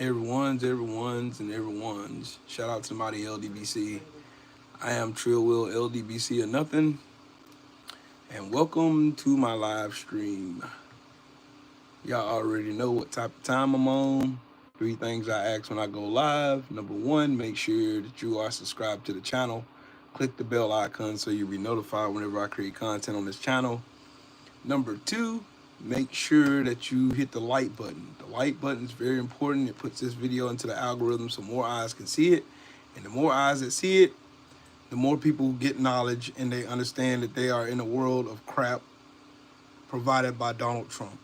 Everyone's. Shout out to mighty LDBC. I am Trill Will LDBC or nothing, and welcome to my live stream. Y'all already know what type of time I'm on. 3 things I ask when I go live. Number 1, make sure that you are subscribed to the channel. Click the bell icon so you'll be notified whenever I create content on this channel. Number 2, make sure that you hit the like button. The like button is very important. It puts this video into the algorithm so more eyes can see it. And the more eyes that see it, the more people get knowledge and they understand that they are in a world of crap provided by Donald Trump.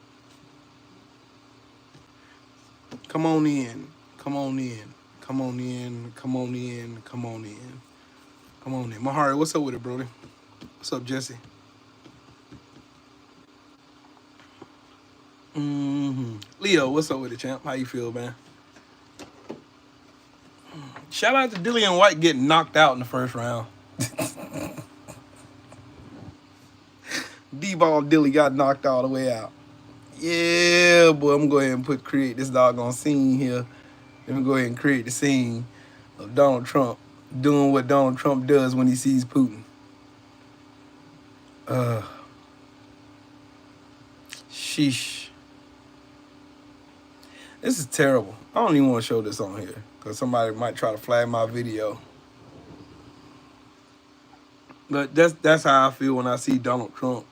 Come on in. Come on in. Come on in. Come on in. Come on in. Come on in. Mahari, what's up with it, Brody? What's up, Jesse? Leo, what's up with it, champ? How you feel, man? Shout out to Dillian White getting knocked out in the first round. D-ball Dilly got knocked all the way out. Yeah, boy, I'm going to go ahead and create this doggone scene here. Let me go ahead and create the scene of Donald Trump doing what Donald Trump does when he sees Putin. Sheesh. This is terrible. I don't even want to show this on here because somebody might try to flag my video. But that's how I feel when I see Donald Trump.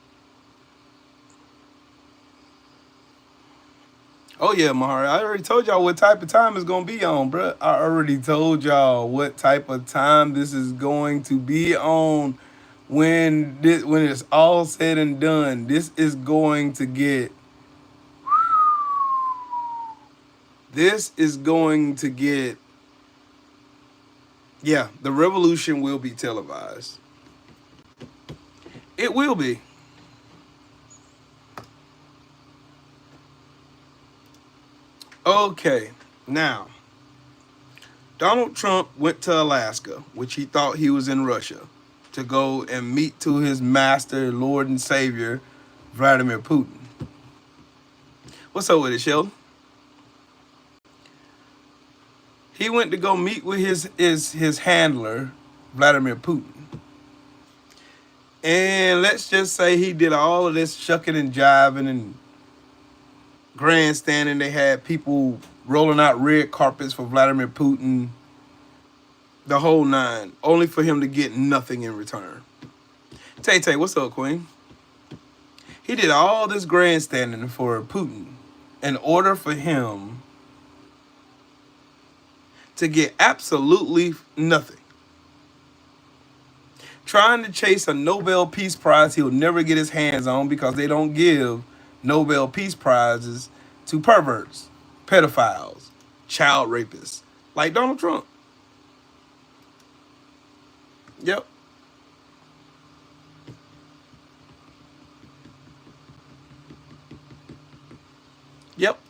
Oh yeah, Mahari, I already told y'all what type of time it's going to be on, bro. I already told y'all what type of time this is going to be on when it's all said and done. This is going to get... Yeah, the revolution will be televised. It will be. Okay, now, Donald Trump went to Alaska, which he thought he was in Russia, to go and meet to his master, Lord and Savior, Vladimir Putin. What's up with it, Sheldon? He went to go meet with his handler, Vladimir Putin. And let's just say he did all of this shucking and jiving and grandstanding. They had people rolling out red carpets for Vladimir Putin. The whole 9. Only for him to get nothing in return. Tay, what's up, Queen? He did all this grandstanding for Putin in order for him to get absolutely nothing. Trying to chase a Nobel Peace Prize he'll never get his hands on because they don't give Nobel Peace Prizes to perverts, pedophiles, child rapists, like Donald Trump. Yep. Yep.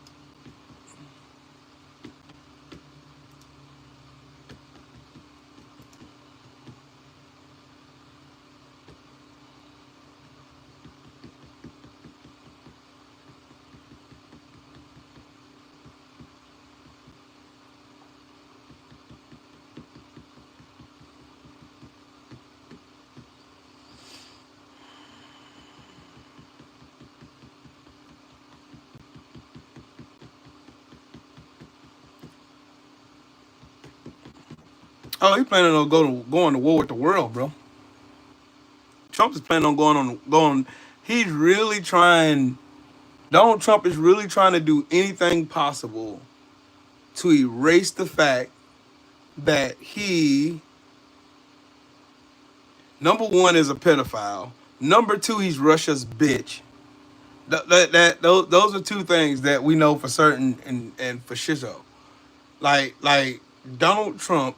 Oh, he's planning on going to war with the world, bro. Trump is planning on going. He's really trying. Donald Trump is really trying to do anything possible to erase the fact that he, number 1, is a pedophile. Number 2, he's Russia's bitch. Those are 2 things that we know for certain and for shizo. Like Donald Trump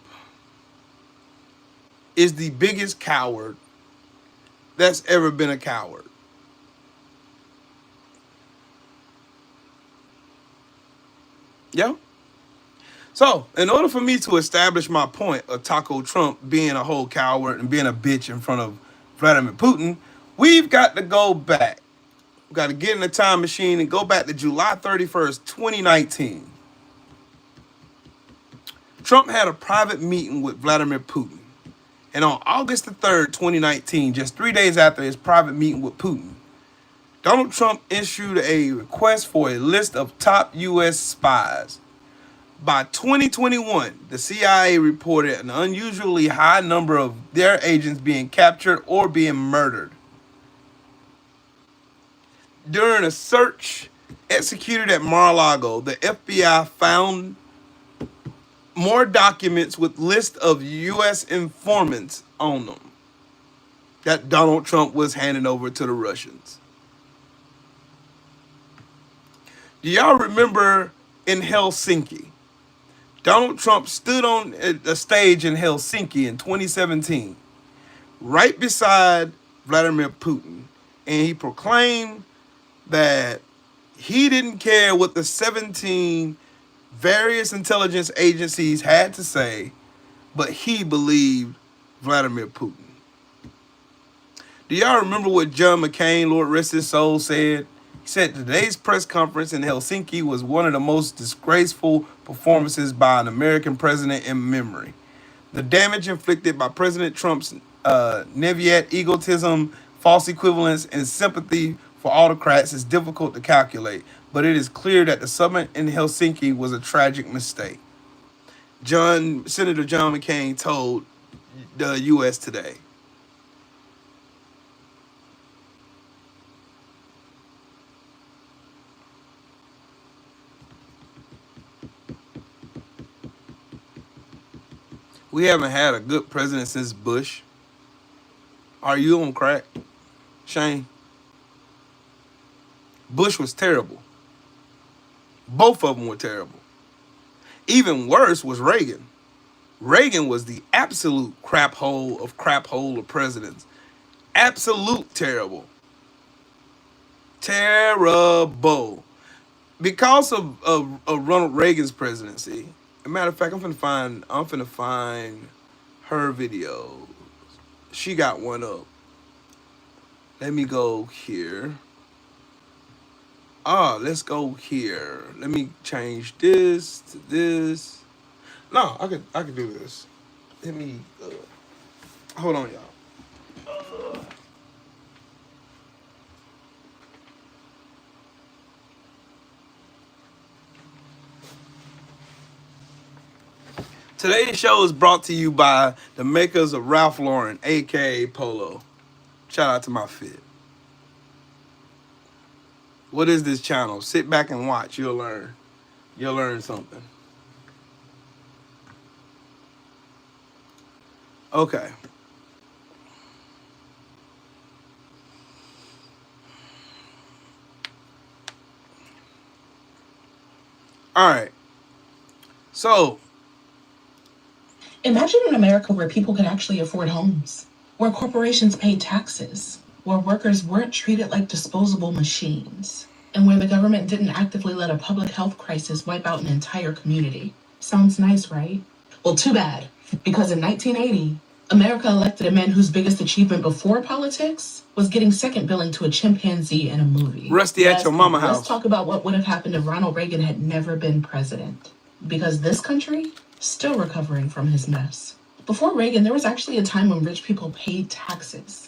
is the biggest coward that's ever been a coward. Yeah. So, in order for me to establish my point of Taco Trump being a whole coward and being a bitch in front of Vladimir Putin, we've got to go back. We've got to get in the time machine and go back to July 31st, 2019. Trump had a private meeting with Vladimir Putin. And on August the 3rd, 2019, just 3 days after his private meeting with Putin, Donald Trump issued a request for a list of top U.S. spies. By 2021, the CIA reported an unusually high number of their agents being captured or being murdered. During a search executed at Mar-a-Lago, the FBI found more documents with lists of U.S. informants on them that Donald Trump was handing over to the Russians. Do y'all remember in Helsinki? Donald Trump stood on a stage in Helsinki in 2017, right beside Vladimir Putin, and he proclaimed that he didn't care what the 17 various intelligence agencies had to say, but he believed Vladimir Putin. Do y'all remember what John McCain, Lord rest his soul, said? He said today's press conference in Helsinki was one of the most disgraceful performances by an American president in memory. The damage inflicted by President Trump's Neviat egotism, false equivalence, and sympathy for autocrats is difficult to calculate, but it is clear that the summit in Helsinki was a tragic mistake. Senator John McCain told the U.S. Today. We haven't had a good president since Bush. Are you on crack, Shane? Bush was terrible. Both of them were terrible. Even worse was Reagan. Reagan was the absolute crap hole of presidents. Absolute terrible. Terrible. Because of Ronald Reagan's presidency. As a matter of fact, I'm finna find her video. She got one up. Let me go here. Let's go here. Let me change this to this. No, I could do this. Let me hold on, y'all. Today's show is brought to you by the makers of Ralph Lauren, aka Polo. Shout out to my fit. What is this channel? Sit back and watch. You'll learn. You'll learn something. Okay. All right. So, imagine an America where people could actually afford homes, where corporations paid taxes, where workers weren't treated like disposable machines, and where the government didn't actively let a public health crisis wipe out an entire community. Sounds nice, right? Well, too bad, because in 1980, America elected a man whose biggest achievement before politics was getting second billing to a chimpanzee in a movie. Rusty at your mama house. Let's talk about what would have happened if Ronald Reagan had never been president, because this country still recovering from his mess. Before Reagan, there was actually a time when rich people paid taxes.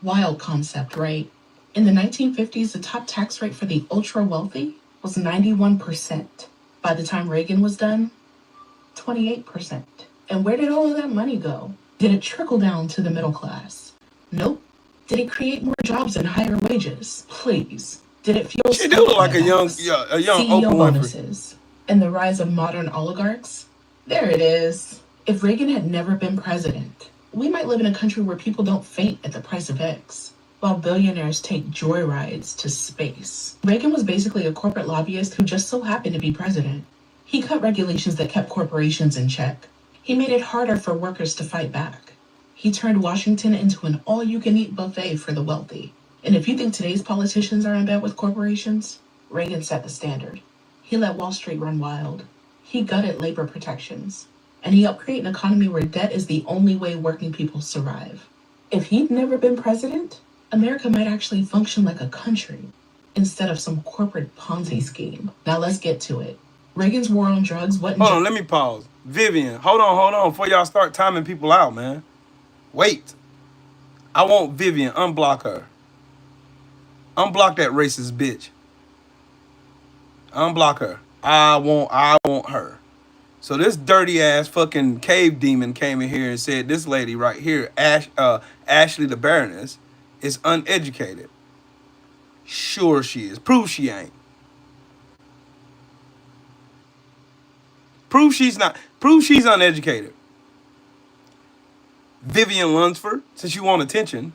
Wild concept, right? In the 1950s, the top tax rate for the ultra-wealthy was 91%. By the time Reagan was done, 28%. And where did all of that money go? Did it trickle down to the middle class? Nope. Did it create more jobs and higher wages? Please. Did it fuel she do look like a young CEO bonuses and the rise of modern oligarchs? There it is. If Reagan had never been president, we might live in a country where people don't faint at the price of eggs, while billionaires take joyrides to space. Reagan was basically a corporate lobbyist who just so happened to be president. He cut regulations that kept corporations in check. He made it harder for workers to fight back. He turned Washington into an all-you-can-eat buffet for the wealthy. And if you think today's politicians are in bed with corporations, Reagan set the standard. He let Wall Street run wild. He gutted labor protections. And he helped create an economy where debt is the only way working people survive. If he'd never been president, America might actually function like a country instead of some corporate Ponzi scheme. Now let's get to it. Reagan's war on drugs wasn't... Hold on, let me pause. Vivian, hold on, before y'all start timing people out, man. Wait. I want Vivian, unblock her. Unblock that racist bitch. Unblock her. I want her. So this dirty ass fucking cave demon came in here and said this lady right here, Ashley the Baroness, is uneducated. Sure she is. Prove she ain't. Prove she's not. Prove she's uneducated. Vivian Lunsford, since you want attention,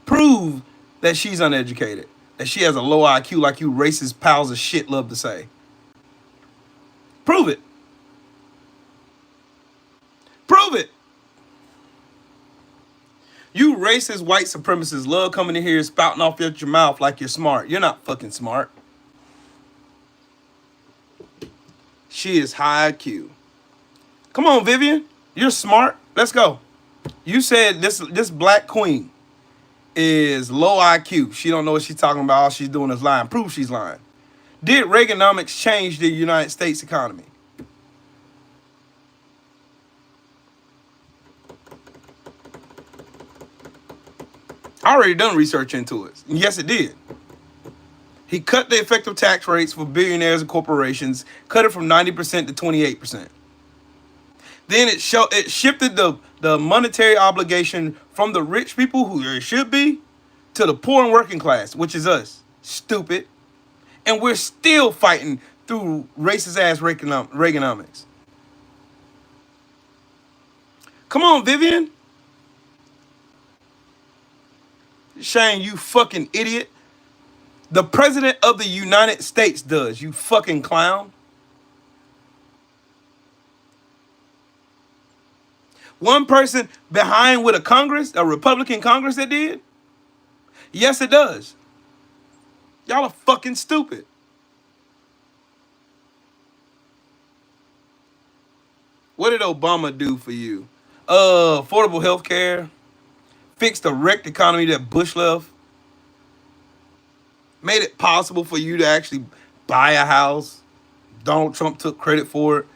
prove that she's uneducated. That she has a low IQ like you racist pals of shit love to say. Prove it. Prove it. You racist white supremacists love coming in here spouting off at your mouth like you're smart. You're not fucking smart. She is high IQ. Come on, Vivian. You're smart. Let's go. You said this black queen is low IQ. She don't know what she's talking about. All she's doing is lying. Prove she's lying. Did Reaganomics change the United States economy? I already done research into it. Yes, it did. He cut the effective tax rates for billionaires and corporations, cut it from 90% to 28%. Then it shifted the monetary obligation from the rich people, who it should be, to the poor and working class, which is us. Stupid. And we're still fighting through racist ass Reaganomics. Come on, Vivian. Shane, you fucking idiot. The president of the United States does, you fucking clown. One person behind with a Republican Congress that did? Yes, it does. Y'all are fucking stupid. What did Obama do for you? Affordable health care. Fixed the wrecked economy that Bush left. Made it possible for you to actually buy a house. Donald Trump took credit for it.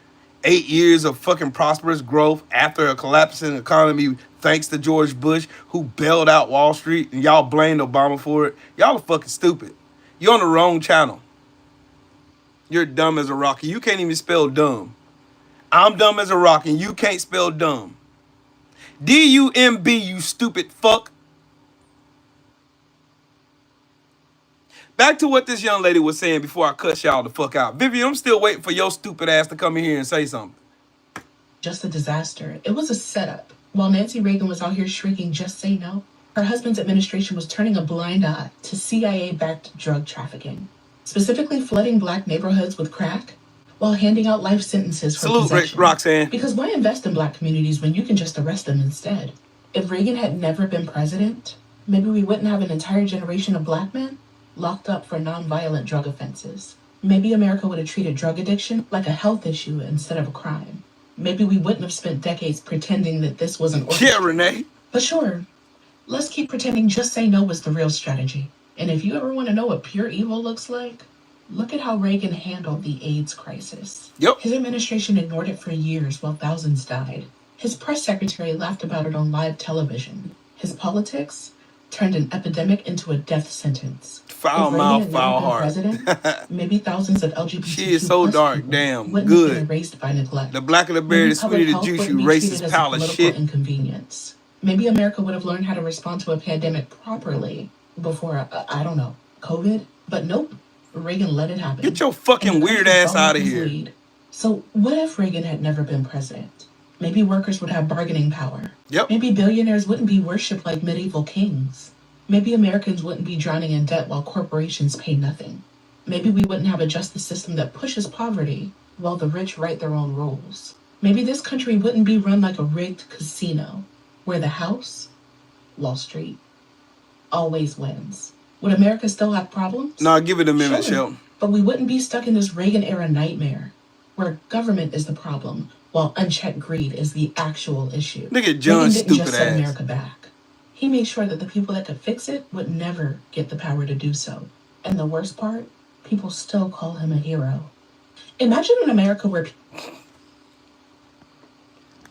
8 years of fucking prosperous growth after a collapsing economy thanks to George Bush, who bailed out Wall Street, and y'all blamed Obama for it. Y'all are fucking stupid. You're on the wrong channel. You're dumb as a rock, and you can't even spell dumb. I'm dumb as a rock, and you can't spell dumb. D-U-M-B, you stupid fuck. Back to what this young lady was saying before I cut y'all the fuck out. Vivian, I'm still waiting for your stupid ass to come in here and say something. Just a disaster. It was a setup. While Nancy Reagan was out here shrieking, just say no, her husband's administration was turning a blind eye to CIA-backed drug trafficking, specifically flooding black neighborhoods with crack while handing out life sentences for possession. Salute, Roxanne. Because why invest in black communities when you can just arrest them instead? If Reagan had never been president, maybe we wouldn't have an entire generation of black men locked up for nonviolent drug offenses. Maybe America would have treated drug addiction like a health issue instead of a crime. Maybe we wouldn't have spent decades pretending that this wasn't Yeah, Renee. But sure, let's keep pretending just say no was the real strategy. And if you ever want to know what pure evil looks like, look at how Reagan handled the AIDS crisis. Yep. His administration ignored it for years while thousands died. His press secretary laughed about it on live television. His politics turned an epidemic into a death sentence. Foul mouth, foul heart. President, maybe thousands of LGBTQ she is so dark, damn, good. Erased by neglect. The blacker the berry, the sweeter the juice, you racist pile of shit. Inconvenience. Maybe America would have learned how to respond to a pandemic properly before, I don't know, COVID. But nope, Reagan let it happen. Get your fucking weird ass out of here. Lead. So what if Reagan had never been president? Maybe workers would have bargaining power. Yep. Maybe billionaires wouldn't be worshipped like medieval kings. Maybe Americans wouldn't be drowning in debt while corporations pay nothing. Maybe we wouldn't have a justice system that pushes poverty while the rich write their own rules. Maybe this country wouldn't be run like a rigged casino where the house, Wall Street, always wins. Would America still have problems? No, give it a minute, Sure. Shelton. But we wouldn't be stuck in this Reagan-era nightmare where government is the problem while unchecked greed is the actual issue. Look at John's Reagan didn't stupid just set ass. America back. He made sure that the people that could fix it would never get the power to do so. And the worst part, people still call him a hero. Imagine an America where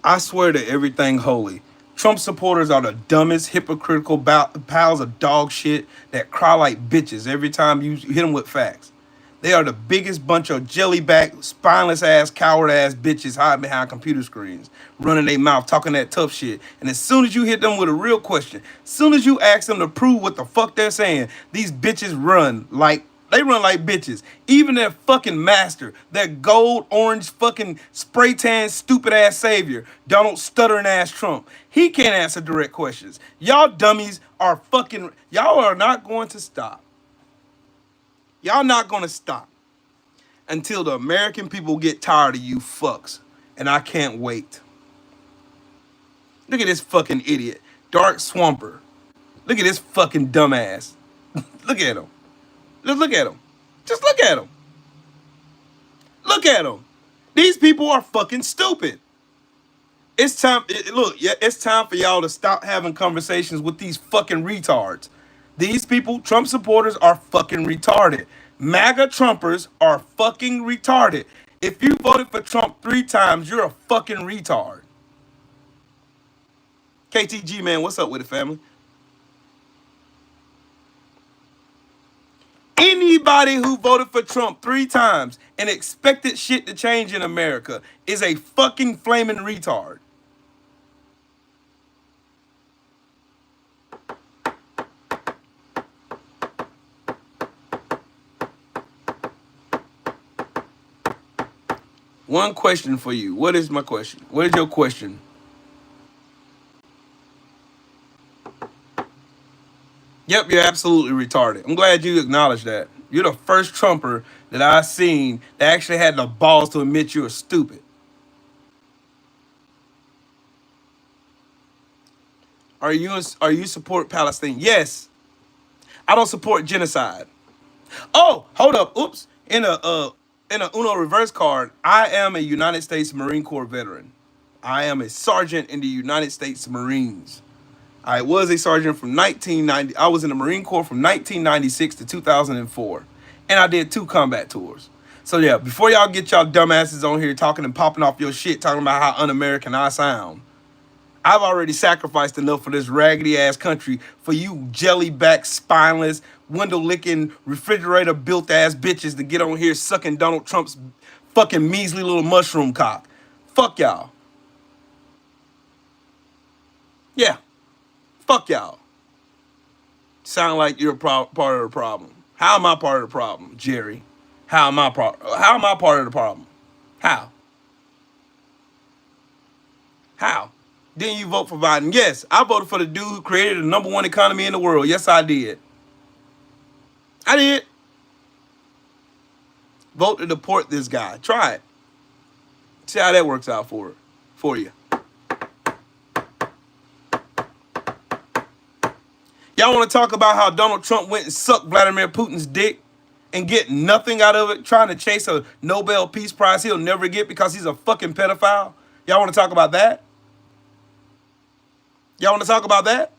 I swear to everything holy. Trump supporters are the dumbest, hypocritical piles of dog shit that cry like bitches every time you hit them with facts. They are the biggest bunch of jellyback, spineless ass, coward ass bitches hiding behind computer screens, running their mouth, talking that tough shit. And as soon as you hit them with a real question, as soon as you ask them to prove what the fuck they're saying, these bitches run like they run like bitches. Even their fucking master, their gold, orange, fucking spray tan, stupid ass savior, Donald stuttering ass Trump. He can't answer direct questions. Y'all dummies are fucking, y'all are not going to stop. Y'all not gonna stop until the American people get tired of you fucks. And I can't wait. Look at this fucking idiot. Dark Swamper. Look at this fucking dumbass. Look at him. Just look at him. Just look at him. Look at him. These people are fucking stupid. It's time. It's time for y'all to stop having conversations with these fucking retards. These people, Trump supporters, are fucking retarded. MAGA Trumpers are fucking retarded. If you voted for Trump 3 times, you're a fucking retard. KTG, man, what's up with it, family? Anybody who voted for Trump 3 times and expected shit to change in America is a fucking flaming retard. One question for you. What is my question? What is your question? Yep, you're absolutely retarded. I'm glad you acknowledged that. You're the first Trumper that I've seen that actually had the balls to admit you were stupid. Are you support Palestine? Yes. I don't support genocide. Oh, hold up. Oops. In a Uno reverse card, I am a United States Marine Corps veteran. I am a sergeant in the United States Marines. I was a sergeant from 1990. I was in the Marine Corps from 1996 to 2004, and I did 2 combat tours. So yeah, before y'all get y'all dumbasses on here talking and popping off your shit, talking about how un-American I sound, I've already sacrificed enough for this raggedy ass country for you jellyback, spineless, window licking, refrigerator built ass bitches to get on here sucking Donald Trump's fucking measly little mushroom cock. Fuck y'all. Yeah, fuck y'all. Sound like you're part of the problem. How am I part of the problem, Jerry? How am I part of the problem? How? How? Didn't you vote for Biden? Yes, I voted for the dude who created the #1 economy in the world. Yes, I did. I did. Vote to deport this guy. Try it. See how that works out for you. Y'all want to talk about how Donald Trump went and sucked Vladimir Putin's dick and get nothing out of it, trying to chase a Nobel Peace Prize he'll never get because he's a fucking pedophile? Y'all want to talk about that? Y'all want to talk about that?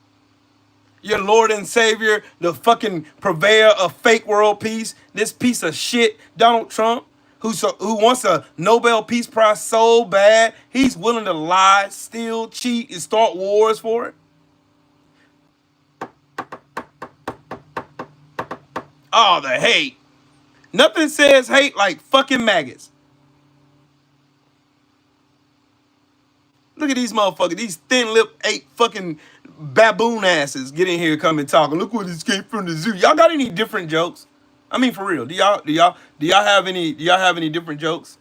Your Lord and Savior, the fucking purveyor of fake world peace, this piece of shit, Donald Trump, who wants a Nobel Peace Prize so bad, he's willing to lie, steal, cheat, and start wars for it? Oh, the hate. Nothing says hate like fucking maggots. Look at these motherfuckers, these thin-lipped, 8 fucking baboon asses get in here coming talking. Look what escaped from the zoo. Y'all got any different jokes? I mean, for real, do y'all have any different jokes?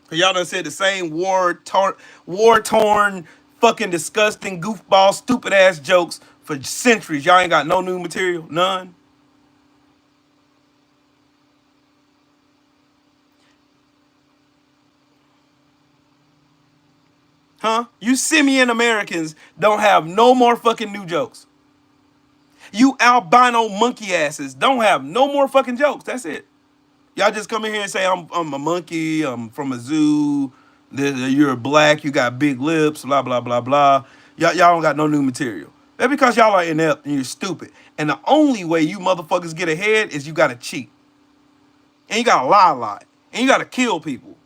Cause y'all done said the same war-torn, fucking disgusting, goofball, stupid ass jokes for centuries. Y'all ain't got no new material, none. Huh? You simian Americans don't have no more fucking new jokes. You albino monkey asses don't have no more fucking jokes. That's it. Y'all just come in here and say I'm a monkey, I'm from a zoo, you're black, you got big lips, blah blah blah blah. Y'all don't got no new material. That's because y'all are inept and you're stupid. And the only way you motherfuckers get ahead is you gotta cheat. And you gotta lie a lot. And you gotta kill people.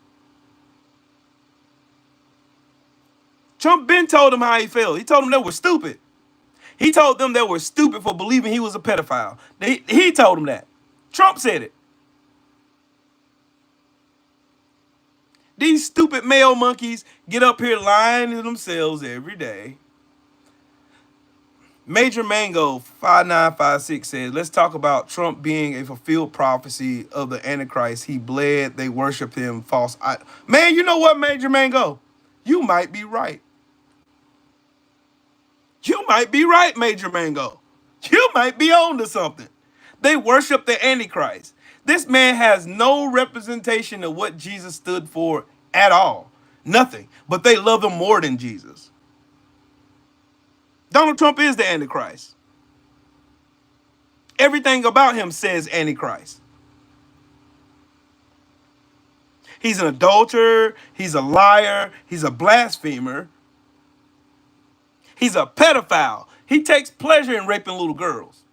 Trump been told them how he felt. He told them they were stupid. He told them they were stupid for believing he was a pedophile. He told them that. Trump said it. These stupid male monkeys get up here lying to themselves every day. Major Mango 5956 says, let's talk about Trump being a fulfilled prophecy of the Antichrist. He bled, they worship him, false. Man, you know what, Major Mango? You might be right. You might be right, Major Mango. You might be on to something. They worship the Antichrist. This man has no representation of what Jesus stood for at all. Nothing. But they love him more than Jesus. Donald Trump is the Antichrist. Everything about him says Antichrist. He's an adulterer. He's a liar. He's a blasphemer. He's a pedophile. He takes pleasure in raping little girls.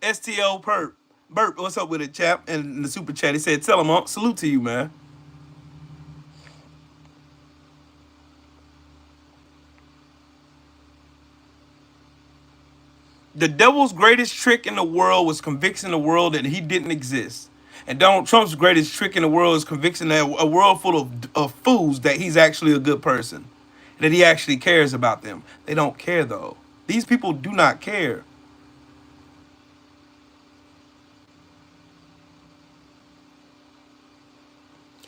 STO Perp. Burt, what's up with it, chap? And in the super chat, he said, tell him, salute to you, man. The devil's greatest trick in the world was convincing the world that he didn't exist. And Donald Trump's greatest trick in the world is convincing a world full of fools that he's actually a good person. That he actually cares about them. They don't care, though. These people do not care.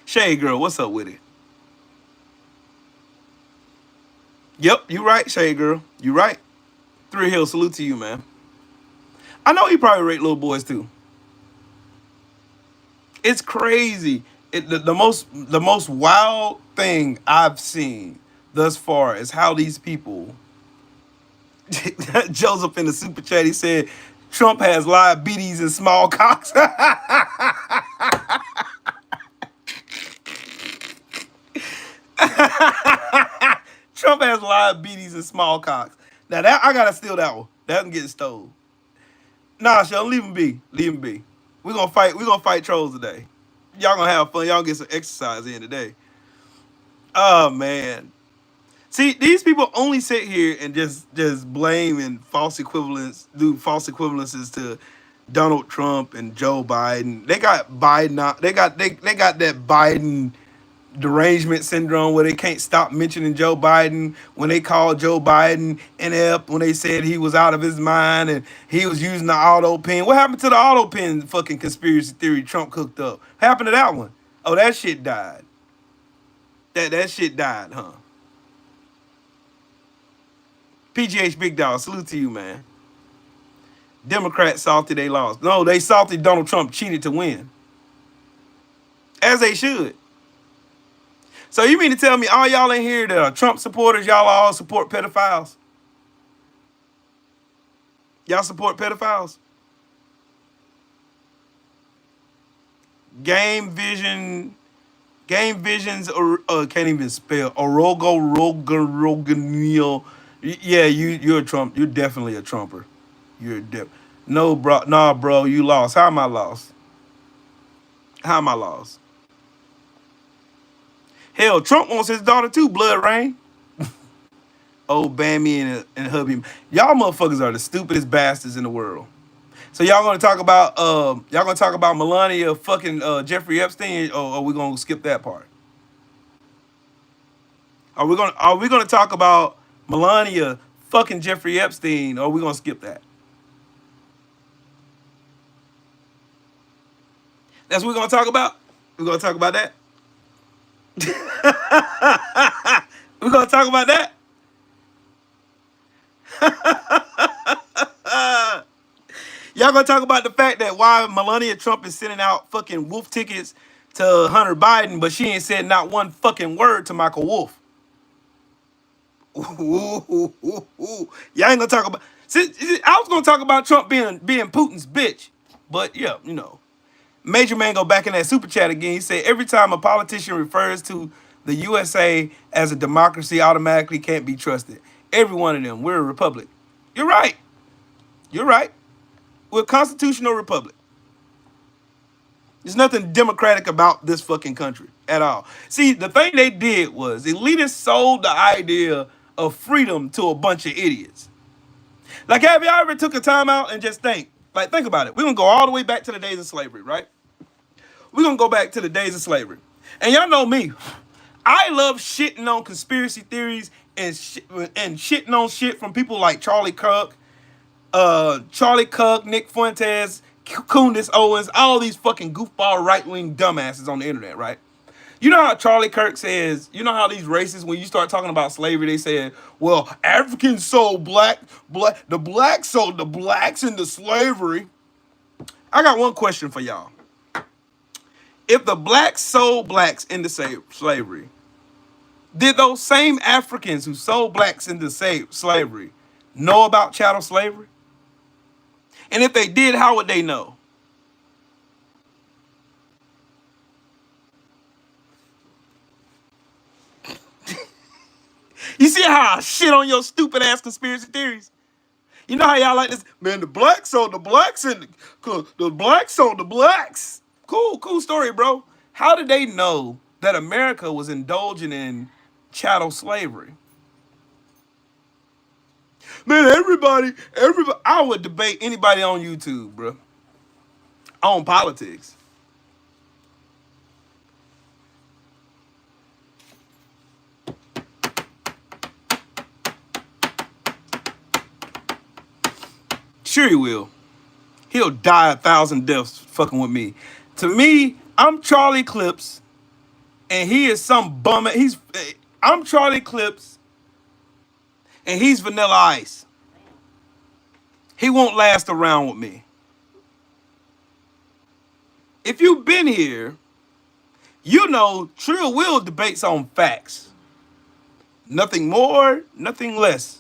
Shade Girl, what's up with it? Yep, you right, Shade Girl. You right. Three Hill, salute to you, man. I know he probably rate little boys, too. It's crazy. The most wild thing I've seen thus far is how these people. Joseph in the super chat, he said Trump has diabetes and small cocks. Trump has diabetes and small cocks. Now that I gotta steal that one. That one getting stolen. Nah, Sean, leave him be. Leave him be. We're gonna fight. We're gonna fight trolls today. Y'all gonna have fun. Y'all get some exercise in today. Oh man. See, these people only sit here and just blame and do false equivalences to Donald Trump and Joe Biden. They got Biden. They got that Biden derangement syndrome where they can't stop mentioning Joe Biden when they called Joe Biden inept, when they said he was out of his mind and he was using the auto pen. What happened to the auto pen fucking conspiracy theory Trump cooked up? What happened to that one? Oh, that shit died. That shit died, huh? PGH Big Dog, salute to you, man. Democrats salty they lost. No, they salty Donald Trump cheated to win. As they should. So you mean to tell me all y'all in here that are Trump supporters, y'all all support pedophiles? Y'all support pedophiles? Game Visions, or can't even spell. Roganil. Yeah, you're a Trump. You're definitely a Trumper. No, bro. Nah, bro, you lost. How am I lost? How am I lost? Hell, Trump wants his daughter too, Blood Rain. Old Bammy and hubby. Y'all motherfuckers are the stupidest bastards in the world. So y'all gonna talk about Melania fucking Jeffrey Epstein, or are we gonna skip that part? Are we gonna talk about Melania fucking Jeffrey Epstein, or are we gonna skip that? That's what we're gonna talk about? We're gonna talk about that? We're gonna talk about that? Y'all gonna talk about the fact that why Melania Trump is sending out fucking wolf tickets to Hunter Biden, but she ain't said not one fucking word to Michael Wolff. Ooh. Y'all ain't gonna talk about. See, I was gonna talk about Trump being Putin's bitch, but yeah, Major Man go back in that super chat again. He said every time a politician refers to the USA as a democracy, automatically can't be trusted. Every one of them. We're a republic. You're right. You're right. We're a constitutional republic. There's nothing democratic about this fucking country at all. See, the thing they did was elitists sold the idea of freedom to a bunch of idiots. Like, have y'all ever took a time out and just think? Like, think about it. We're gonna go all the way back to the days of slavery, right? We're gonna go back to the days of slavery. And y'all know me. I love shitting on conspiracy theories and shitting on shit from people like Charlie Kirk, Nick Fuentes, Candace Owens, all these fucking goofball right-wing dumbasses on the internet, right? You know how Charlie Kirk says, you know how these racists, when you start talking about slavery, they said, well, Africans sold the blacks sold the blacks into slavery. I got one question for y'all. If the blacks sold blacks into slavery, did those same Africans who sold blacks into slavery know about chattel slavery? And if they did, how would they know? You see how I shit on your stupid ass conspiracy theories? You know how y'all like this? Man, the blacks sold the blacks and the blacks sold the blacks. Cool story, bro. How did they know that America was indulging in chattel slavery? Man, everybody, I would debate anybody on YouTube, bro, on politics. Sure he will. He'll die 1,000 deaths fucking with me. To me, I'm Charlie Clips, and he is some bum. I'm Charlie Clips, and he's Vanilla Ice. He won't last around with me. If you've been here, you know Trill Will debates on facts. Nothing more, nothing less.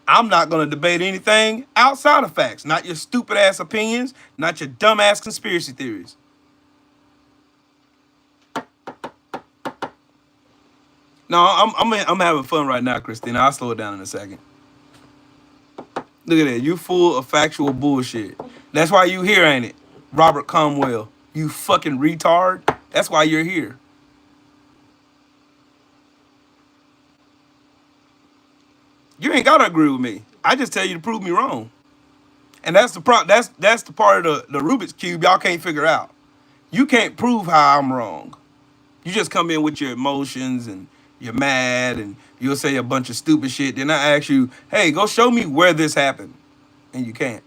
I'm not going to debate anything outside of facts. Not your stupid ass opinions, not your dumb ass conspiracy theories. No, I'm having fun right now, Christina. I'll slow it down in a second. Look at that. You full of factual bullshit. That's why you here, ain't it? Robert Cromwell. You fucking retard. That's why you're here. You ain't gotta agree with me. I just tell you to prove me wrong. And that's the that's the part of the Rubik's Cube y'all can't figure out. You can't prove how I'm wrong. You just come in with your emotions and you're mad and you'll say a bunch of stupid shit. Then I ask you, hey, go show me where this happened. And you can't.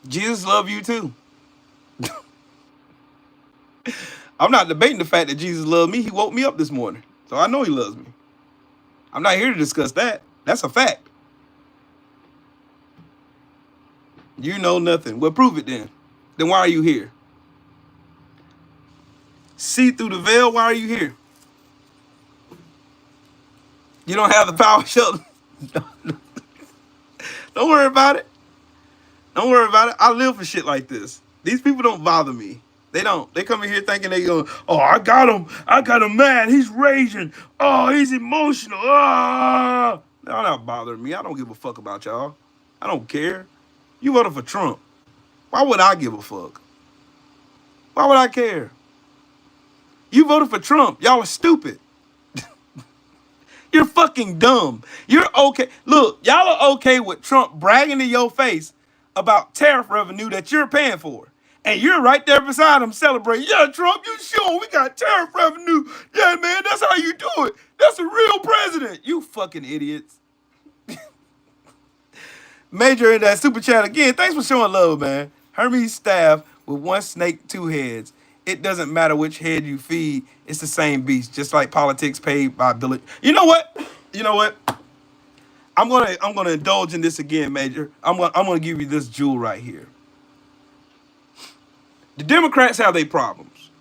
Jesus love you too. I'm not debating the fact that Jesus loved me. He woke me up this morning. So I know he loves me. I'm not here to discuss that. That's a fact. You know nothing. Well, prove it then. Then why are you here? See through the veil, why are you here? You don't have the power shelter. Don't worry about it. Don't worry about it. I live for shit like this. These people don't bother me. They don't. They come in here thinking they go, oh, I got him. I got him mad. He's raging. Oh, he's emotional. Ah. They're not bothering me. I don't give a fuck about y'all. I don't care. You voted for Trump. Why would I give a fuck? Why would I care? You voted for Trump. Y'all are stupid. You're fucking dumb. You're okay. Look, y'all are okay with Trump bragging in your face about tariff revenue that you're paying for. And you're right there beside him celebrating. Yeah, Trump, you sure we got tariff revenue. Yeah, man, that's how you do it. That's a real president. You fucking idiots. Major in that super chat again. Thanks for showing love, man. Hermes staff with one snake, two heads. It doesn't matter which head you feed. It's the same beast. Just like politics paid by Billy. You know what? You know what? I'm gonna indulge in this again, Major. I'm gonna give you this jewel right here. The Democrats have their problems,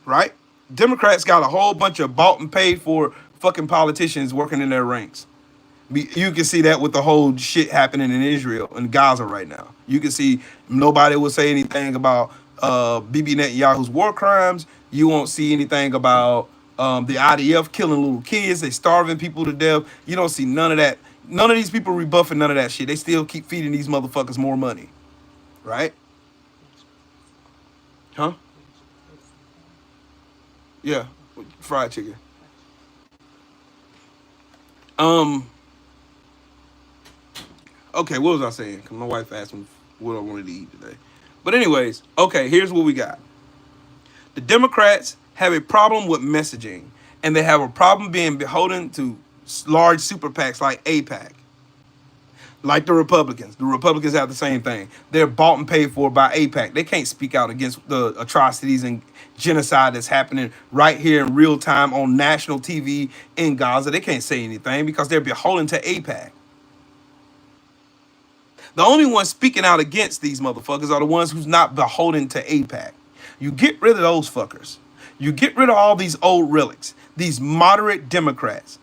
right? Democrats got a whole bunch of bought and paid for fucking politicians working in their ranks. You can see that with the whole shit happening in Israel and Gaza right now. You can see nobody will say anything about Bibi Netanyahu's war crimes. You won't see anything about The IDF killing little kids, they starving people to death. You don't see none of that. None of these people rebuffing none of that shit. They still keep feeding these motherfuckers more money, right? Huh? Yeah, fried chicken. Um. Okay, what was I saying? Cause my wife asked me what I wanted to eat today. But anyways, okay, here's what we got. The Democrats have a problem with messaging, and they have a problem being beholden to large super PACs like APAC, like the Republicans. The Republicans have the same thing. They're bought and paid for by APAC. They can't speak out against the atrocities and genocide that's happening right here in real time on national TV in Gaza. They can't say anything because they're beholden to APAC. The only ones speaking out against these motherfuckers are the ones who's not beholden to APAC. You get rid of those fuckers. You get rid of all these old relics, these moderate Democrats.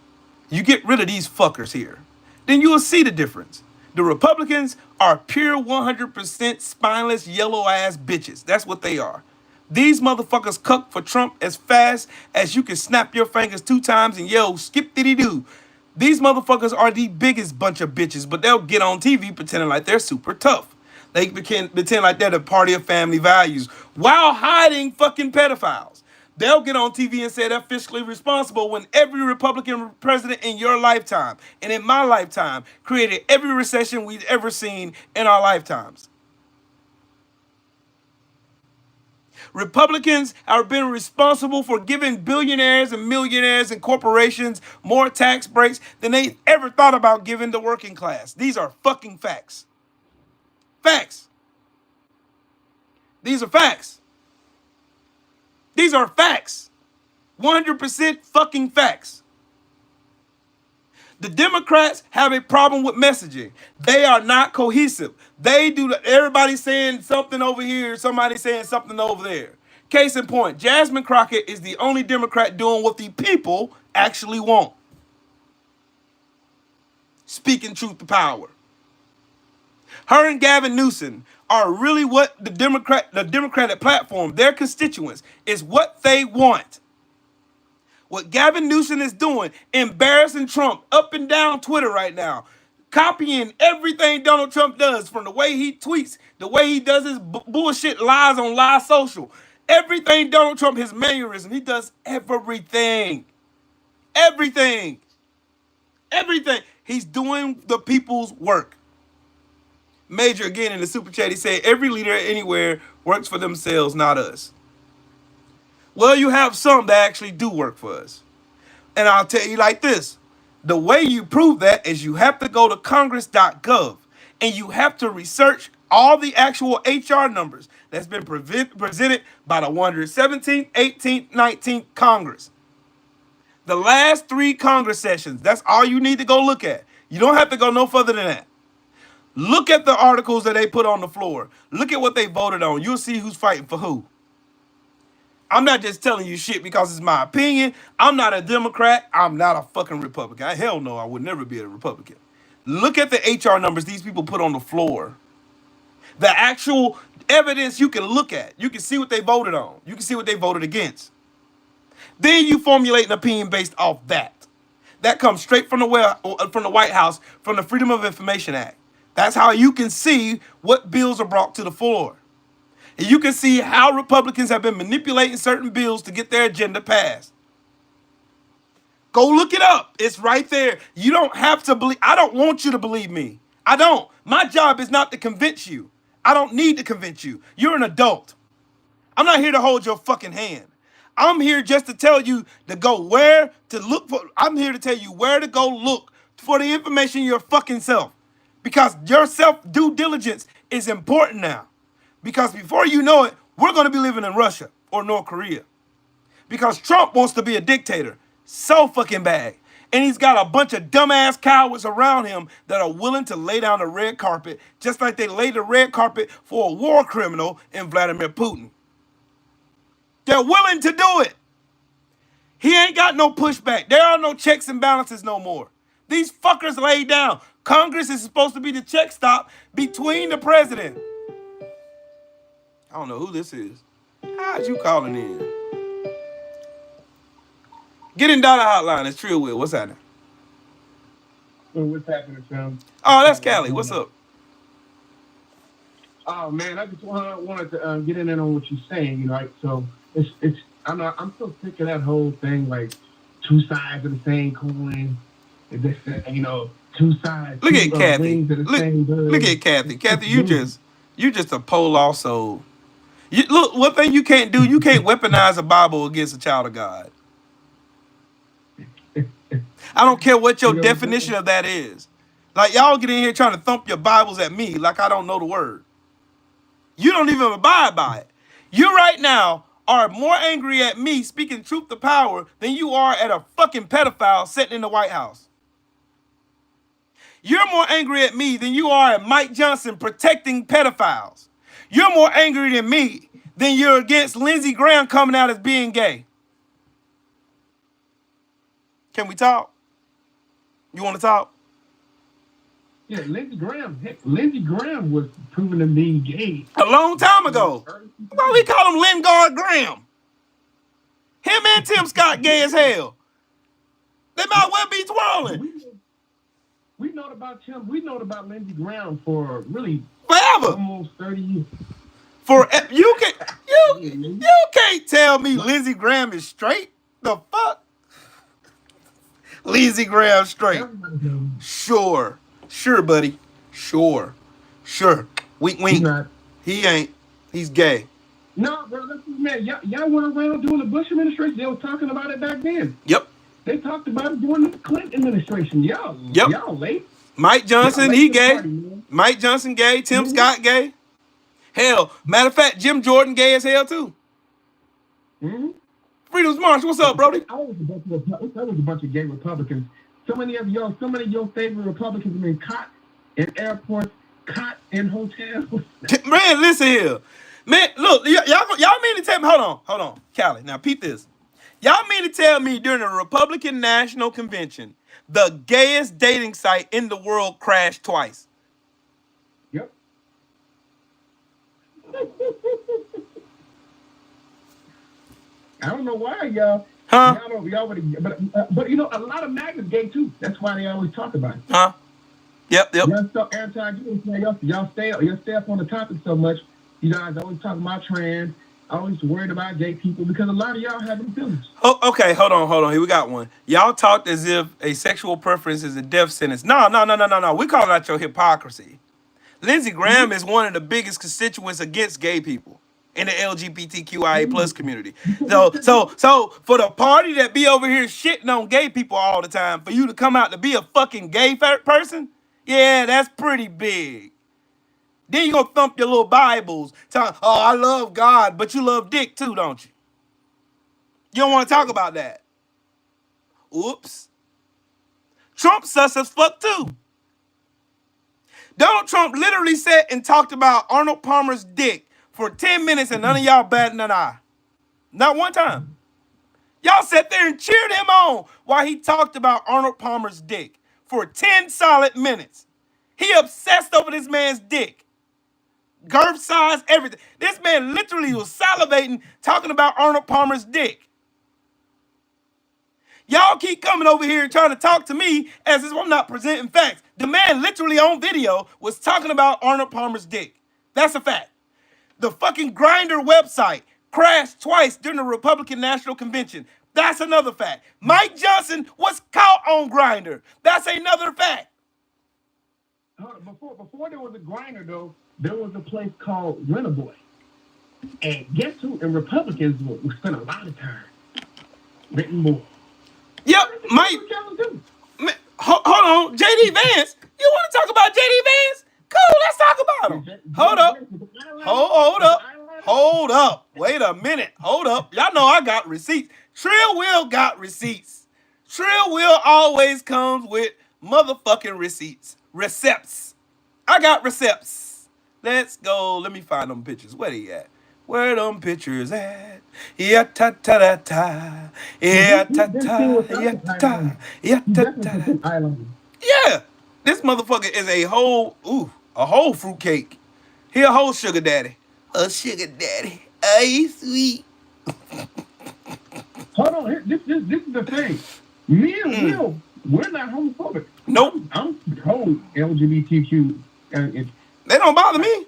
You get rid of these fuckers here. Then you will see the difference. The Republicans are pure 100% spineless yellow ass bitches. That's what they are. These motherfuckers cuck for Trump as fast as you can snap your fingers 2 times and yell skip diddy doo. These motherfuckers are the biggest bunch of bitches, but they'll get on TV pretending like they're super tough. They pretend like they're the party of family values while hiding fucking pedophiles. They'll get on TV and say they're fiscally responsible when every Republican president in your lifetime and in my lifetime created every recession we've ever seen in our lifetimes. Republicans have been responsible for giving billionaires and millionaires and corporations more tax breaks than they ever thought about giving the working class. These are fucking facts. Facts. These are facts. These are facts. 100% fucking facts. The Democrats have a problem with messaging. They are not cohesive. They do everybody saying something over here, somebody saying something over there. Case in point, Jasmine Crockett is the only Democrat doing what the people actually want. Speaking truth to power. Her and Gavin Newsom are really what the Democratic platform, their constituents, is what they want. What Gavin Newsom is doing, embarrassing Trump up and down Twitter right now, copying everything Donald Trump does, from the way he tweets, the way he does his bullshit lies on live social. Everything Donald Trump, his mannerism, he does everything. Everything. Everything. He's doing the people's work. Major again in the super chat, he said, every leader anywhere works for themselves, not us. Well, you have some that actually do work for us. And I'll tell you like this. The way you prove that is you have to go to congress.gov and you have to research all the actual HR numbers that's been presented by the 117th, 18th, 19th Congress. The last 3 Congress sessions, that's all you need to go look at. You don't have to go no further than that. Look at the articles that they put on the floor. Look at what they voted on. You'll see who's fighting for who. I'm not just telling you shit because it's my opinion. I'm not a Democrat. I'm not a fucking Republican. Hell no, I would never be a Republican. Look at the HR numbers these people put on the floor. The actual evidence you can look at. You can see what they voted on. You can see what they voted against. Then you formulate an opinion based off that. That comes straight from the White House, from the Freedom of Information Act. That's how you can see what bills are brought to the floor. And you can see how Republicans have been manipulating certain bills to get their agenda passed. Go look it up. It's right there. You don't have to believe. I don't want you to believe me. I don't. My job is not to convince you. I don't need to convince you. You're an adult. I'm not here to hold your fucking hand. I'm here just to tell you to go where to look for. I'm here to tell you where to go look for the information your fucking self. Because your self due diligence is important now. Because before you know it, we're going to be living in Russia or North Korea. Because Trump wants to be a dictator so fucking bad. And he's got a bunch of dumbass cowards around him that are willing to lay down the red carpet just like they laid the red carpet for a war criminal in Vladimir Putin. They're willing to do it. He ain't got no pushback. There are no checks and balances no more. These fuckers laid down. Congress is supposed to be the check stop between the president. I don't know who this is. How'd you calling in? Get in Dollar Hotline. It's Trill Will. What's happening? So what's happening, Sam? Oh, that's What's Callie. going What's on? up? Oh man, I just wanted to get in on what you're saying. You know, like so it's I'm so sick of that whole thing, like two sides of the same coin. And this, you know, two sides, Look two at Kathy. wings of the Look, same look bird. at Kathy. It's Kathy, moving. you just a pole also. You, look, one thing you can't do, you can't weaponize a Bible against a child of God. I don't care what your You know what I'm definition saying? of that is. Like y'all get in here trying to thump your Bibles at me like I don't know the word. You don't even abide by it. You right now are more angry at me speaking truth to power than you are at a fucking pedophile sitting in the White House. You're more angry at me than you are at Mike Johnson protecting pedophiles. You're more angry than me than you're against Lindsey Graham coming out as being gay. Can we talk? You want to talk? Yeah, Lindsey Graham was proven to be gay A long back time in the ago. early Why we 2000s. call him Lingard Graham? Him and Tim Scott gay as hell. They might well be twirling we we known about Tim. We known about Lindsey Graham for really forever. almost 30 years. For you can Yeah, you can't tell me Lindsey Graham is straight. The fuck? Lindsey Graham straight. everybody knows. Sure. Sure, buddy. Sure. Sure. Wink He's wink. not. He ain't. He's gay. No, bro, listen, man, y'all went around during the Bush administration. They were talking about it back then. Yep. They talked about it during the Clinton administration. Yep. Y'all late. Mike Y'all Johnson, late he to the gay. party, man. Mike Johnson gay. Tim Mm-hmm. Scott gay. Hell, matter of fact, Jim Jordan gay as hell too. Mm-hmm. Freedom's March, what's up, Brody? That was a bunch of gay Republicans. So many of your favorite Republicans have been caught in airports, caught in hotels. Man, listen here. Man, look, y'all mean to tell me, hold on, Callie, now peep this. Y'all mean to tell me during the Republican National Convention, the gayest dating site in the world crashed twice? Yep. I don't know why y'all. Huh? Y'all would, but you know a lot of MAGA's gay too. That's why they always talk about it. Huh? Yep. Y'all so y'all stay up on the topic so much. You guys always talk about trans, always worried about gay people because a lot of y'all having feelings. Oh, okay, hold on. Here we got one. Y'all talked as if a sexual preference is a death sentence. No. We calling out your hypocrisy. Lindsey Graham is one of the biggest constituents against gay people in the LGBTQIA plus community. So for the party that be over here shitting on gay people all the time, for you to come out to be a fucking gay person, yeah, that's pretty big. Then you gonna thump your little Bibles, talking, oh, I love God, but you love dick too, don't you? You don't want to talk about that. Oops. Trump sus as fuck too. Donald Trump literally sat and talked about Arnold Palmer's dick for 10 minutes and none of y'all batting an eye. Not one time. Y'all sat there and cheered him on while he talked about Arnold Palmer's dick for 10 solid minutes. He obsessed over this man's dick. Girth size, everything. This man literally was salivating talking about Arnold Palmer's dick. Y'all keep coming over here and trying to talk to me as if I'm not presenting facts. The man literally on video was talking about Arnold Palmer's dick. That's a fact. The fucking Grindr website crashed twice during the Republican National Convention. That's another fact. Mike Johnson was caught on Grindr. That's another fact. Before there was a Grindr though, there was a place called Rent-A-Boy. And guess who? And Republicans would spend a lot of time renting boys. Yep, Mike. Hold on, JD Vance. You want to talk about JD Vance? Cool, let's talk about him. Hold up. Wait a minute. Hold up. Y'all know I got receipts. Trill Will got receipts. Trill Will always comes with motherfucking receipts. Receipts. I got receipts. Let's go. Let me find them pictures. Where they at? Where them pictures at? Yeah ta ta ta ta. Yeah ta ta. Yeah ta. Yeah ta ta. Yeah. This motherfucker is a whole fruitcake. He a whole sugar daddy. A sugar daddy. Are you sweet? Hold on. This is the thing. Me and Will, we're not homophobic. Nope. I'm pro LGBTQ. They don't bother me.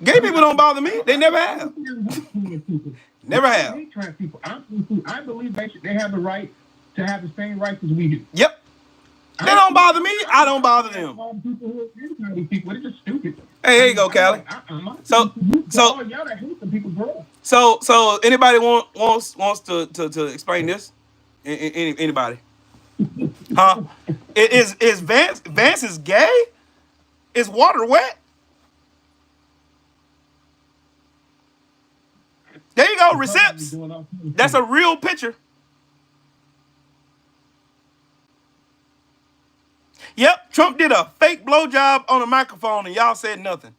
Gay people don't bother me. They never have. Never have. I hate trans people. I believe they have the right to have the same rights as we do. Yep. They don't bother me. I don't bother them. People, they're just stupid. Hey, here you go, Callie. So anybody wants to explain this? Anybody? Huh? Is Vance is gay? Is water wet? There you go, receipts. That's a real picture. Yep, Trump did a fake blowjob on a microphone and y'all said nothing.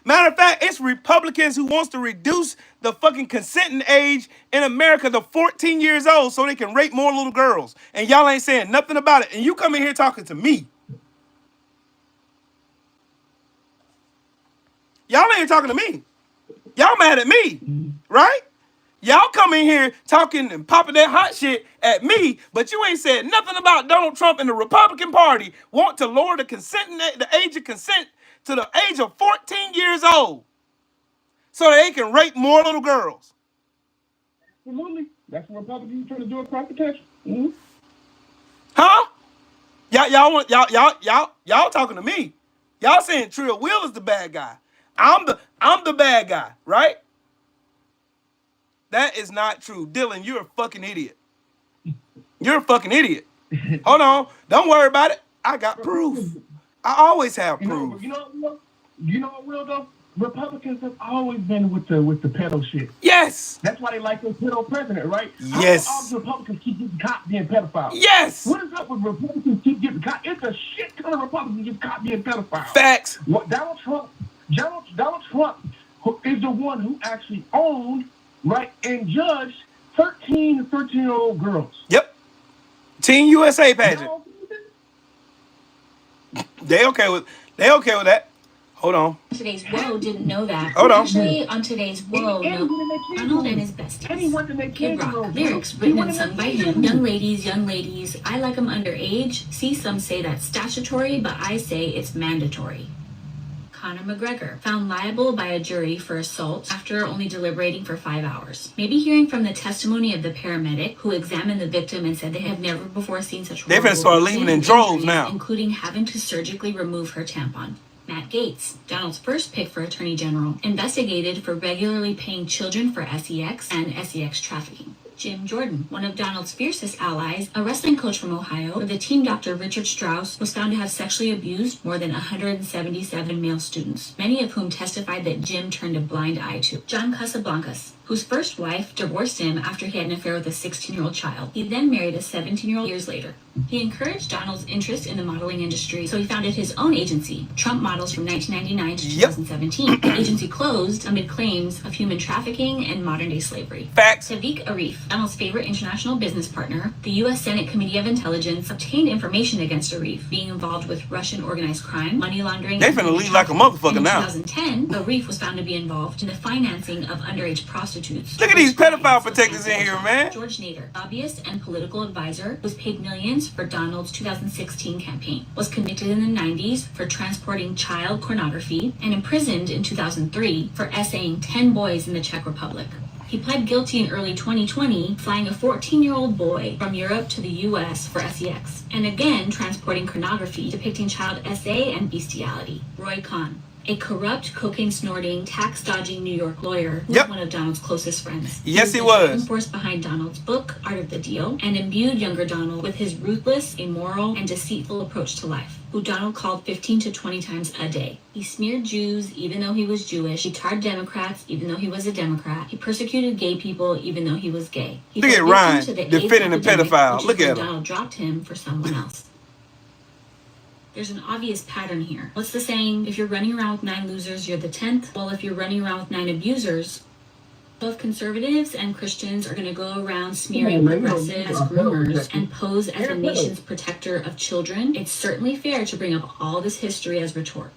Matter of fact, it's Republicans who wants to reduce the fucking consenting age in America to 14 years old so they can rape more little girls. And y'all ain't saying nothing about it. And you come in here talking to me. Y'all ain't talking to me. Y'all mad at me, right? Y'all come in here talking and popping that hot shit at me, but you ain't said nothing about Donald Trump and the Republican Party want to lower the age of consent to the age of 14 years old so they can rape more little girls. Absolutely. That's what Republicans are trying to do across the country. Mm-hmm. Huh? Y'all talking to me. Y'all saying Trill Will is the bad guy. I'm the bad guy, right? That is not true. Dylan, you're a fucking idiot. You're a fucking idiot. Hold on. Don't worry about it. I got proof. I always have proof. You know what, Will, though? Republicans have always been with the pedo shit. Yes. That's why they like their pedo president, right? Yes. All the Republicans keep getting caught being pedophiles. Yes. What is up with Republicans keep getting caught? It's a shit ton of Republicans get caught being pedophiles. Facts. Donald Trump is the one who actually owned, right, and judged 13 to 13-year-old girls. Yep. Team USA pageant. They okay with that. Hold on. Today's Whoa didn't know that. Hold on. Actually, on today's Whoa, Arnold and his besties. Kid Rock, lyrics written and sung by him. Young ladies, I like them underage. See, some say that's statutory, but I say it's mandatory. Conor McGregor, found liable by a jury for assault after only deliberating for 5 hours. Maybe hearing from the testimony of the paramedic who examined the victim and said they have never before seen such they're gonna start leaving in droves now, including having to surgically remove her tampon. Matt Gaetz, Donald's first pick for Attorney General, investigated for regularly paying children for sex and sex trafficking. Jim Jordan, one of Donald's fiercest allies, a wrestling coach from Ohio, where the team doctor Richard Strauss was found to have sexually abused more than 177 male students, many of whom testified that Jim turned a blind eye to. John Casablancas, whose first wife divorced him after he had an affair with a 16-year-old child. He then married a 17-year-old years later. He encouraged Donald's interest in the modeling industry, so he founded his own agency, Trump Models, from 1999 to 2017. The agency closed amid claims of human trafficking and modern-day slavery. Facts. Tariq Arif, Donald's favorite international business partner, the U.S. Senate Committee of Intelligence obtained information against Arif being involved with Russian organized crime, money laundering. They finna lead like a motherfucker now. In 2010, Arif was found to be involved in the financing of underage prostitutes. Look at these pedophile protectors in here, man. George Nader, lobbyist and political advisor, was paid millions for Donald's 2016 campaign, was convicted in the 90s for transporting child pornography, and imprisoned in 2003 for essaying 10 boys in the Czech Republic. He pled guilty in early 2020, flying a 14-year-old boy from Europe to the U.S. for sex, and again transporting pornography depicting child SA and bestiality. Roy Cohn, a corrupt, cocaine-snorting, tax-dodging New York lawyer who was one of Donald's closest friends. Yes, he was. The force behind Donald's book, Art of the Deal, and imbued younger Donald with his ruthless, immoral, and deceitful approach to life, who Donald called 15 to 20 times a day. He smeared Jews even though he was Jewish. He tarred Democrats even though he was a Democrat. He persecuted gay people even though he was gay. He Look at Ryan defending a pedophile. Look at him. Donald dropped him for someone else. There's an obvious pattern here. What's the saying? If you're running around with 9 losers, you're the 10th. Well, if you're running around with 9 abusers, both conservatives and Christians are going to go around smearing progressives as groomers and pose as the nation's protector of children. It's certainly fair to bring up all this history as retort.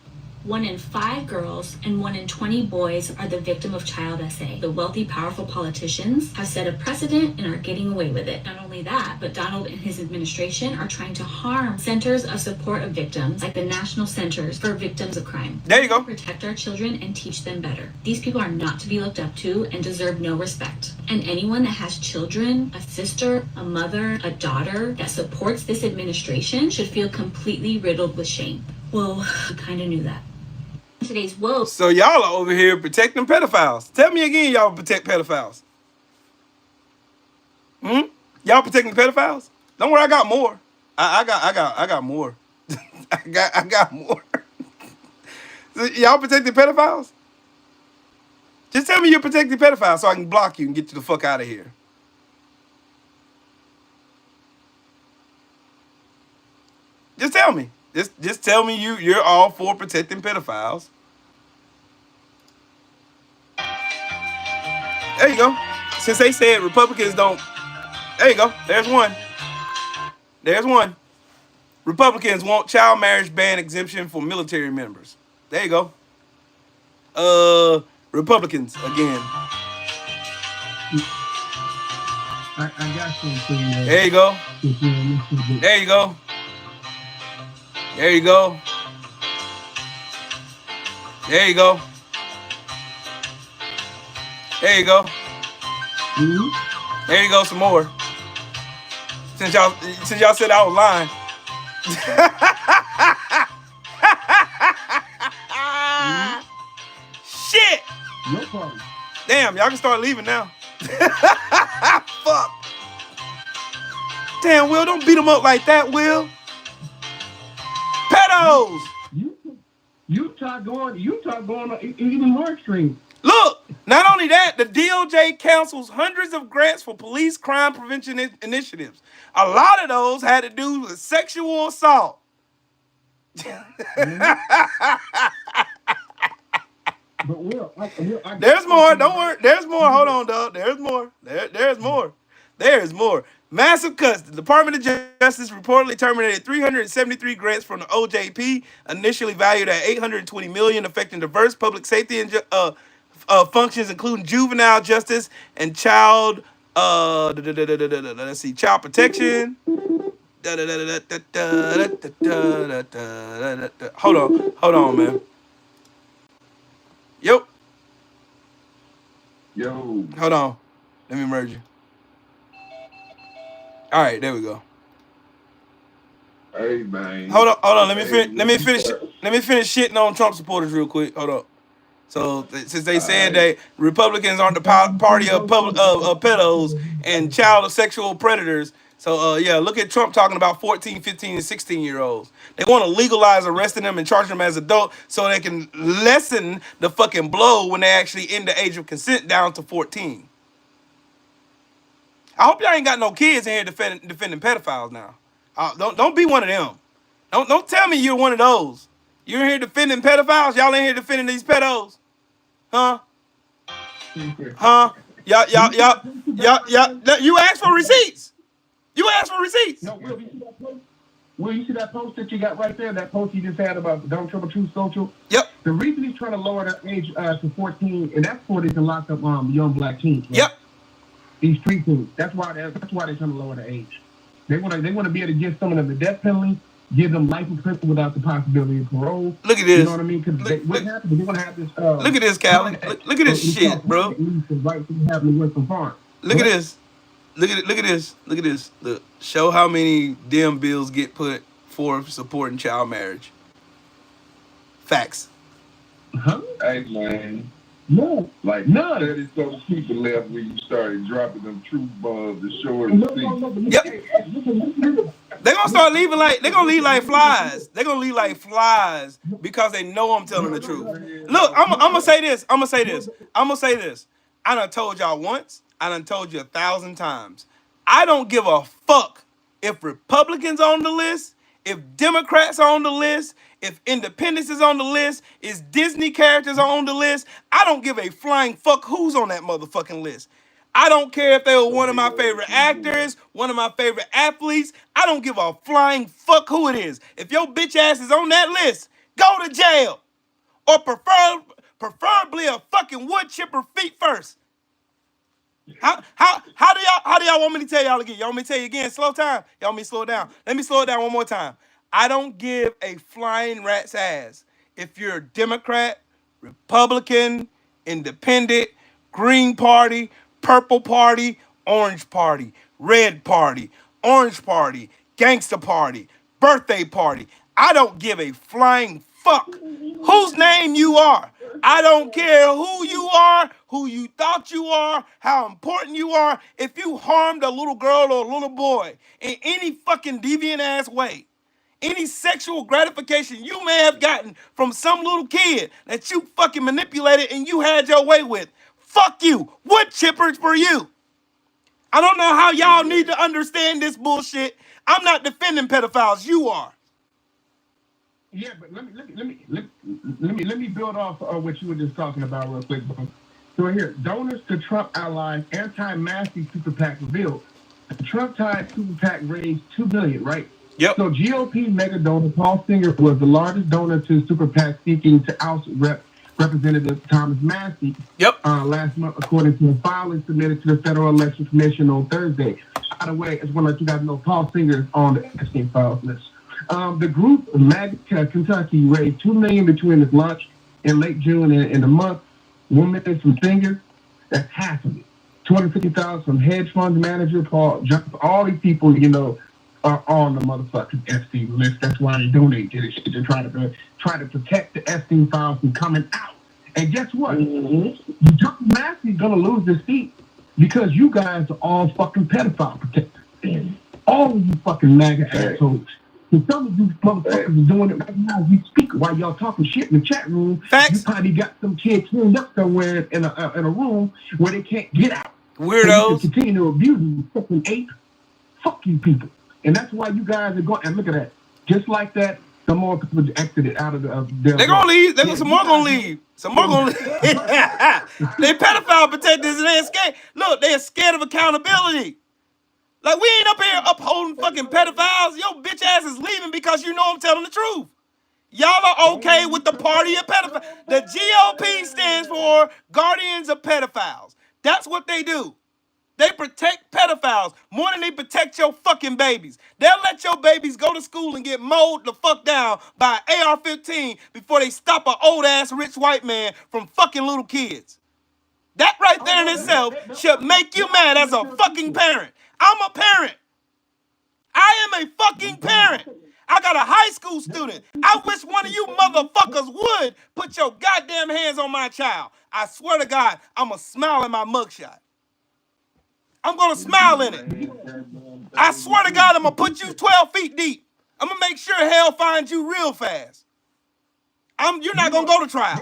1 in 5 girls and 1 in 20 boys are the victim of child SA. The wealthy, powerful politicians have set a precedent and are getting away with it. Not only that, but Donald and his administration are trying to harm centers of support of victims, like the National Centers for Victims of Crime. There you go. Protect our children and teach them better. These people are not to be looked up to and deserve no respect. And anyone that has children, a sister, a mother, a daughter that supports this administration should feel completely riddled with shame. Well, we kind of knew that. Today's woke. So y'all are over here protecting pedophiles. Tell me again, y'all protect pedophiles. Y'all protecting pedophiles? Don't worry, I got more. I got more. I got more. So y'all protecting pedophiles? Just tell me you're protecting pedophiles so I can block you and get you the fuck out of here. Just tell me. Just tell me you're all for protecting pedophiles. There you go. Since they said Republicans don't. There you go. There's one. There's one. Republicans want child marriage ban exemption for military members. There you go. Republicans again. I got some for you. There you go. There you go. There you go. There you go. There you go. There you go. Some more. Since y'all said I was lying. Shit. No problem. Damn, y'all can start leaving now. Fuck. Damn, Will, don't beat them up like that, Will. Pedos. Utah going even more extreme. Look, not only that, the DOJ cancels hundreds of grants for police crime prevention initiatives. A lot of those had to do with sexual assault. But Will, There's more. Don't worry. There's more. Hold on, dog. There's more. There's more. There's more. Massive cuts. The Department of Justice reportedly terminated 373 grants from the OJP, initially valued at $820 million, affecting diverse public safety and functions, including juvenile justice and child. Let's see, child protection. Hold on, man. Yo. Hold on. Let me merge you. All right, there we go. Hey man. Hold on. Let me finish shitting on Trump supporters real quick. Hold up. So since they said that Republicans aren't the party of pedos and child sexual predators, so yeah, look at Trump talking about 14, 15, and 16-year-olds. They want to legalize arresting them and charging them as adults so they can lessen the fucking blow when they actually end the age of consent down to 14. I hope y'all ain't got no kids in here defending pedophiles now. Don't be one of them. Don't tell me you're one of those. You're in here defending pedophiles. Y'all in here defending these pedos, huh? Huh? Y'all. You asked for receipts. You asked for receipts. No, Will, you see that post? Will, you see that post that you got right there? That post you just had about Donald Trump Truth Social. Yep. The reason he's trying to lower that age to 14, and that's for they can lock up young black teens. Right? Yep. These street teens. That's why they're trying to lower the age. They want to be able to give some of them the death penalty, give them life in prison without the possibility of parole. Look at this. You know what I mean? Because what happens? They're going to have this. Look at this, Callie. Look at this shit, bro. Look at this. Look at this. Look at this. Look. Show how many damn bills get put for supporting child marriage. Facts. Huh? Hey man. No. Like none. 30 some people left when you started dropping them truth bombs the short and the Yep. They're gonna start leaving like flies. They're gonna leave like flies because they know I'm telling the truth. Look, I'm gonna say this. I done told y'all once. I done told you 1,000 times. I don't give a fuck if Republicans on the list, if Democrats are on the list, if independents is on the list, is Disney characters are on the list. I don't give a flying fuck who's on that motherfucking list. I don't care if they were one of my favorite actors, one of my favorite athletes. I don't give a flying fuck who it is. If your bitch ass is on that list, go to jail. or preferably a fucking wood chipper feet first. How do y'all want me to tell y'all again? Y'all want me to tell you again? Slow time. Y'all want me to slow it down? Let me slow it down one more time. I don't give a flying rat's ass if you're a Democrat, Republican, Independent, Green Party, Purple Party, Orange Party, Red Party, Orange Party, Gangster Party, Birthday Party. I don't give a flying fuck whose name you are. I don't care who you are, who you thought you are, how important you are. If you harmed a little girl or a little boy in any fucking deviant ass way, any sexual gratification you may have gotten from some little kid that you fucking manipulated and you had your way with, fuck you. Wood chippers for you. I don't know how y'all need to understand this bullshit. I'm not defending pedophiles. You are. Yeah, but let me build off what you were just talking about real quick, bro. So right here, donors to Trump allies, anti-mask super PAC revealed. The Trump-tied super PAC raised $2 billion, right? Yep. So GOP mega donor Paul Singer was the largest donor to super PAC seeking to oust Representative Thomas Massey. Yep. Last month, according to a filing submitted to the Federal Election Commission on Thursday. By the way, as well as you guys know, Paul Singer is on the Epstein files list. The group, MAGA Kentucky, raised $2 million between its launch in late June and the month. $1 million from Singer, that's half of it. $250,000 from hedge fund manager Paul. All these people, are on the motherfucking Epstein list. That's why they donate to this shit. They're trying to protect the Epstein files from coming out. And guess what? John Massey's gonna lose this seat because you guys are all fucking pedophile protectors. All of you fucking MAGA assholes. And some of you motherfuckers are doing it right now as we speak while y'all talking shit in the chat room. Facts. You probably got some kid tuned up somewhere in a room where they can't get out. Weirdos. So continue to abuse you, fucking ape. Fuck you people. And that's why you guys are going, and look at that. Just like that, some more people exited out of their... They're gonna leave. Some more gonna leave. Some more gonna leave. They pedophile protectors and they're scared. Look, they're scared of accountability. Like, we ain't up here upholding fucking pedophiles. Your bitch ass is leaving because you know I'm telling the truth. Y'all are okay with the party of pedophiles. The GOP stands for Guardians of Pedophiles. That's what they do. They protect pedophiles more than they protect your fucking babies. They'll let your babies go to school and get mowed the fuck down by an AR-15 before they stop an old-ass rich white man from fucking little kids. That right there in itself should make you mad as a fucking parent. I'm a parent. I am a fucking parent. I got a high school student. I wish one of you motherfuckers would put your goddamn hands on my child. I swear to God, I'm going to smile in my mugshot. I'm going to smile in it. I swear to God, I'm going to put you 12 feet deep. I'm going to make sure hell finds you real fast. You're not going to go to trial.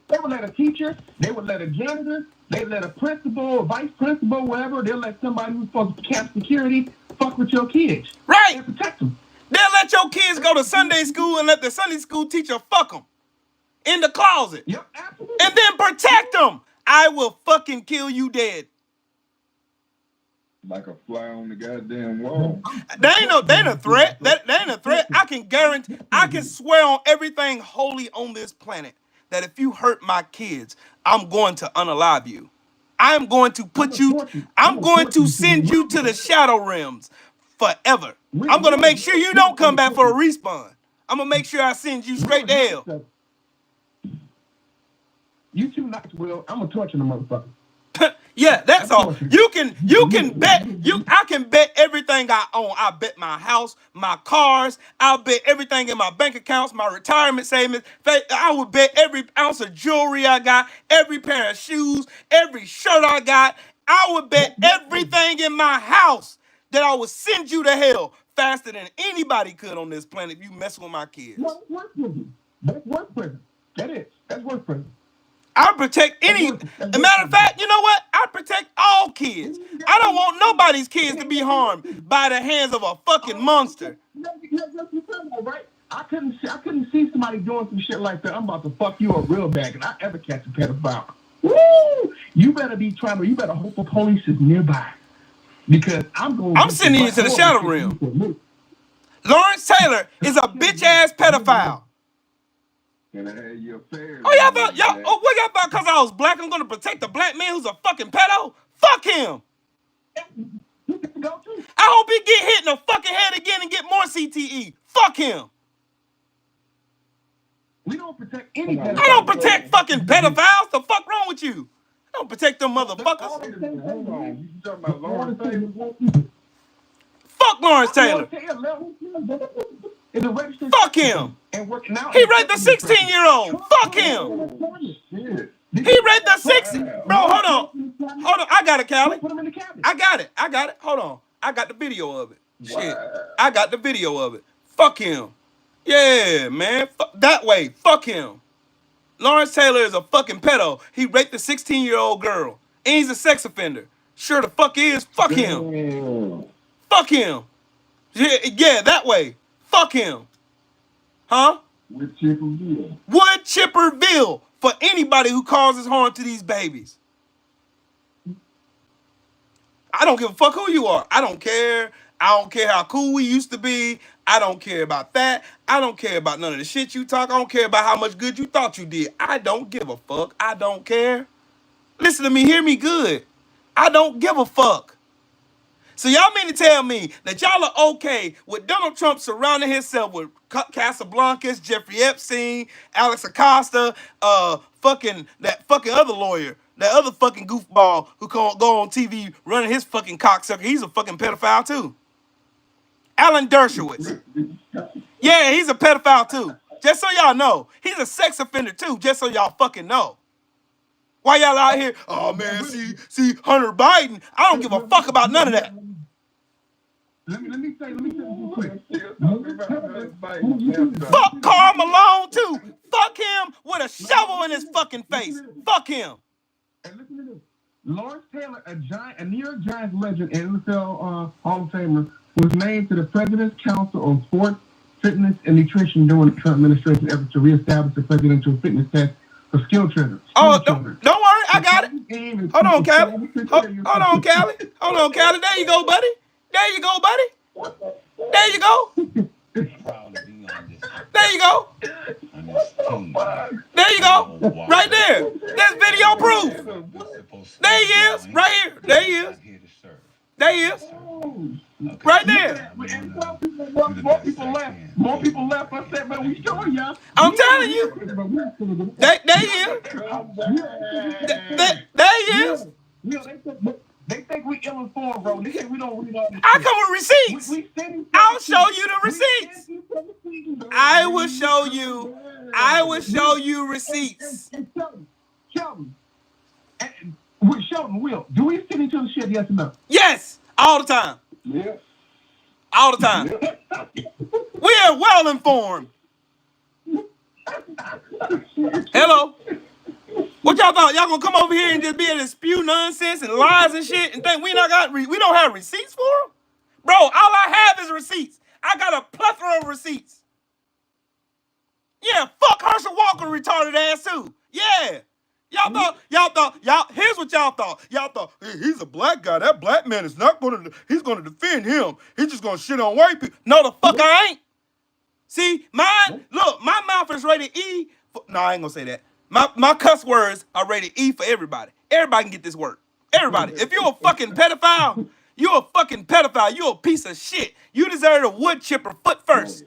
They would let a teacher, they would let a janitor, they would let a principal, a vice principal, whatever. They'll let somebody who's supposed to camp security fuck with your kids. Right. And protect them. They'll let your kids go to Sunday school and let the Sunday school teacher fuck them in the closet. Yep, absolutely. And then protect them. I will fucking kill you dead. Like a fly on the goddamn wall. That ain't a threat. That ain't a threat. I can swear on everything holy on this planet that if you hurt my kids, I'm going to unalive you. I'm going to send you to the shadow realms forever. I'm going to make sure you don't come back for a respawn. I'm going to make sure I send you straight to hell. You too nice, Will. I'm going to torture the motherfucker. Yeah, that's all. You can bet. I can bet everything I own. I bet my house, my cars. I'll bet everything in my bank accounts, my retirement savings. I would bet every ounce of jewelry I got, every pair of shoes, every shirt I got. I would bet everything in my house that I would send you to hell faster than anybody could on this planet if you mess with my kids. That's work prison. That's work prison. I protect any. As a matter of fact, you know what? I protect all kids. I don't want nobody's kids to be harmed by the hands of a fucking monster. Right? I couldn't see somebody doing some shit like that. I'm about to fuck you up real bad, and I ever catch a pedophile. Woo! You better hope the police is nearby, because I'm sending you to the shadow realm. Lawrence Taylor is a bitch ass pedophile. And I had your affairs. Oh, y'all thought, y'all, oh, what y'all thought because I was black, I'm going to protect a black man who's a fucking pedo? Fuck him. I hope he get hit in the fucking head again and get more CTE. Fuck him. We don't protect any pedophiles. I don't protect fucking pedophiles. The fuck wrong with you? I don't protect them motherfuckers. Hold on. You talking about Lawrence Taylor? Fuck Lawrence Taylor. Fuck him. He raped a 16-year-old. Fuck him. He raped a 16. Bro, hold on. Hold on. I got it, Callie. I got it. Hold on. I got the video of it. Shit. I got the video of it. Fuck him. Yeah, man. That way. Fuck him. Lawrence Taylor is a fucking pedo. He raped a 16-year-old girl. And he's a sex offender. Sure the fuck is. Fuck him. Fuck him. Yeah, that way. Fuck him. Huh? Wood Chipperville. Wood Chipperville for anybody who causes harm to these babies. I don't give a fuck who you are. I don't care. I don't care how cool we used to be. I don't care about that. I don't care about none of the shit you talk. I don't care about how much good you thought you did. I don't give a fuck. I don't care. Listen to me. Hear me good. I don't give a fuck. So y'all mean to tell me that y'all are okay with Donald Trump surrounding himself with Casablancas, Jeffrey Epstein, Alex Acosta, that fucking other lawyer, that other fucking goofball who can't go on TV running his fucking cocksucker. He's a fucking pedophile too. Alan Dershowitz. Yeah, he's a pedophile too. Just so y'all know. He's a sex offender too, just so y'all fucking know. Why y'all out here? Oh man, see Hunter Biden. I don't give a fuck about none of that. Let me say this quick. Fuck Karl Malone too. Fuck him with a shovel in his fucking face. Fuck him. And listen to this. Lawrence Taylor, a New York Giants legend and NFL Hall of Famer, was named to the President's Council on Sports, Fitness, and Nutrition during the Trump administration effort to reestablish the presidential fitness test for skill children. Oh, don't worry. I got it. Hold on, Callie. Hold on, Callie. Hold on, Callie. There you go, buddy. There you go, buddy. There you go. There you go. There you go. Right there. There's video proof. There he is. Right here. There he is. There he is. Right there. More people left. I said, man, we showing y'all. I'm telling you. There he is. There he is. They think we ill-informed, bro. They think we don't read all this. I come with receipts. I'll show you the receipts. I will show you. I will show you receipts. Sheldon, Will, do we send each other shit, yes or no? Yes, all the time. Yeah. All the time. We are well informed. Hello. What y'all thought? Y'all gonna come over here and just be able to spew nonsense and lies and shit and think we don't have receipts for them? Bro, all I have is receipts. I got a plethora of receipts. Yeah, fuck Herschel Walker retarded ass too. Yeah. Here's what y'all thought. Y'all thought, hey, he's a black guy. That black man is not he's gonna defend him. He's just gonna shit on white people. No, the fuck I ain't. See, my mouth is rated E. No, I ain't gonna say that. My cuss words are rated E for everybody. Everybody can get this work. Everybody. If you're a fucking pedophile, you're a fucking pedophile. You're a piece of shit. You deserve a wood chipper foot first.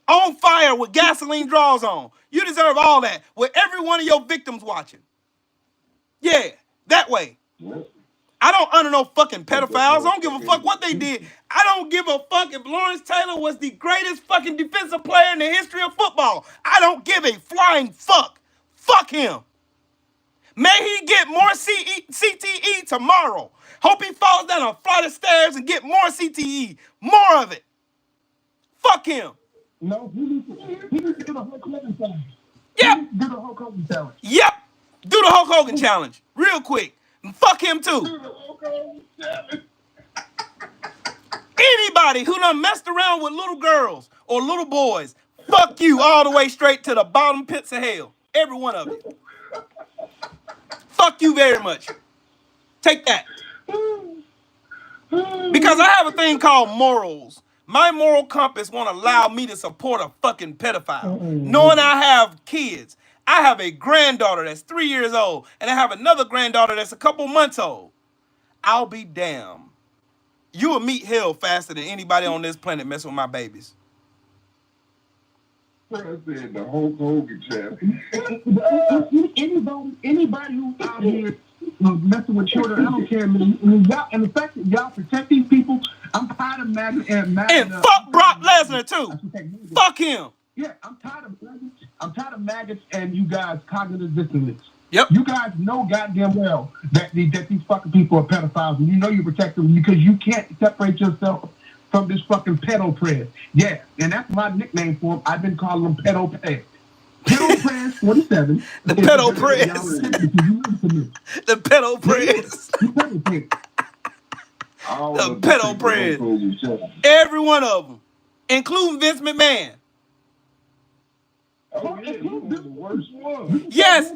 On fire with gasoline draws on. You deserve all that with every one of your victims watching. Yeah, that way. I don't honor no fucking pedophiles. I don't give a fuck what they did. I don't give a fuck if Lawrence Taylor was the greatest fucking defensive player in the history of football. I don't give a flying fuck. Fuck him. May he get more CTE tomorrow. Hope he falls down a flight of stairs and get more CTE. More of it. Fuck him. No, he needs to do the Hulk Hogan challenge. Yep. Do the Hulk Hogan challenge. Yep. Do the Hulk Hogan challenge. Real quick. And fuck him too. Do the Hulk Hogan challenge. Anybody who done messed around with little girls or little boys, fuck you all the way straight to the bottom pits of hell. Every one of you. Fuck you very much. Take that. Because I have a thing called morals. My moral compass won't allow me to support a fucking pedophile. Knowing I have kids. I have a granddaughter that's 3 years old, and I have another granddaughter that's a couple months old. I'll be damned. You will meet hell faster than anybody on this planet messing with my babies. I said the Hulk Hogan chap. Anybody who's out here messing with children, I don't care. Y'all, and the fact that y'all protect these people, I'm tired of and fuck Brock Lesnar too. Fuck him. Yeah, I'm tired of maggots and you guys cognitive dissonance. Yep. You guys know goddamn well that these fucking people are pedophiles, and you know you protect them because you can't separate yourself from this fucking pedo prez. Yeah, and that's my nickname for them. I've been calling them pedo prez. Pedo prez 47. The pedo prez. The pedo prez. The pedo prez. Every one of them, including Vince McMahon. Oh, yeah, he was the worst one. Yes,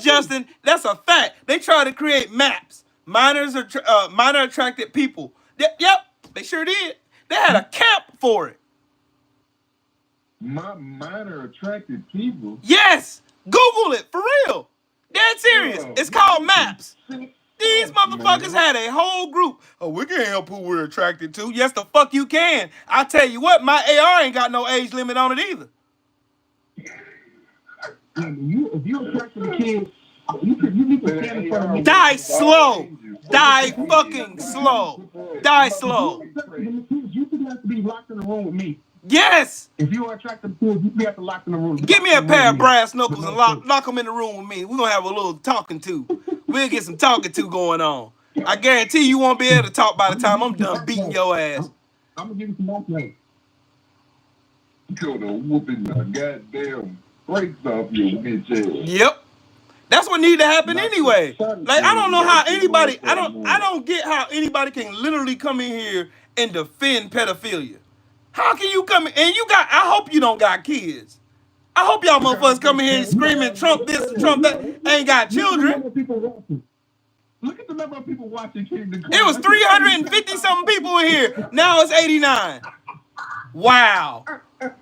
Justin, that's a fact. They try to create maps. Minor attracted people. Yep, they sure did. They had a camp for it. Minor attracted people? Yes, Google it, for real. Dead serious. It's called maps. These motherfuckers had a whole group. Oh, we can't help who we're attracted to. Yes, the fuck you can. I tell you what, my AR ain't got no age limit on it either. If you attracted a kid, you need to stand in front of me. Die slow. Die fucking slow. Die slow. You should have to be locked in the room with me. Yes. If you are attracted to kids, you have to lock in the room. Give me a pair of brass knuckles and lock them in the room with me. We're going to have a little talking to. We'll get some talking to going on. I guarantee you won't be able to talk by the time I'm done beating your ass. I'm going to give you some more play. You're going to whooping the goddamn brakes off your bitch ass. Yep. That's what need to happen anyway. Like, I don't know how anybody, I don't get how anybody can literally come in here and defend pedophilia. How can you come in, and I hope you don't got kids. I hope y'all motherfuckers come in here screaming Trump this and Trump that, ain't got children. Look at the number of people watching Kingdom Come. It was 350 something people in here. Now it's 89. Wow.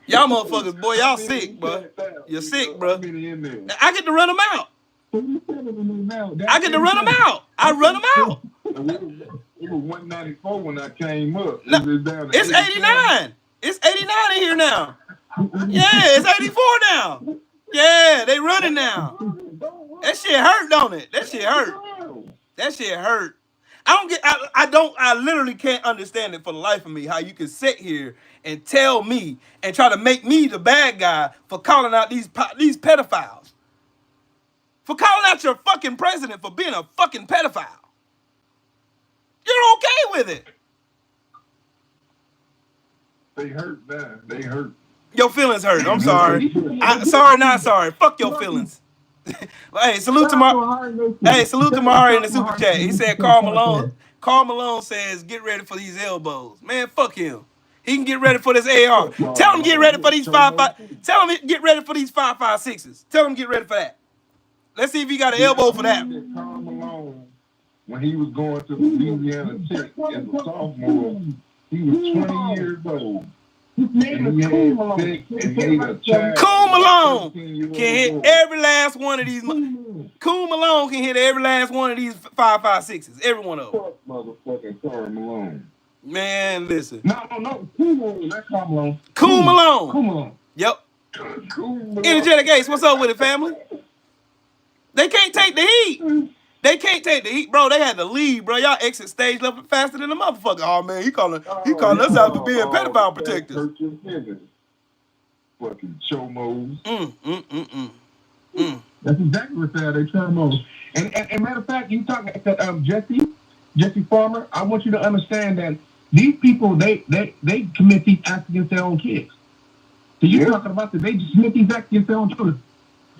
Y'all motherfuckers, boy, y'all sick, bro. You're sick, bro. I get to run them out. I get to run them out. I run them out. It was 194 when I came up. No, it's 89. It's 89 in here now. Yeah, it's 84 now. Yeah, they running now. That shit hurt, don't it? That shit hurt. That shit hurt. I literally can't understand it for the life of me, how you can sit here and tell me and try to make me the bad guy for calling out these pedophiles. For calling out your fucking president for being a fucking pedophile. You're okay with it. They hurt, man. They hurt. Your feelings hurt. I'm sorry. Sorry, not sorry. Fuck your feelings. Hey, salute to Mari in the super chat. He said Carl Malone says get ready for these elbows. Man, fuck him. He can get ready for this AR. Tell him get ready for these 5.5. Tell him get ready for these 5.56. Tell him get ready for that. Let's see if he got an elbow for that. Carl Malone, when he was going to Louisiana Tech as a sophomore, he was 20 years old. Cool Malone can hit every last one of these. Cool Malone can hit every last one of these 5.56s. Every one of them. Fuck motherfucking Carl Malone. Man, listen. No. Cool Malone. That's Carl Malone. Cool Malone. Cool Malone. Yep. Cool Malone. Energetic Ace, what's up with it, family? They can't take the heat. They can't take the heat, bro. They had to leave, bro. Y'all exit stage left faster than a motherfucker. Oh man, he calling us out for being pedophile protectors. Fucking chomos. That's exactly what they chomos. And matter of fact, you talking to Jesse Farmer. I want you to understand that these people they commit these acts against their own kids. So you're talking about that they just commit these acts against their own children.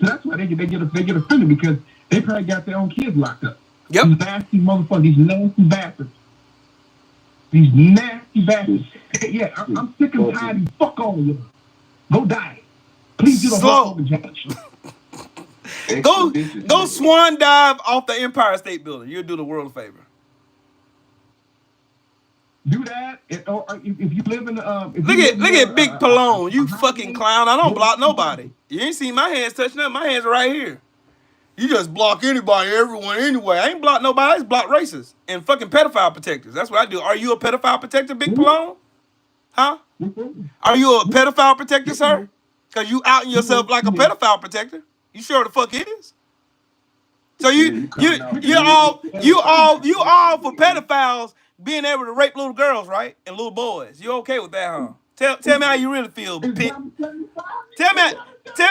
So that's why they get offended because they probably got their own kids locked up. Yep. These nasty motherfuckers, these nasty bastards. These nasty bastards. Yeah, I'm sick and tired of fuck all of you. Go die. Please do the whole judge. Go swan dive off the Empire State Building. You'll do the world a favor. do that. Or if you live in Look at Big Pallone, you fucking clown. I don't block nobody. You ain't seen my hands touching up. My hands are right here. You just block anybody, everyone, anyway. I ain't block nobody. I just block racists and fucking pedophile protectors. That's what I do. Are you a pedophile protector, Big Pallone? Huh? Are you a pedophile protector, sir? Because you outing yourself like a pedophile protector. You sure the fuck is. So you all for pedophiles being able to rape little girls, right? And little boys. You okay with that, huh? Tell me how you really feel, Pit. Tell me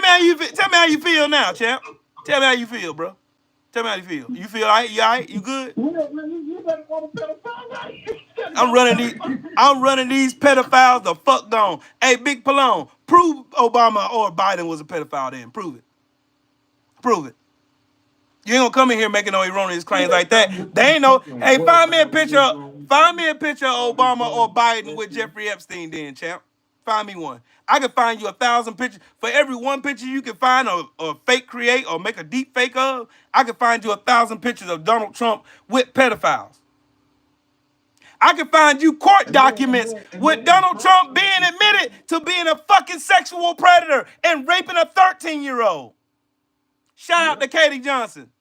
how you feel now, champ. Tell me how you feel, bro. Tell me how you feel. You feel all right? You all right? You good? I'm running these pedophiles the fuck gone. Hey, Big Pallone, prove Obama or Biden was a pedophile then. Prove it. Prove it. You ain't gonna come in here making no erroneous claims like that. They ain't no. Hey, find me a picture of Obama or Biden with Jeffrey Epstein then, champ. Find me one. I can find you 1,000 pictures. For every one picture you can find or fake create or make a deep fake of, I can find you 1,000 pictures of Donald Trump with pedophiles. I can find you court documents with Donald Trump being admitted to being a fucking sexual predator and raping a 13-year-old. Shout out to Katie Johnson.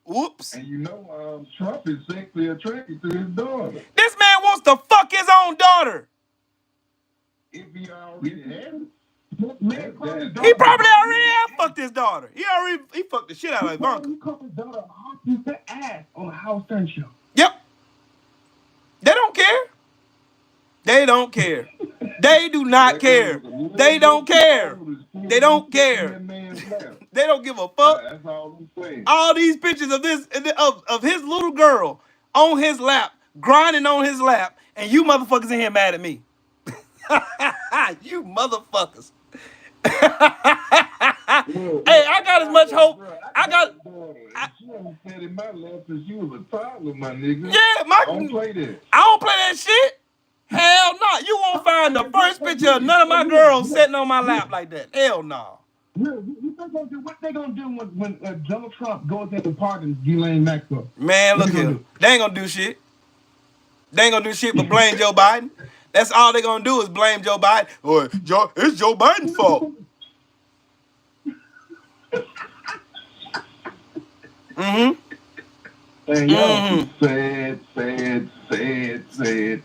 Whoops. And you know, Trump is sexually attracted to his daughter. This man wants to fuck his own daughter. If he already has it. He probably already have fucked his daughter. He fucked the shit out of Ivanka. He called his daughter a ass on a Howard Stern show. Yep. They don't care. They don't care. They do not care. They don't care. They don't care. They don't give a fuck. That's all I'm saying. All these pictures of this of his little girl on his lap, grinding on his lap, and you motherfuckers in here mad at me. You motherfuckers. Hey, I got as much hope. She only sat in my lap since you was a toddler, my nigga. Yeah, I don't play that. I don't play that shit. Hell no. You won't find the first picture of none of my girls sitting on my lap like that. Hell no. What they gonna do when Donald Trump goes in and pardons Ghislaine Maxwell? Man, look here. They ain't gonna do shit. They ain't gonna do shit but blame Joe Biden. That's all they gonna do is blame Joe Biden. Or it's Joe Biden's fault. Mm-hmm. And y'all sad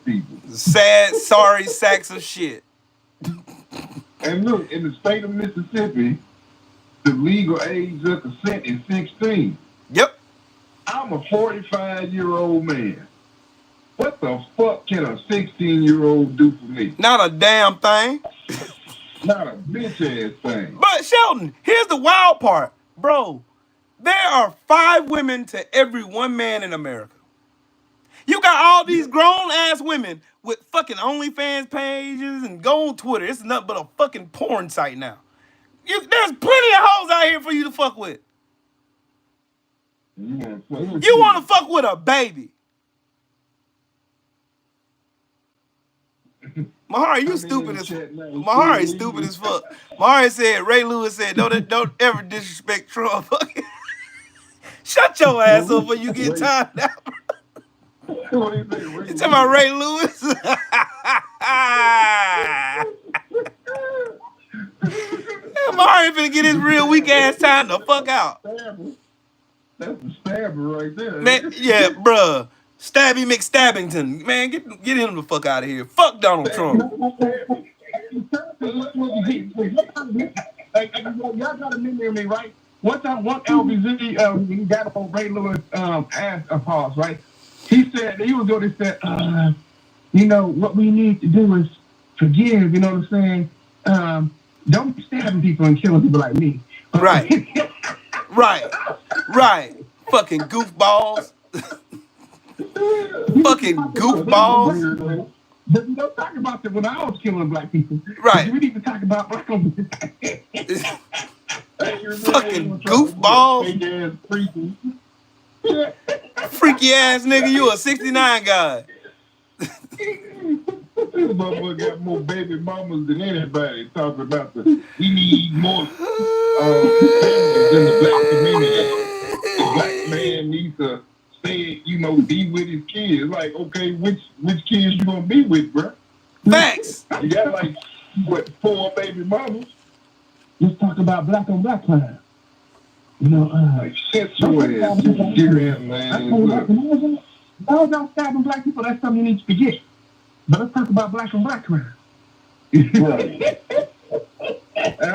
people. Sad, sorry sacks of shit. And look, in the state of Mississippi, the legal age of consent is 16. Yep. I'm a 45-year-old man. What the fuck can a 16-year-old do for me? Not a damn thing. Not a bitch-ass thing. But Sheldon, here's the wild part. Bro, there are 5 women to every 1 man in America. You got all these grown-ass women with fucking OnlyFans pages and go on Twitter. It's nothing but a fucking porn site now. There's plenty of hoes out here for you to fuck with. You want to fuck with a baby. Mahari, you stupid as fuck. Mahari stupid as fuck. Mahari said, Ray Lewis said, don't ever disrespect Trump. Shut your ass up before you get timed out. You talking about Ray Lewis? Mahari finna get his real weak ass time the fuck out. That's the stabber right there. Man, yeah, bruh. Stabby McStabbington. Man, get him the fuck out of here. Fuck Donald Trump. Y'all gotta remember me, right? One time, one LBZ, he got on Ray Lewis ass pause, right? He said, he was going to say, you know, what we need to do is forgive, you know what I'm saying? Don't be stabbing people and killing people like me. Right. Right. Fucking goofballs. Fucking goofballs. Don't talk about that when I was killing black people. Right. We need to talk about black people. Fucking goofballs. Freaky ass nigga, you a 69 guy. This motherfucker got more baby mamas than anybody talking about we need more families in the black community. The black man needs to said, you know, be with his kids. Like, okay, which kids you gonna be with, bro? Facts. You got like what 4 baby mamas? Let's talk about black on black crime. You know, like shit your ass, man. Those don't stabbing black people. That's something you need to forget. But let's talk about black on black crime. Right.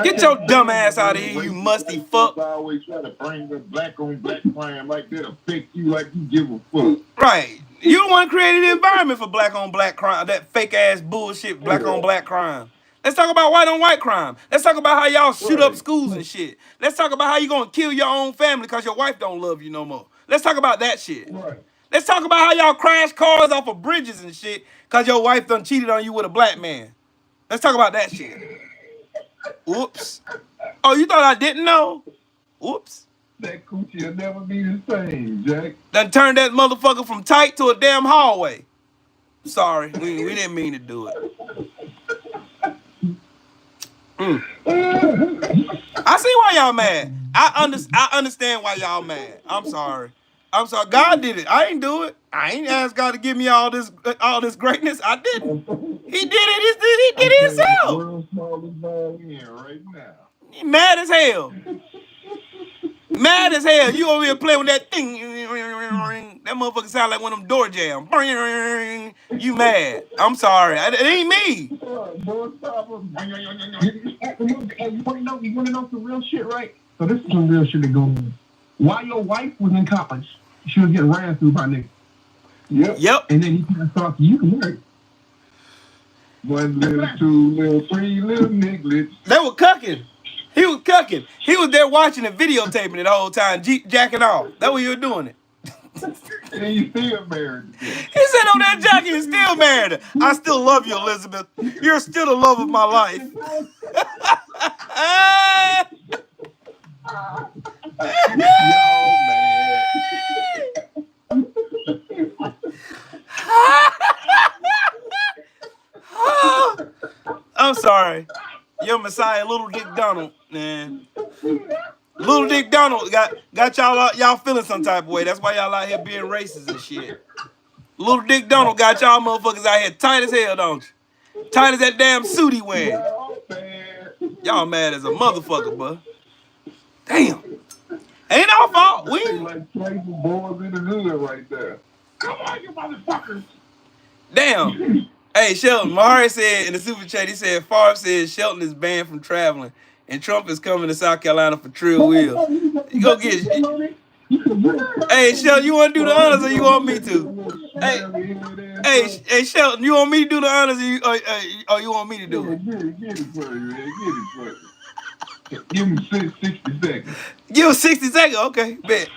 Get your dumb ass out of here, you musty fuck. I always try to bring the black on black crime like that affect you like you give a fuck. Right. You the one created the environment for black on black crime, that fake ass bullshit, black on black crime. Let's talk about white on white crime. Let's talk about how y'all shoot up schools and shit. Let's talk about how you gonna kill your own family because your wife don't love you no more. Let's talk about that shit. Right. Let's talk about how y'all crash cars off of bridges and shit because your wife done cheated on you with a black man. Let's talk about that shit. Whoops. Oh, you thought I didn't know? Whoops. That coochie will never be the same, Jack. Done turned that motherfucker from tight to a damn hallway. Sorry, we didn't mean to do it. I see why y'all mad. I understand why y'all mad. I'm sorry. God did it. I ain't do it. I ain't asked God to give me all this greatness. I didn't. He did it. He did it himself. World's smallest violin right now. He mad as hell. Mad as hell. You over here playing with that thing. That motherfucker sound like one of them door jams. You mad. I'm sorry. It ain't me. You want to know some real shit, right? So this is some real shit that goes on. While your wife was in college, she was getting ran through by niggas. Yep. And then he kind of thought, you can marry. 1 little, 2 little, 3 little nigglets. They were cucking. He was cucking. He was there watching and videotaping it the whole time, jacking off. That's what you were doing it. And you still married. He said on that jacking and still married her. I still love you, Elizabeth. You're still the love of my life. I'm sorry. Your Messiah, Little Dick Donald, man. Little Dick Donald got y'all feeling some type of way. That's why y'all out here being racist and shit. Little Dick Donald got y'all motherfuckers out here tight as hell, don't you? Tight as that damn suit he wearing. Y'all mad as a motherfucker, bro. Damn. Ain't our fault. We like playful boys in the hood right there. Come on, you motherfuckers. Damn. Hey, Shelton, Mahari said in the super chat, he said, Favre said Shelton is banned from traveling, and Trump is coming to South Carolina for Trill Will. You go get it. Hey, Shelton, you want to do the honors or you want me to? Hey, Shelton, you want me to do the honors or you want me to do it? Get it for you, man. Get it for you. Give him 60 seconds. Give him 60 seconds? Okay, bet.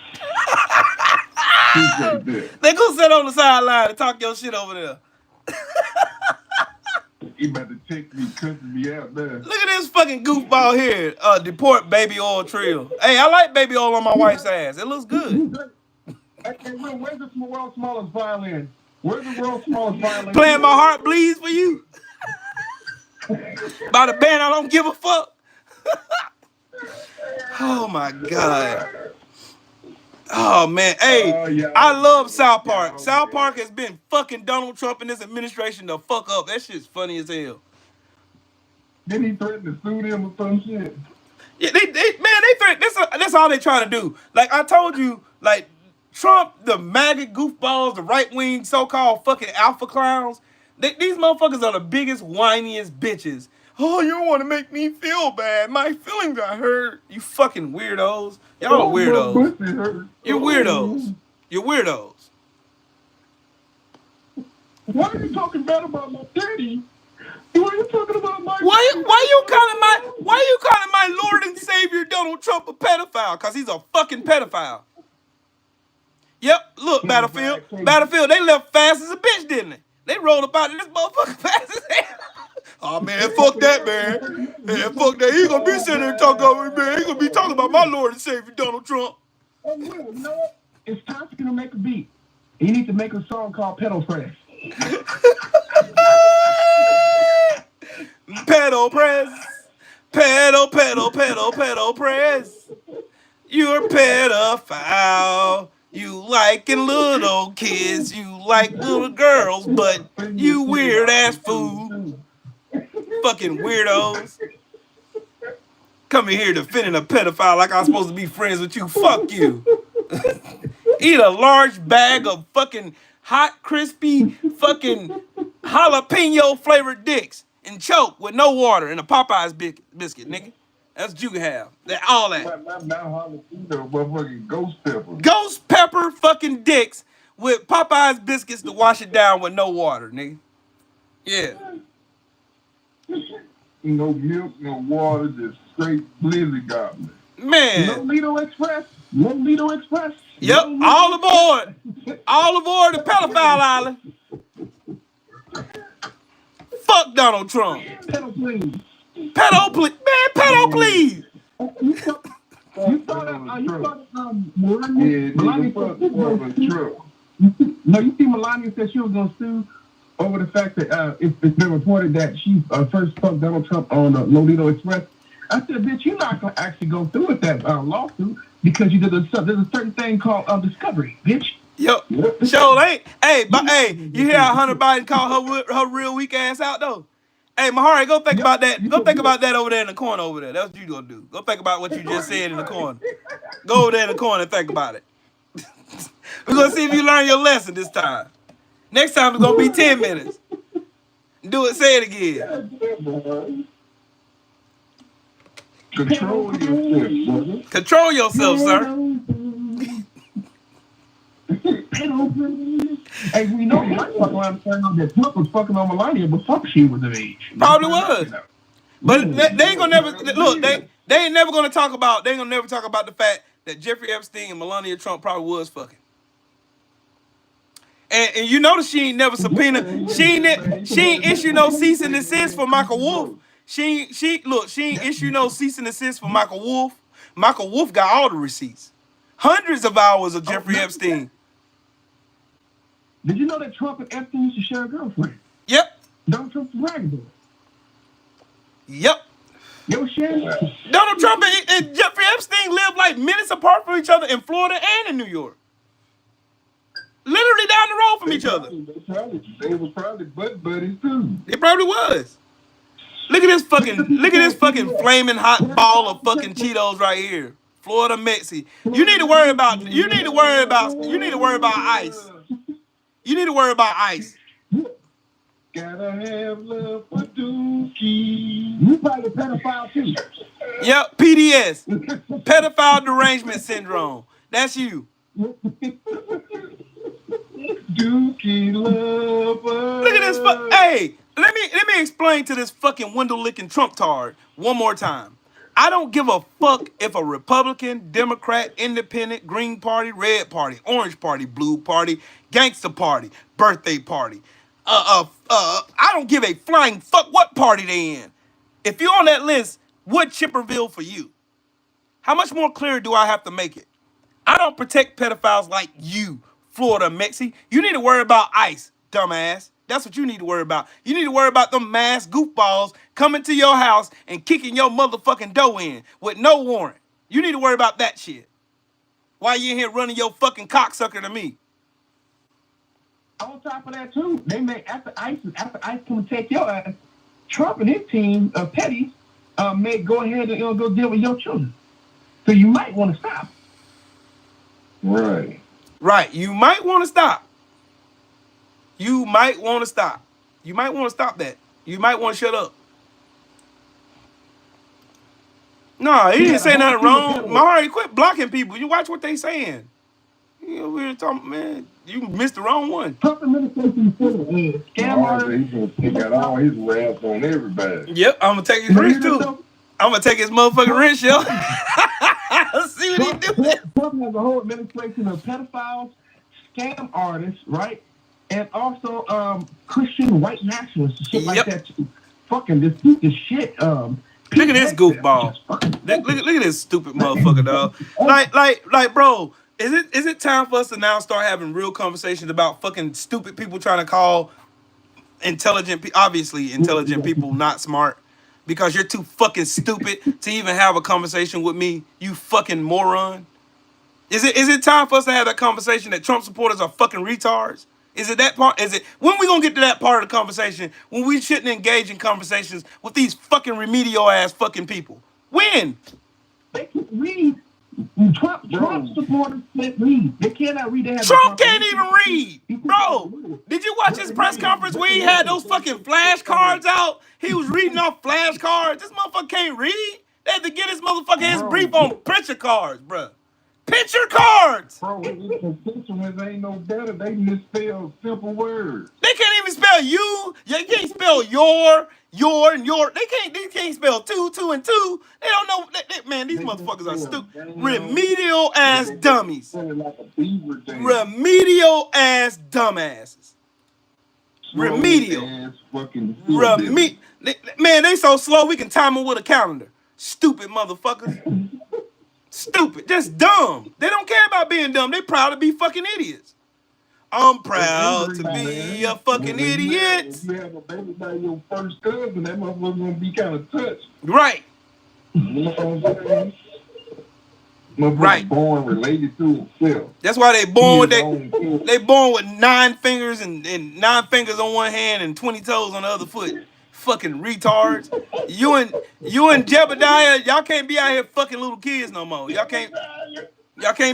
They go sit on the sideline and talk your shit over there. He about to take me, cussing me out there. Look at this fucking goofball here. Deport baby oil Trill. Hey, I like baby oil on my wife's ass. It looks good. Hey, where's the world's smallest violin? Where's the world's smallest violin? Playing My Heart Bleeds for you. By the band I don't give a fuck. Oh my God. Oh man, hey, I love South Park. South Park has been fucking Donald Trump and this administration to fuck up. That shit's funny as hell. Then he threatened to sue them or some shit. Yeah, they threaten. That's all they trying to do. Like I told you, like Trump, the MAGA goofballs, the right wing so-called fucking alpha clowns. These motherfuckers are the biggest whiniest bitches. Oh, you want to make me feel bad? My feelings are hurt. You fucking weirdos. Y'all are weirdos. You're weirdos. You're weirdos. Why are you talking bad about my daddy? Why are you talking about my? Why you calling my Lord and Savior Donald Trump a pedophile? Cause he's a fucking pedophile. Yep. Look, Battlefield. They left fast as a bitch, didn't they? They rolled up out of this motherfucker fast as hell. Oh man, fuck that, man. Man, fuck that. He gonna be sitting there talking about me, man. He gonna be talking about my Lord and Savior Donald Trump. Oh, you know what? It's time for you to make a beat. You need to make a song called Pedal Press. Pedal press. Pedal press. You're a pedophile. You liking little kids, you like little girls, but you weird ass fool. Fucking weirdos. Coming here defending a pedophile like I'm supposed to be friends with you. Fuck you. Eat a large bag of fucking hot, crispy, fucking jalapeno flavored dicks and choke with no water and a Popeyes biscuit, nigga. That's what you can have. All that. Not jalapeno, motherfucking ghost pepper. Ghost pepper fucking dicks with Popeyes biscuits to wash it down with no water, nigga. Yeah. No milk, no water, just straight blizzard goblin. Man. Lolito Express. Lolito Express. Yep. All aboard. All aboard the pedophile island. Fuck Donald Trump. Pedal please. Pedo please. Man, pedo please. You thought No, you see Melania said she was going to sue over the fact that it's been reported that she first fucked Donald Trump on Lolito Express. I said, bitch, you're not going to actually go through with that lawsuit because you did there's a certain thing called discovery, bitch. Yo, so ain't. Hey, but hey, you hear how Hunter Biden called her real weak ass out though? Hey, Mahari, go think about that. Go think about that over there in the corner over there. That's what you gonna do. Go think about what you just said in the corner. Go over there in the corner and think about it. We're gonna see if you learn your lesson this time. Next time it's gonna be 10 minutes. Do it, say it again. Control yourself, brother. Control yourself, sir. Hey, we know you fucking around saying that Trump was fucking on Melania before she was of age. Probably was. But they ain't gonna never look, they ain't never gonna talk about the fact that Jeffrey Epstein and Melania Trump probably was fucking. And you notice she ain't never subpoenaed. She ain't issue no cease and desist for Michael Wolff. She ain't issue no cease and desist for Michael Wolff. Michael Wolff got all the receipts. Hundreds of hours of Jeffrey Epstein. Did you know that Trump and Epstein used to share a girlfriend? Yep. Donald Trump's bragging about it. Yep. They were sharing. Donald Trump and Jeffrey Epstein lived like minutes apart from each other in Florida and in New York. Literally down the road from each other. They were probably butt buddies too. It probably was. Look at this fucking flaming hot ball of fucking Cheetos right here. Florida Mexi. You need to worry about ice. You need to worry about ice. Gotta have love for Dookie. You probably a pedophile too. Yep, PDS. Pedophile derangement syndrome. That's you. Dookie lover. Look at this hey, let me explain to this fucking window licking Trump tard one more time. I don't give a fuck if a Republican, Democrat, Independent, Green Party, Red Party, Orange Party, Blue Party, Gangster Party, Birthday Party. I don't give a flying fuck what party they in. If you're on that list, what Chipperville for you? How much more clear do I have to make it? I don't protect pedophiles like you, Florida Mexi. You need to worry about ICE, dumbass. That's what you need to worry about. You need to worry about them mass goofballs coming to your house and kicking your motherfucking door in with no warrant. You need to worry about that shit. Why you in here running your fucking cocksucker to me? On top of that too, they may after ICE come and take your ass, Trump and his team of petties may go ahead and go deal with your children. So you might want to stop. Right. Right. You might want to stop. You might want to stop. You might want to stop that. You might want to shut up. No, he didn't say nothing wrong. Mahari, quit blocking people. You watch what they saying. You know, we were talking, man. You missed the wrong one. Trump administration scam artists. He got all his raps on everybody. Yep, I'm gonna take his wrench too. I'm gonna take his motherfucking wrench, yo. See what he doing. Trump has a whole administration of pedophiles, scam artists, right? And also Christian white nationalists and shit like that too. Fucking this shit. Look at this goofball. Look at this stupid motherfucker, dog. Like, bro, is it time for us to now start having real conversations about fucking stupid people trying to call obviously intelligent people not smart? Because you're too fucking stupid to even have a conversation with me, you fucking moron. Is it time for us to have that conversation that Trump supporters are fucking retards? Is it that part? Is it when we gonna get to that part of the conversation when we shouldn't engage in conversations with these fucking remedial ass fucking people? When? They can't read. Trump supporters can't read. They cannot read. They have Trump can't even read, bro. Did you watch his press conference where he had those fucking flashcards out? He was reading off flashcards. This motherfucker can't read. They had to get his motherfucker his brief on picture cards, bro. Picture cards. Bro, constituents ain't no better. They misspell simple words. They can't even spell you. They can't spell your, and your. They can't spell two, and two. They don't know. Man, these motherfuckers are stupid. Remedial ass dummies. Remedial ass dumbasses. Remedial. Man, they so slow we can time them with a calendar. Stupid motherfuckers. Stupid. Just dumb. They don't care about being dumb. They proud to be fucking idiots. I'm proud to be a fucking idiot. If you have a baby by your first cousin, that motherfucker's gonna be kind of touched. Right. You know what I'm saying? Motherfucker Right. born related to himself. That's why they born with they born with 9 fingers and 9 fingers on one hand and 20 toes on the other foot. Fucking retards. You and Jebediah, y'all can't be out here fucking little kids no more. Y'all can't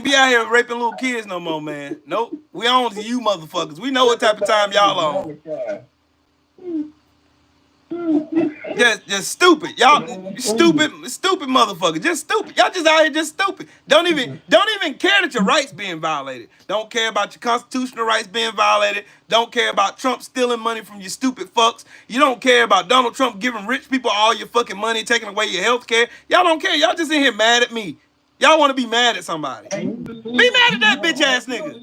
be out here raping little kids no more, man. Nope. We on to you motherfuckers. We know what type of time y'all on. Just stupid. Y'all stupid motherfuckers. Just stupid. Y'all just out here just stupid. Don't even care that your rights being violated. Don't care about your constitutional rights being violated. Don't care about Trump stealing money from you stupid fucks. You don't care about Donald Trump giving rich people all your fucking money, taking away your health care. Y'all don't care. Y'all just in here mad at me. Y'all want to be mad at somebody. Be mad at that bitch ass nigga.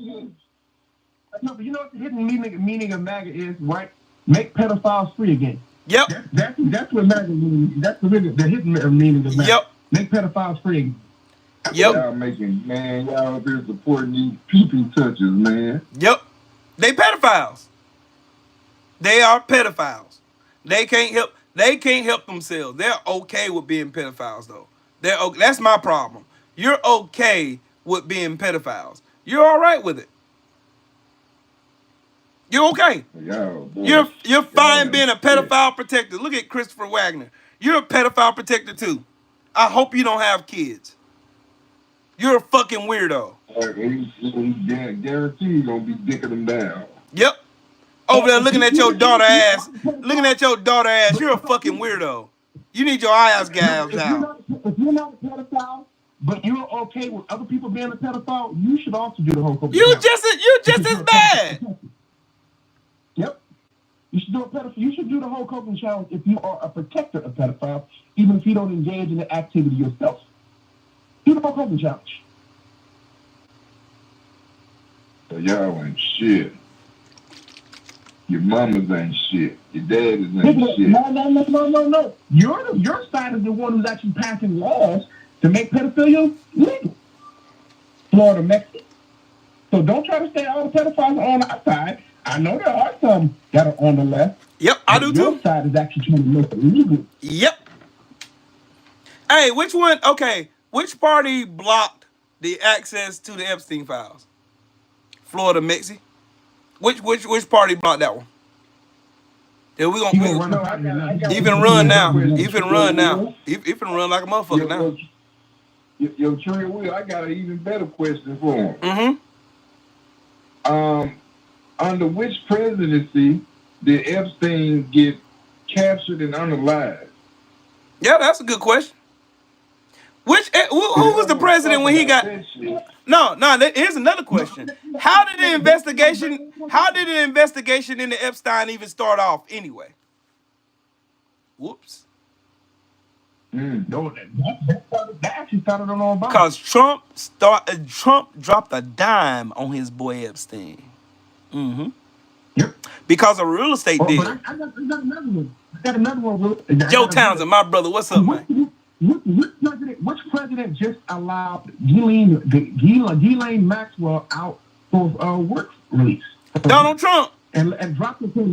No, but you know what the hidden meaning of MAGA is, right? Make pedophiles free again. Yep. That's what MAGA means. That's the hidden meaning of MAGA. Yep. Make pedophiles free again. Yep. Y'all up here supporting these peeping touches, man. Yep. They pedophiles. They are pedophiles. They can't help themselves. They're okay with being pedophiles though. That's my problem. You're okay with being pedophiles. You're all right with it. You're okay. You're fine being a pedophile protector. Look at Christopher Wagner. You're a pedophile protector too. I hope you don't have kids. You're a fucking weirdo. Guarantee you're gonna be dicking them down. Yep. Over there looking at your daughter ass. Looking at your daughter ass. You're a fucking weirdo. You need your eyes gouged out. If you're not a pedophile, but you're okay with other people being a pedophile, you should also do the whole Hogan You just as bad. Yep. You should do the whole Hogan challenge if you are a protector of pedophiles, even if you don't engage in the activity yourself. Do the whole Hogan challenge. So y'all ain't shit. Your mamas ain't shit. Your daddies ain't shit. No. Your side is the one who's actually passing laws to make pedophilia legal. Florida, Mexico. So don't try to say all the pedophiles are on our side. I know there are some that are on the left. Yep, I do too. Your side is actually trying to make it legal. Yep. Hey, which one? Okay, which party blocked the access to the Epstein files? Florida, Mexi. Which party blocked that one? Yeah, we gonna even run now. Even run now. Even run like a motherfucker now. Yo, Trey Will, I got an even better question for him. Mm-hmm. Under which presidency did Epstein get captured and unalived? Yeah, that's a good question. Who was the president when he got? No. Here's another question. How did the investigation into Epstein even start off anyway? Whoops. No, that actually started on Obama. Because Trump dropped a dime on his boy Epstein. Mm-hmm. Yep. Because of a real estate deal. I got another one. Joe Townsend, my brother, what's up, man? Which president just allowed Ghislaine Maxwell out for work release? Donald Trump. And dropped her to a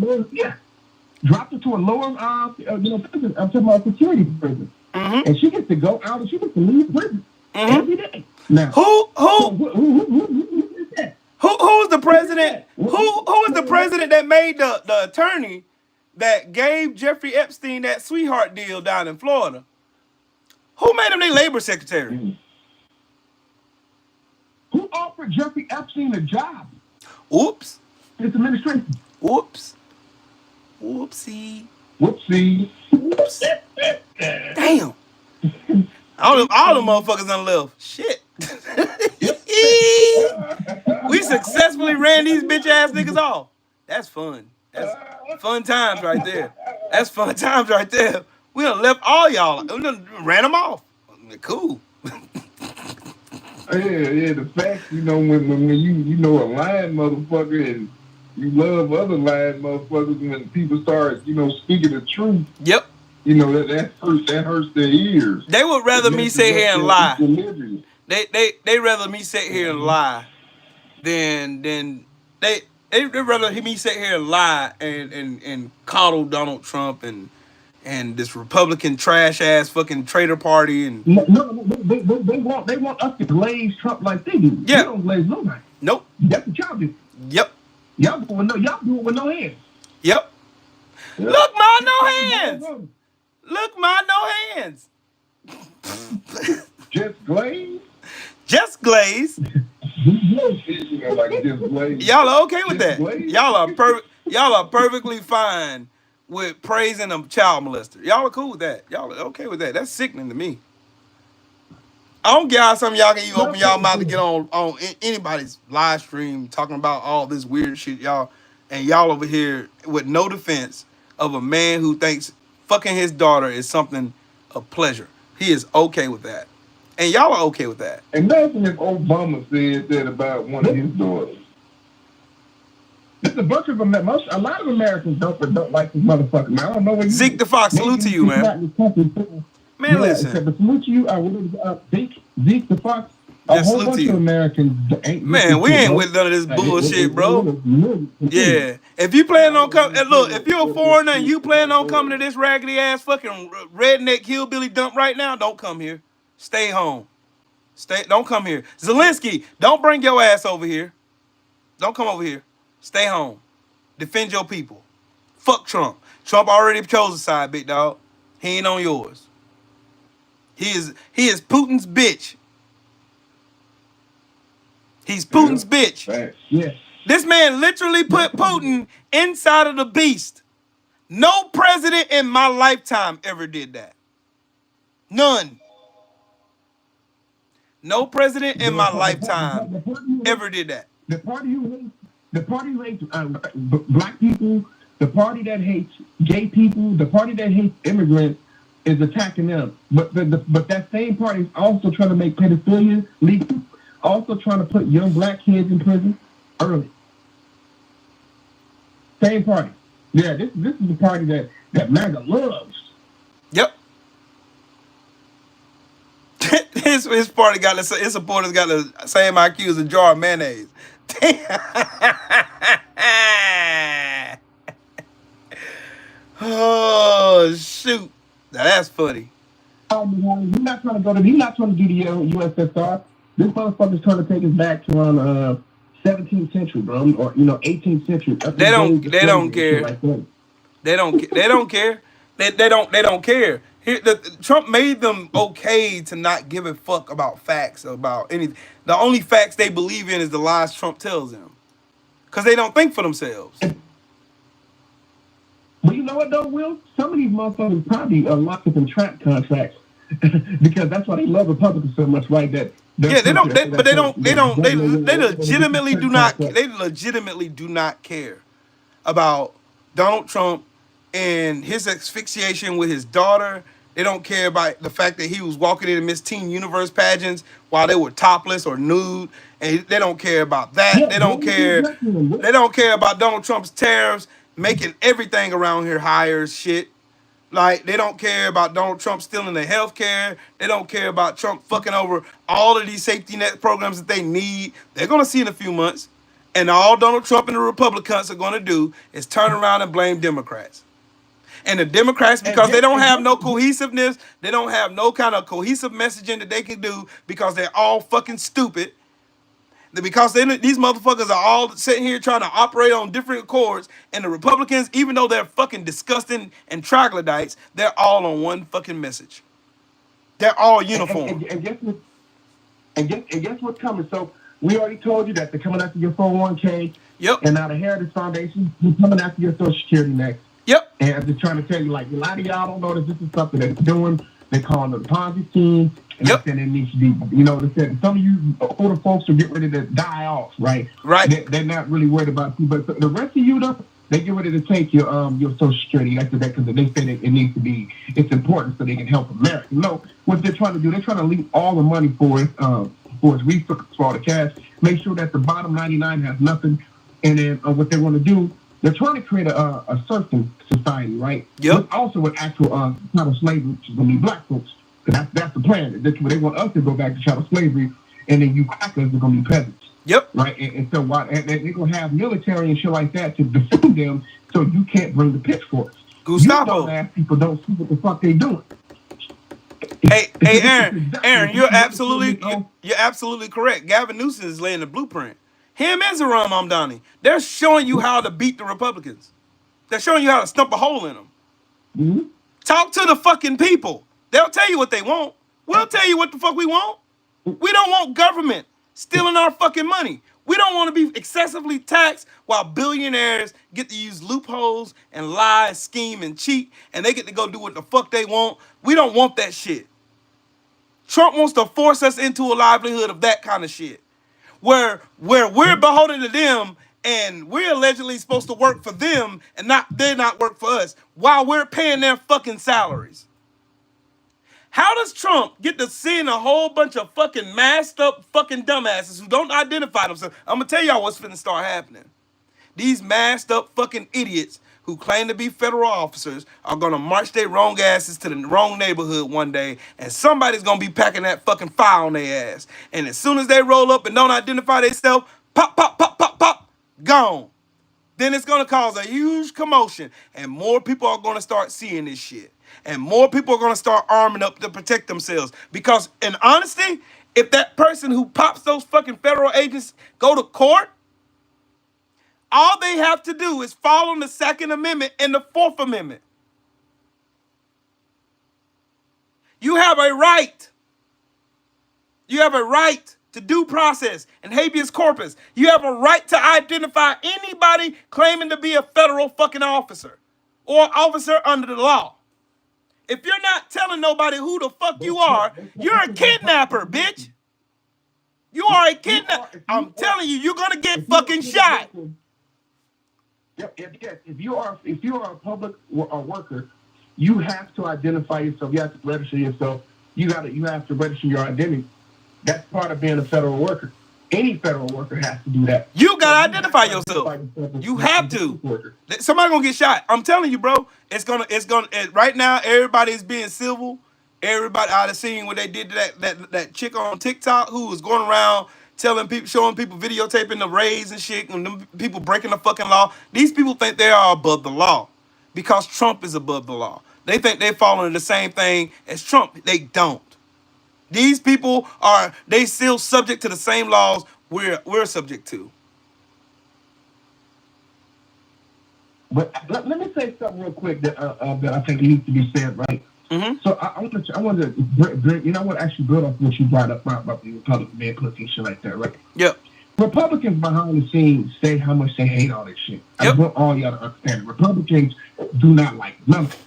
lower, prison. I'm talking about security prison. Mm-hmm. And she gets to go out and she gets to leave prison. every day. Now, who is that? Who's the president? Who is the president that made the attorney that gave Jeffrey Epstein that sweetheart deal down in Florida? Who made him their labor secretary? Who offered Jeffrey Epstein a job? Oops. His administration. Oops. Whoopsie. Whoopsie. Oops. Damn. All the motherfuckers done left. Shit. We successfully ran these bitch ass niggas off. That's fun. That's fun times right there. That's fun times right there. We done left all y'all. We done ran them off. Cool. Yeah. The fact, when you know a lying motherfucker and you love other lying motherfuckers, when people start, speaking the truth. Yep. That hurts their ears. They would rather me sit here and lie. They rather me sit here and lie than they rather me sit here and lie and coddle Donald Trump and this Republican trash ass fucking traitor party and no, they want us to glaze Trump like they do. Yeah. They don't glaze nobody. Nope. That's what y'all do. Yep. Y'all do it with no hands. Yep. Look, ma, no hands. Look, ma, no hands. Just glaze? Just glaze. Y'all are okay with that. Y'all are perfectly fine with praising a child molester. Y'all are cool with that. Y'all are okay with that. That's sickening to me. I don't get how some of y'all can even open y'all mouth to get on anybody's live stream talking about all this weird shit, y'all. And y'all over here with no defense of a man who thinks fucking his daughter is something of pleasure. He is okay with that. And y'all are okay with that. Imagine if Obama said that about one of his daughters. There's a bunch of a lot of Americans don't like this motherfucker. Man, I don't know what Zeke the Fox, salute to you, man. Man, listen. Salute to you. Zeke the Fox. A whole bunch of Americans ain't. Man, we ain't with none of this bullshit, bro. Yeah. If you plan on coming, look, if you're a foreigner and you plan on coming to this raggedy ass fucking redneck hillbilly dump right now, don't come here. Stay home. Don't come here. Zelensky, don't bring your ass over here. Don't come over here. Stay home. Defend your people. Fuck Trump. Trump already chose a side, big dog. He ain't on yours. He is Putin's bitch. He's Putin's bitch. Right. Yeah. This man literally put Putin inside of the beast. No president in my lifetime ever did that. None. No president in my lifetime ever did that. The party who hates black people, the party that hates gay people, the party that hates immigrants is attacking them. But that same party is also trying to make pedophilia legal, also trying to put young black kids in prison early. Same party. Yeah, this is the party that MAGA loves. Yep. his party got his supporters got the same IQ as a jar of mayonnaise. Oh shoot, now that's funny. He's not trying to do the USSR. This motherfucker's trying to take us back to around 17th century, bro, or 18th century. They don't care. They don't care. They don't care. Trump made them okay to not give a fuck about facts about anything. The only facts they believe in is the lies Trump tells them, because they don't think for themselves. Well, you know what though, Will? Some of these motherfuckers probably are locked up in trap contracts because that's why they love Republicans so much, right? They legitimately do not. They legitimately do not care about Donald Trump and his asphyxiation with his daughter. They don't care about the fact that he was walking in Miss Teen Universe pageants while they were topless or nude, and they don't care about that. They don't care. They don't care about Donald Trump's tariffs making everything around here higher as shit. Like, they don't care about Donald Trump stealing their health care. They don't care about Trump fucking over all of these safety net programs that they need. They're going to see in a few months. And all Donald Trump and the Republicans are going to do is turn around and blame Democrats. And the Democrats, because they don't have no cohesiveness, they don't have no kind of cohesive messaging that they can do because they're all fucking stupid. Because these motherfuckers are all sitting here trying to operate on different accords, and the Republicans, even though they're fucking disgusting and troglodytes, they're all on one fucking message. They're all uniform. And guess what's coming? So we already told you that they're coming after your 401k. Yep. And now the Heritage Foundation, they're coming after your Social Security next. Yep. And I'm just trying to tell you, like, a lot of y'all don't know that this is something they're doing. They're calling it a Ponzi scheme. And Yep. they said it needs to be, you know, they said some of you older folks are getting ready to die off, right? Right. They're not really worried about you. But the rest of you, though, they get ready to take your Social Security after that because they say that it needs to be, it's important so they can help America. No, what they're trying to do, they're trying to leave all the money for its resources, for all the cash, make sure that the bottom 99 has nothing. And then what they want to do, they're trying to create a certain society, right? Yep. But also with actual chattel slavery, which is going to be black folks. That's the plan. They want us to go back to chattel slavery, and then you crackers are going to be peasants. Yep. Right? And so they're going to have military and shit like that to defend them so you can't bring the pitchforks. Gustavo. You dumbass people don't see what the fuck they doing. Hey, Aaron, you're absolutely correct. Gavin Newsom is laying the blueprint. Him and Zoran Mamdani, they're showing you how to beat the Republicans. They're showing you how to stump a hole in them. Mm-hmm. Talk to the fucking people. They'll tell you what they want. We'll tell you what the fuck we want. We don't want government stealing our fucking money. We don't want to be excessively taxed while billionaires get to use loopholes and lie, scheme, and cheat, and they get to go do what the fuck they want. We don't want that shit. Trump wants to force us into a livelihood of that kind of shit. Where we're beholden to them and we're allegedly supposed to work for them and they're not work for us while we're paying their fucking salaries. How does Trump get to seeing a whole bunch of fucking masked up fucking dumbasses who don't identify themselves? I'm gonna tell y'all what's finna start happening. These masked up fucking idiots who claim to be federal officers are gonna march their wrong asses to the wrong neighborhood one day, and somebody's gonna be packing that fucking fire on their ass. And as soon as they roll up and don't identify themselves, pop, pop, pop, pop, pop, gone. Then it's gonna cause a huge commotion, and more people are gonna start seeing this shit. And more people are gonna start arming up to protect themselves. Because in honesty, if that person who pops those fucking federal agents go to court, all they have to do is follow the Second Amendment and the Fourth Amendment. You have a right. You have a right to due process and habeas corpus. You have a right to identify anybody claiming to be a federal fucking officer or officer under the law. If you're not telling nobody who the fuck you are, you're a kidnapper, bitch. You are a kidnapper. I'm telling you, you're gonna get fucking shot. If you are a public worker, you have to identify yourself. You have to register yourself. You have to register your identity. That's part of being a federal worker. Any federal worker has to do that. You gotta identify yourself. You have to. Somebody gonna get shot. I'm telling you, bro. It's gonna. Right now, everybody's being civil. Everybody, I have seen what they did to that chick on TikTok who was going around telling people, showing people, videotaping the raids and shit, and them people breaking the fucking law. These people think they are above the law because Trump is above the law. They think they're following the same thing as Trump. They don't. These people they still subject to the same laws we're subject to. But let me say something real quick that I think needs to be said, right? Mm-hmm. So I want to bring, you know what, actually build up what you brought up about the Republican being pussy and shit like that, right? Yep. Republicans behind the scenes say how much they hate all this shit. Yep. I want all y'all to understand it. Republicans do not like it. None of them.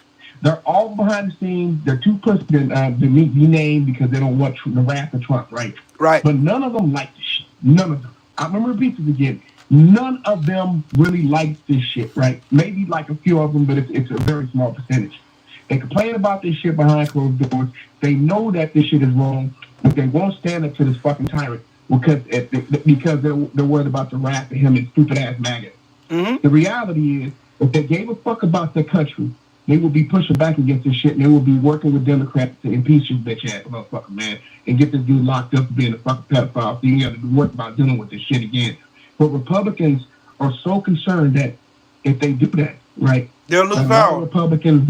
They're all behind the scenes. They're too pussy to be named because they don't want the wrath of Trump, right? Right. But none of them like this shit. None of them. I'm going to repeat this again. None of them really like this shit, right? Maybe like a few of them, but it's a very small percentage. They complain about this shit behind closed doors. They know that this shit is wrong, but they won't stand up to this fucking tyrant because they're worried about the wrath of him and stupid-ass maggots. Mm-hmm. The reality is, if they gave a fuck about their country, they will be pushing back against this shit, and they will be working with Democrats to impeach this bitch-ass motherfucker, man, and get this dude locked up for being a fucking pedophile so you have to work about dealing with this shit again. But Republicans are so concerned that if they do that, right? They'll lose A lot of power. Republican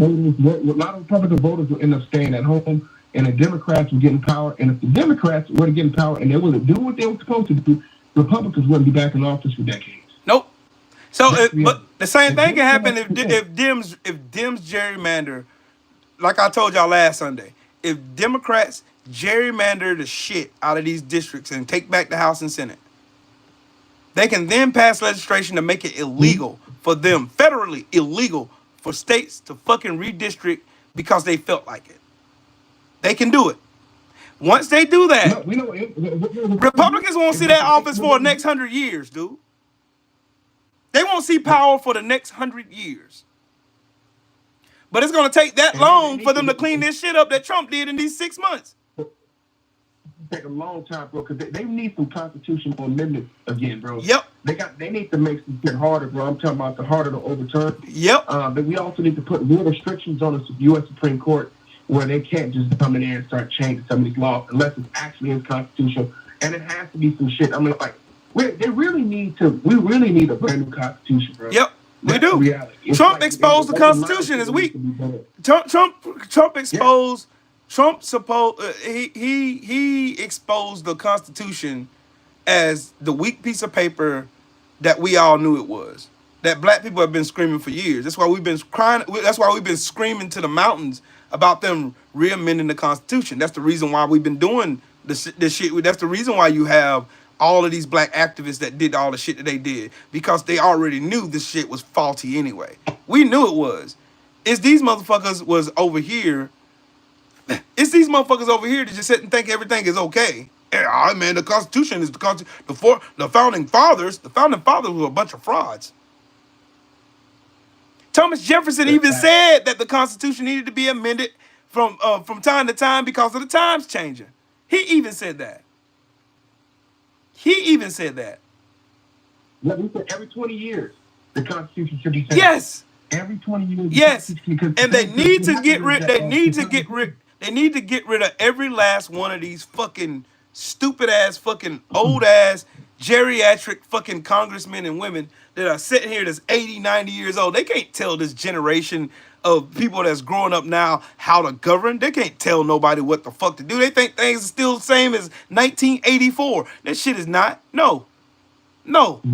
voters will end up staying at home, and the Democrats will get in power. And if the Democrats were to get in power and they were to do what they were supposed to do, Republicans wouldn't be back in office for decades. Nope. So, That's but the same thing can happen if Democrats- Dems gerrymander, like I told y'all last Sunday. If Democrats gerrymander the shit out of these districts and take back the House and Senate, they can then pass legislation to make it illegal for them, federally illegal for states to fucking redistrict because they felt like it. They can do it. Once they do that, No, we know Republicans won't see that office for the next 100 years, dude. They won't see power for the next 100 years. But it's going to take that long for them to clean this shit up that Trump did in these 6 months. Take a long time, bro, because they need some constitutional amendments again, bro. Yep. They need to make some shit harder, bro. I'm talking about the harder to overturn. Yep. But we also need to put real restrictions on the U.S. Supreme Court where they can't just come in there and start changing some of these laws unless it's actually unconstitutional. And it has to be some shit. I mean, like, we really need a brand new constitution, bro. Yep. We That's do. reality. Trump exposed the Constitution as weak. Trump exposed. Trump he exposed the Constitution as the weak piece of paper that we all knew it was. That black people have been screaming for years. That's why we've been crying. That's why we've been screaming to the mountains about them re-amending the Constitution. That's the reason why we've been doing this shit. That's the reason why you have all of these black activists that did all the shit that they did, because they already knew this shit was faulty anyway. We knew it was. It's these motherfuckers was over here. It's these motherfuckers over here that just sit and think everything is okay. Yeah, man, the Constitution is the Constitution. The founding fathers were a bunch of frauds. Thomas Jefferson even said that the Constitution needed to be amended from time to time because of the times changing. He even said that. Let me say every 20 years, the Constitution should be changed. Yes. Every 20 years. Yes. And they need to get rid. They need to get rid of every last one of these fucking stupid ass, fucking old ass, geriatric fucking congressmen and women that are sitting here that's 80, 90 years old. They can't tell this generation of people that's growing up now how to govern. They can't tell nobody what the fuck to do. They think things are still the same as 1984. That shit is not. No,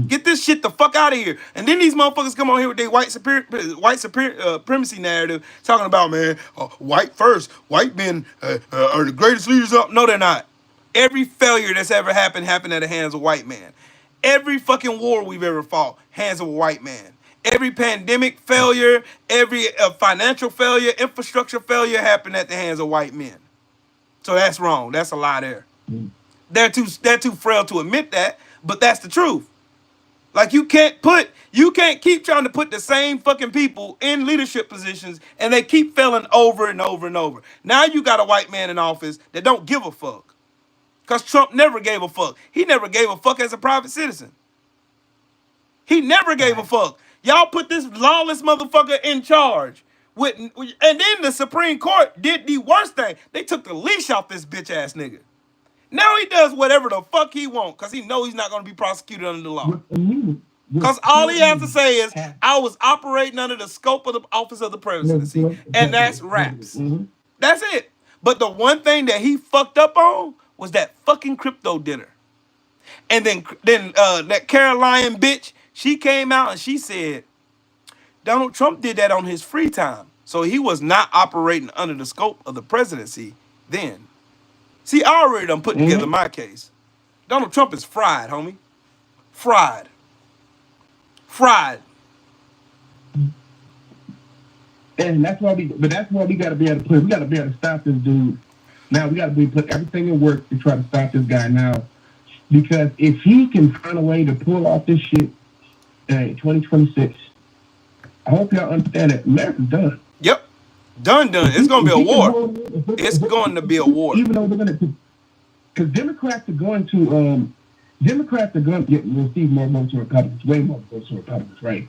get this shit the fuck out of here. And then these motherfuckers come on here with their white supremacy narrative, talking about, man, white first. White men are the greatest leaders up. No, they're not. Every failure that's ever happened at the hands of white men. Every fucking war we've ever fought, hands of a white man. Every pandemic failure, every financial failure, infrastructure failure happened at the hands of white men. So that's wrong. That's a lie there. They're too frail to admit that, but that's the truth. Like you can't keep trying to put the same fucking people in leadership positions and they keep failing over and over and over. Now you got a white man in office that don't give a fuck. Because Trump never gave a fuck. He never gave a fuck as a private citizen. He never gave a fuck. Y'all put this lawless motherfucker in charge. And then the Supreme Court did the worst thing. They took the leash off this bitch ass nigga. Now he does whatever the fuck he wants because he knows he's not going to be prosecuted under the law. Because all he has to say is, I was operating under the scope of the office of the presidency. And that's raps. That's it. But the one thing that he fucked up on was that fucking crypto dinner. And then that Caroline bitch, she came out and she said, Donald Trump did that on his free time. So he was not operating under the scope of the presidency then. See, I already done put together my case. Donald Trump is fried, homie. Fried. And that's why we got to be able to stop this dude. Now we got to put everything in work to try to stop this guy now. Because if he can find a way to pull off this shit in 2026, I hope y'all understand that America's done. Yep. Done. It's going to be a war. It's going to be a war. Even though they're going to, because Democrats are going to receive more votes than Republicans, way more votes than Republicans, right?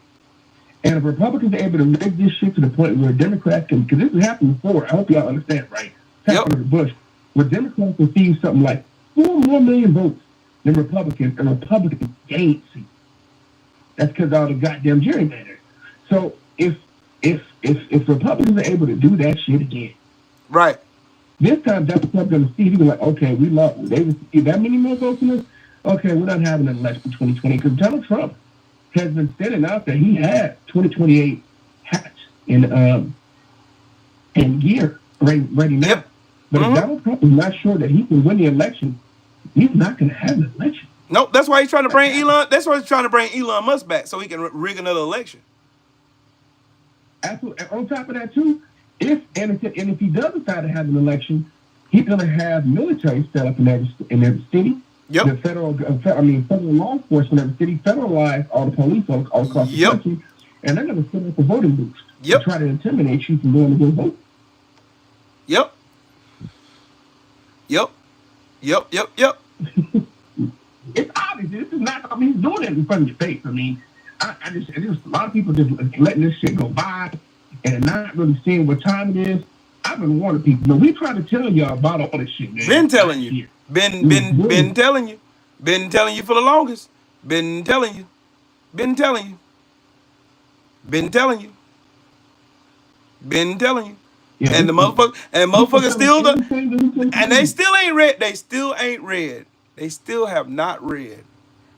And if Republicans are able to rig this shit to the point where Democrats can, because this has happened before, I hope y'all understand, right? It's happened under Bush, where Democrats receive something like 4 more million votes than Republicans, and Republicans gain seats. That's because all the goddamn gerrymandering. So if Republicans are able to do that shit again, Right. this time Donald Trump going to see. He be like, okay, they received that many more votes in this. Okay, we're not having an election in 2020 because Donald Trump has been sending out that he had 2028 hats in gear ready now. Yep. But if Donald Trump is not sure that he can win the election, he's not going to have an election. Nope. That's why he's trying to bring Elon. That's why he's trying to bring Elon Musk back so he can rig another election. Absolutely. And on top of that too, if he does decide to have an election, he's going to have military set up in every city. Yep. The federal law enforcement in every city, federalize all the police all across the country, and they're going to set up a voting booth to try to intimidate you from going to go vote. Yep. It's obvious. This is not. I mean, he's doing it in front of your face. I mean, there's a lot of people just letting this shit go by and not really seeing what time it is. I've been warning people. We try to tell y'all about all this shit, man. Been telling you. Been telling you. Been telling you for the longest. Been telling you. Been telling you. Been telling you. Been telling you. Yeah, and the motherfuckers still and they still ain't read. They still ain't read. They still have not read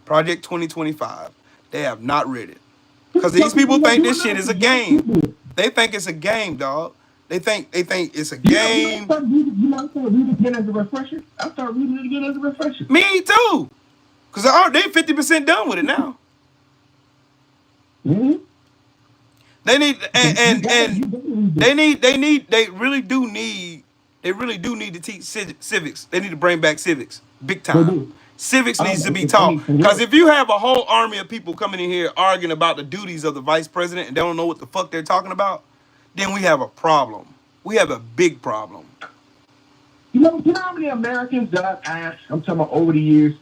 Project 2025. They have not read it. Because these people think this shit is a game. They think it's a game, dog. They think it's a game. You might start reading it again as a refresher. I start reading it again as a refresher. Me too. Because they 50% done with it now. Mm-hmm. They need they really do need to teach civics. They need to bring back civics big time. Civics needs to be taught, because if you have a whole army of people coming in here arguing about the duties of the vice president and they don't know what the fuck they're talking about, then we have a problem. We have a big problem. You know how many Americans that I've asked, I'm talking about over the years,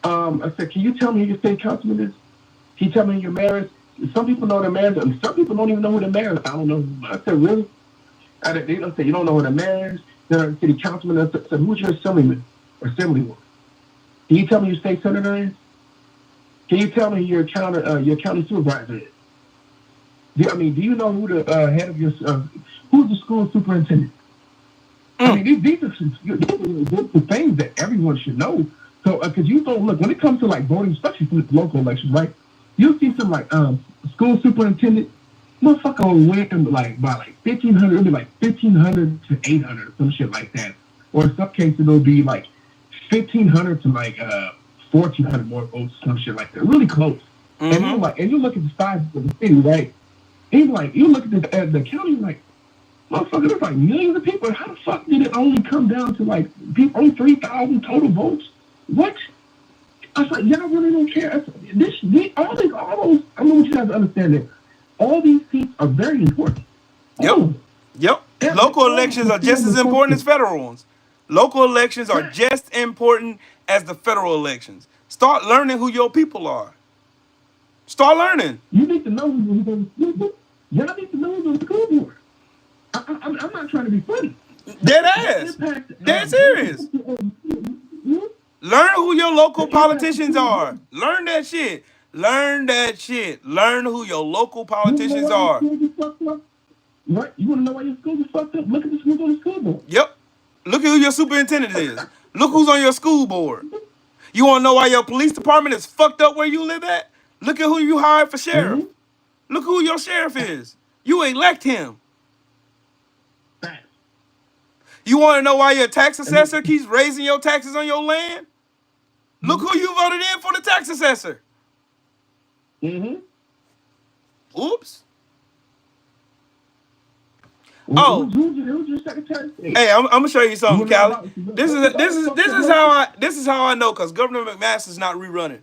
I said, can you tell me who your state councilman is? Can you tell me who your mayor is? Some people know the mayor, and some people don't even know who the mayor is. I don't know. I said, really? They don't say, you don't know who the mayor is? The city councilman. I said, who's your assemblyman or assemblywoman? Can you tell me your state senator is? Can you tell me your county supervisor is? Do you know who the head of your who's the school superintendent? I mean, these are the things that everyone should know. So, because you don't look when it comes to like voting, especially for the local elections, right? You'll see some like school superintendent, motherfucker will win like by like 1,500. It'll be like 1,500 to 800, some shit like that. Or in some cases, it'll be like 1,500 to like 1,400 more votes, some shit like that. Really close. Mm-hmm. And you look at the size of the city, right? And you look at the county, like, motherfucker, there's like millions of people. How the fuck did it only come down to like only 3,000 total votes? What? I was like, y'all really don't care. All those. I want you guys to understand that all these seats are very important. Yep. Local elections are just as important as federal ones. Local elections are just important as the federal elections. Start learning who your people are. Start learning. You need to know who's on the school board. Y'all need to know who's on the school board. I'm not trying to be funny. Dead ass. Dead serious. Learn who your local politicians are. Learn that shit. Learn who your local politicians are. Right? You want to know why your schools are fucked up? Look at the schools on the school board. Yep. Look at who your superintendent is. Look who's on your school board. You want to know why your police department is fucked up where you live at? Look at who you hired for sheriff. Mm-hmm. Look who your sheriff is. You elect him. You want to know why your tax assessor keeps raising your taxes on your land? Look who you voted in for the tax assessor. Mm-hmm. Oops. Oh. Hey, I'm gonna show you something, Callie. This is how I know, because Governor McMaster's not rerunning.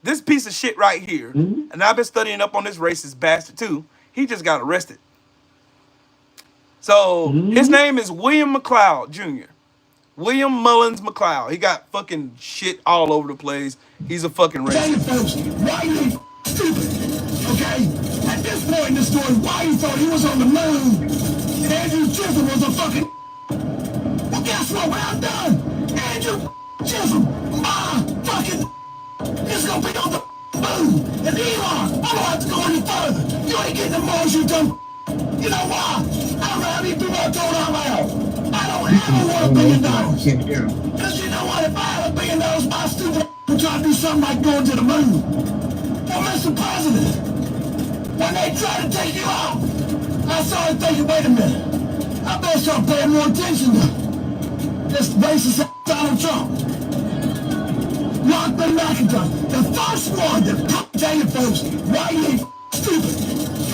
This piece of shit right here, and I've been studying up on this racist bastard too. He just got arrested. So his name is William McLeod Jr. William Mullins McLeod. He got fucking shit all over the place. He's a fucking racist. Why you stupid? Okay? At this point in the story, why you thought he was on the moon? Andrew Chisholm was a fucking. Well, guess what? When I'm done, Andrew Chisholm, my fucking, is gonna be on the moon. moon. And Elon, I don't have to go any further. You ain't getting the Mars, you dumb. You know why? I don't know how many people I told out loud. I don't ever want $1 billion. Because you know what? If I had $1 billion, my stupid would try to do something like going to the moon. Well, Mr. President, when they try to take you out, I started thinking, wait a minute. I better start paying more attention to this racist Donald Trump. Lockman McIntyre, the first one to tell you folks why you ain't stupid.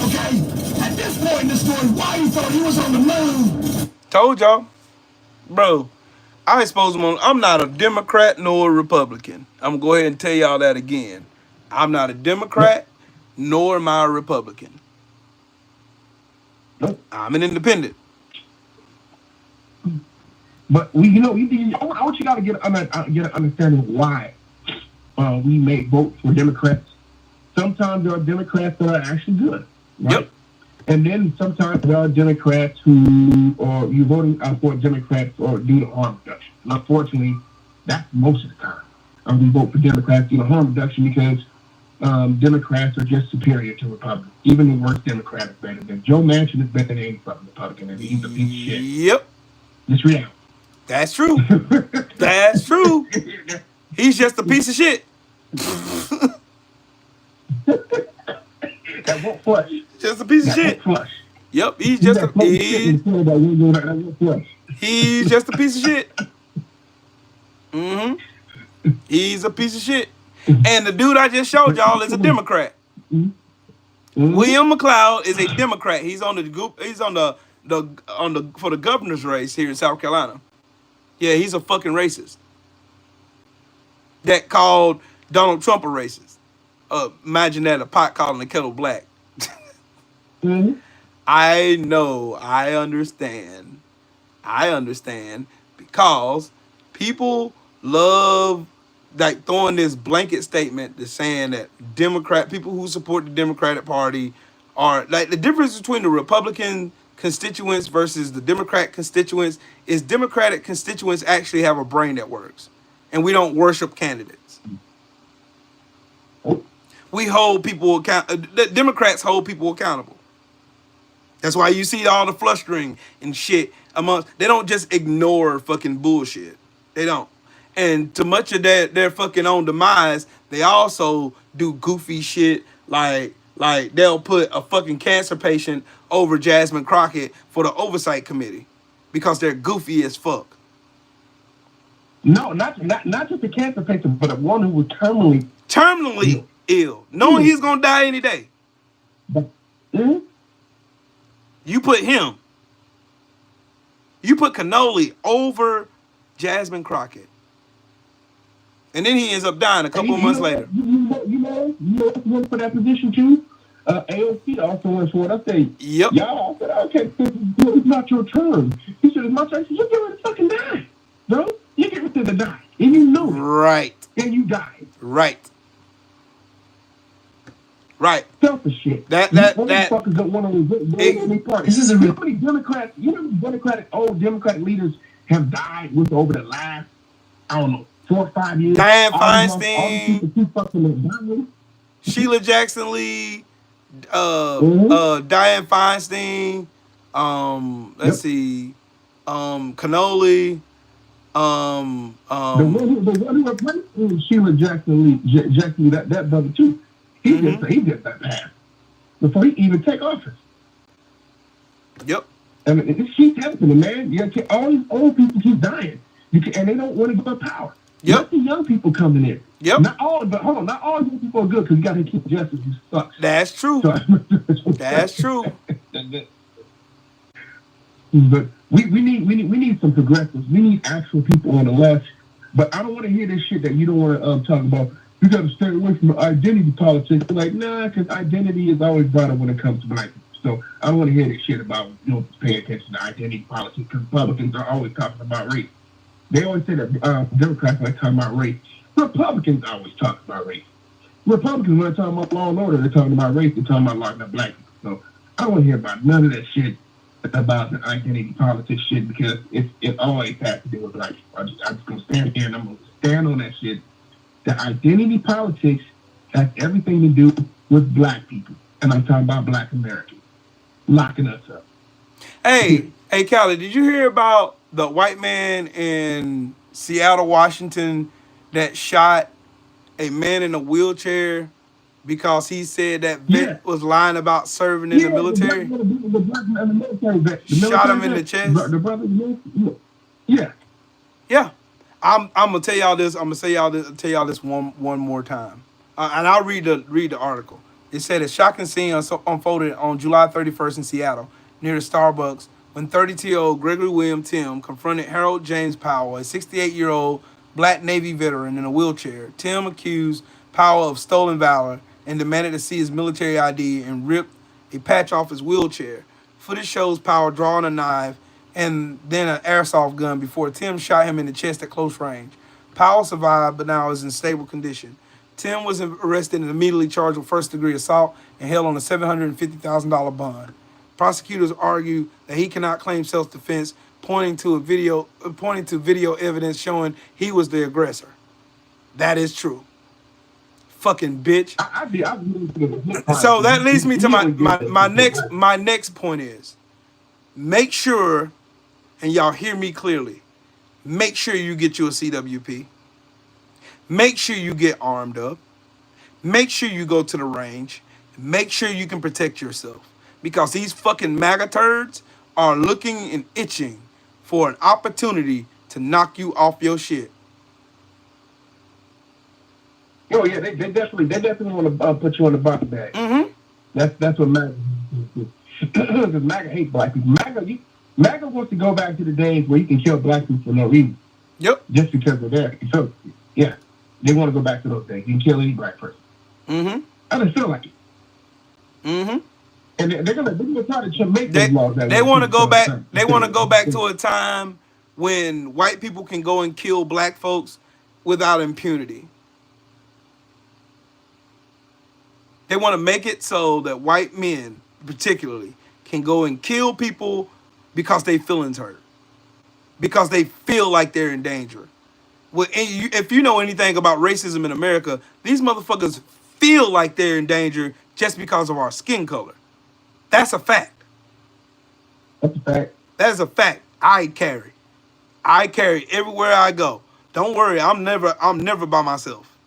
Okay? At this point in the story, why you thought he was on the moon? Told y'all. Bro, I expose him on. I'm not a Democrat nor a Republican. I'm going to go ahead and tell y'all that again. I'm not a Democrat nor am I a Republican. I'm an independent. But I want you to get an understanding of why we may vote for Democrats. Sometimes there are Democrats that are actually good, right? Yep. And then sometimes there are Democrats who, or you're voting for Democrats or due to harm reduction. And unfortunately, that's most of the time. We vote for Democrats due to harm reduction because Democrats are just superior to Republicans. Even the worst Democrat is better than Joe Manchin is better than any fucking Republican, and he's a piece of shit. Yep. It's reality. That's true. That's true. He's just a piece of shit. That won't flush. Just a piece of shit. Flush. Yep, he's just a piece of shit. Mm-hmm. He's a piece of shit. And the dude I just showed y'all is a Democrat. Mm-hmm. William McLeod is a Democrat. He's on for the governor's race here in South Carolina. Yeah, he's a fucking racist. That called Donald Trump a racist. Imagine that, a pot calling the kettle black. Mm-hmm. I know, I understand, because people love like throwing this blanket statement that's saying that people who support the Democratic Party are like the difference between the Republican constituents versus the Democrat constituents is Democratic constituents actually have a brain that works, and we don't worship candidates. We hold people accountable. The Democrats hold people accountable. That's why you see all the flustering and shit they don't just ignore fucking bullshit. They don't. And to much of their fucking own demise, they also do goofy shit like they'll put a fucking cancer patient over Jasmine Crockett for the oversight committee because they're goofy as fuck. No, not just a cancer patient, but a one who was terminally ill, knowing he's gonna die any day. Mm-hmm. You put Cannoli over Jasmine Crockett, and then he ends up dying a couple of months later. You know for that position too. AOC also went for it. I say, yep. Y'all, I said, okay, it's not your turn. He said, it's my turn. You're going to fucking die, bro. You're getting to die, and you know it. Right. And you die. Right. Selfish shit. That motherfuckers don't want to any party. This is a real many Democrats. Old Democratic leaders have died with over the last, I don't know, 4 or 5 years. Dianne Feinstein, Sheila Jackson Lee, Dianne Feinstein, let's see, Cannoli, the one who replaced Sheila Jackson Lee, that brother too. He did that pass before he even take office. Yep. I mean, it keeps happening, man. All these old people keep dying, and they don't want to go to power. Yep. Let the young people coming in. Yep. Not all young people are good because you got to keep justice who sucks. That's true. That's true. But we need some progressives. We need actual people on the left. But I don't want to hear this shit that you don't want to talk about. You got to stay away from identity politics. They're like, nah, because identity is always brought up when it comes to black people. So I don't want to hear this shit about paying attention to identity politics because Republicans are always talking about race. They always say that Democrats like talking about race. Republicans always talk about race. Republicans, when they're talking about law and order, they're talking about race. They're talking about locking up black people. So I don't want to hear about none of that shit about the identity politics shit because it always has to do with black people. I'm just going to stand here and I'm going to stand on that shit. The identity politics has everything to do with black people. And I'm talking about black Americans locking us up. Hey, Callie, did you hear about the white man in Seattle, Washington, that shot a man in a wheelchair because he said that Yeah. vet was lying about serving in the military? The black man, the military vet. The Shot military him in the vet, chest. the brother, yeah. Yeah. I'm gonna tell y'all this. I'm gonna tell y'all this one more time, and I'll read the article. It said a shocking scene unfolded on July 31st in Seattle near the Starbucks when 32-year-old Gregory William Tim confronted Harold James Powell, a 68-year-old black Navy veteran in a wheelchair. Tim accused Powell of stolen valor and demanded to see his military ID and ripped a patch off his wheelchair. Footage shows Powell drawing a knife and then an airsoft gun before Tim shot him in the chest at close range. Powell survived, but now is in stable condition. Tim was arrested and immediately charged with first-degree assault and held on a $750,000 bond. Prosecutors argue that he cannot claim self-defense, pointing to video evidence showing he was the aggressor. That is true. Fucking bitch. So that leads me to my next point is, make sure, and y'all hear me clearly, make sure you get you a CWP. Make sure you get armed up. Make sure you go to the range. Make sure you can protect yourself. Because these fucking MAGA turds are looking and itching for an opportunity to knock you off your shit. Oh yeah, they definitely want to put you on the body bag. Mm-hmm. That's what MAGA because MAGA hates black people. MAGA wants to go back to the days where you can kill black people for no reason. Yep. Just because they're there. So yeah, they want to go back to those days. You can kill any black person. Mm-hmm. I don't feel like it. Mm-hmm. And they're gonna try to make those laws. They want to go back. They want to go back to a time when white people can go and kill black folks without impunity. They want to make it so that white men, particularly, can go and kill people because they feelings hurt, because they feel like they're in danger. Well, if you know anything about racism in America, these motherfuckers feel like they're in danger just because of our skin color. That's a fact. That's a fact. That is a fact. I carry everywhere I go. Don't worry, I'm never by myself.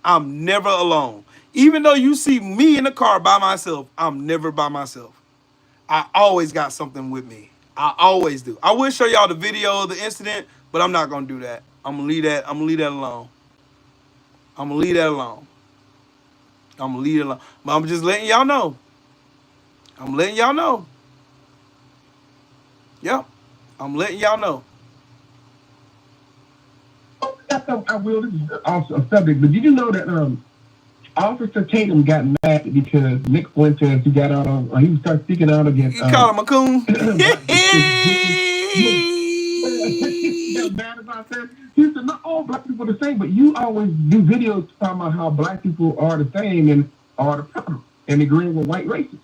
I'm never alone. Even though you see me in the car by myself, I'm never by myself. I always got something with me. I always do. I will show y'all the video of the incident, but I'm not gonna do that. I'm gonna leave that alone. I'm gonna leave it alone. But I'm just letting y'all know. Yep. I'm letting y'all know. I will. This is also a subject, but did you know that Officer Tatum got mad because Nick Fuentes, he got out on, he started speaking out against. You call him a coon? He got mad about that. He said, not all black people are the same, but you always do videos talking about how black people are the same and are the problem and agreeing with white racists.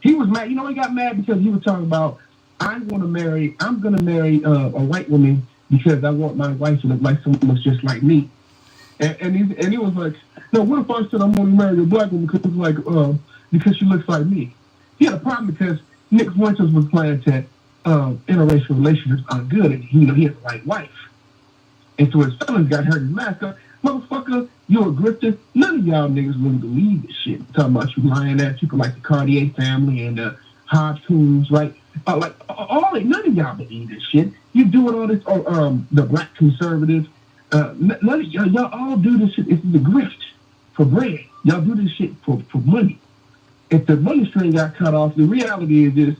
He was mad. You know, he got mad because he was talking about, I'm going to marry a white woman because I want my wife to look like someone who looks just like me. And he was like, no, what if I said I'm going to marry a black woman because she looks like me? He had a problem because Nick Fuentes was playing that interracial relationships are good, and he has a white wife. And so his feelings got hurt in mask. Motherfucker, you're a grifter. None of y'all niggas really believe this shit. Talking about you lying at people like the Cartier family and the Hodgkins, right? None of y'all believe this shit. You doing all this, the black conservatives. None of y'all all do this shit. It's the grift for bread. Y'all do this shit for money. If the money string got cut off, the reality is this: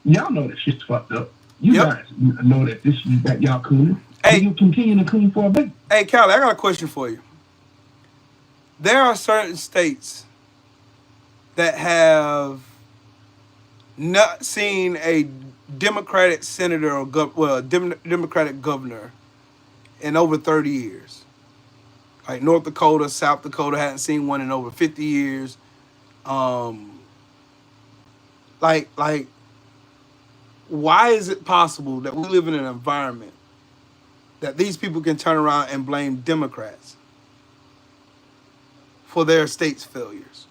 y'all know that shit's fucked up. You guys know that this shit that y'all cooning. Hey, you continue to clean for a bit. Hey, Callie, I got a question for you. There are certain states that have not seen a Democratic senator or Democratic governor in over 30 years. Like North Dakota, South Dakota hadn't seen one in over 50 years. Why is it possible that we live in an environment that these people can turn around and blame Democrats for their state's failures?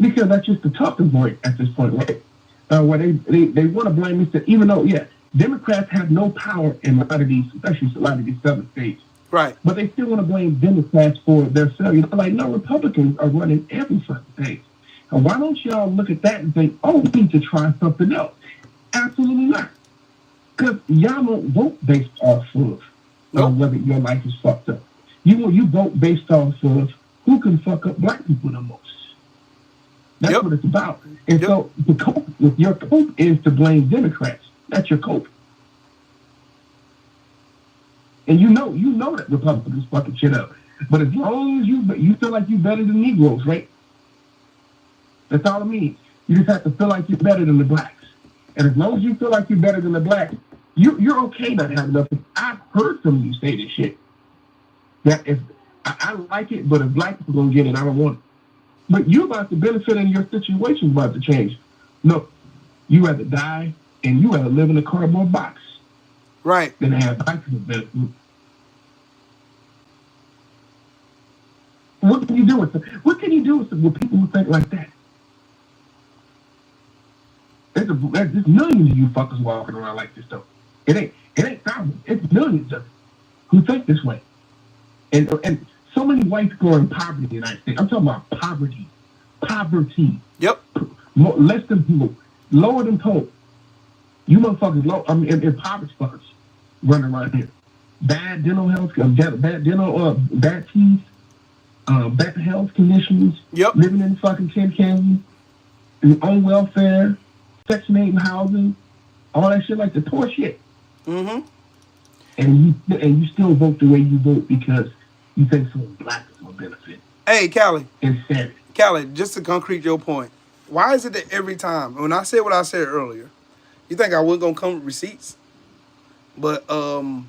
Because that's just the talking point at this point, right? Where they want to blame me, even though, yeah, Democrats have no power in a lot of these, especially a lot of these southern states. Right. But they still want to blame Democrats for their failure. Like, no, Republicans are running every fucking thing. And why don't y'all look at that and think, oh, we need to try something else? Absolutely not. Because y'all don't vote based off of whether your life is fucked up. You vote based off of who can fuck up black people the most. That's what it's about. And so the cope, your cope is to blame Democrats. That's your cope. And you know that Republicans fucking shit up. But as long as you feel like you're better than Negroes, right? That's all it means. You just have to feel like you're better than the blacks. And as long as you feel like you're better than the blacks, you're okay not having nothing. I've heard some of you say this shit. That if I like it, but if black people gonna get it, I don't want it. But you about to benefit and your situation about to change. No, you rather die and you rather live in a cardboard box. Right. Than have black people benefit. What can you do with people who think like that? There's millions of you fuckers walking around like this though. It ain't thousands. It's millions of them who think this way. And so many whites go in poverty in the United States. I'm talking about poverty. Poverty. Yep. Less than people. Lower than poor. You motherfuckers low. I mean, impoverished fuckers running around here. Bad dental health, bad teeth, bad health conditions. Yep. Living in fucking tin cans, on welfare, Section 8 housing, all that shit, like the poor shit. Mm-hmm. And you still vote the way you vote because you think someone black is going to benefit. Hey, Callie. Insanity. Callie, just to concrete your point, why is it that every time, when I said what I said earlier, you think I wasn't going to come with receipts? But a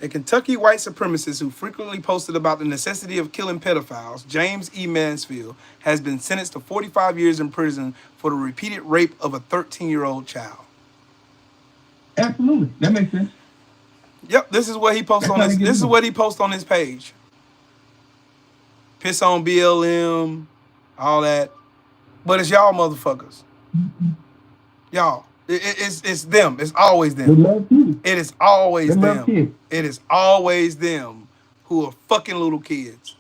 Kentucky white supremacist who frequently posted about the necessity of killing pedophiles, James E. Mansfield, has been sentenced to 45 years in prison for the repeated rape of a 13-year-old child. Absolutely. That makes sense. Yep, this is what he posts on his. This is what he posts on his page. Piss on BLM, all that, but it's y'all motherfuckers. Y'all, it's them. It's always them. They love kids. It is always They love them. kids. It is always them who are fucking little kids.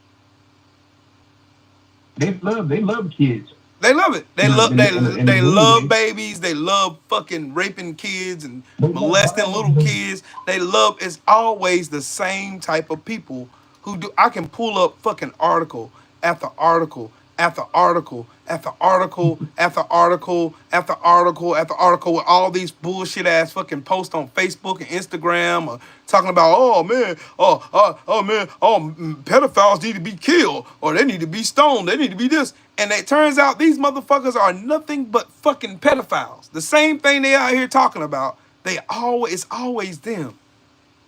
They love kids. They love it. They love and babies. They love fucking raping kids and molesting little kids. They love. It's always the same type of people who do. I can pull up fucking article after article after article after article after article after article after article with all these bullshit ass fucking posts on Facebook and Instagram or talking about pedophiles need to be killed or they need to be stoned, they need to be this. And it turns out these motherfuckers are nothing but fucking pedophiles. The same thing they out here talking about, it's always them.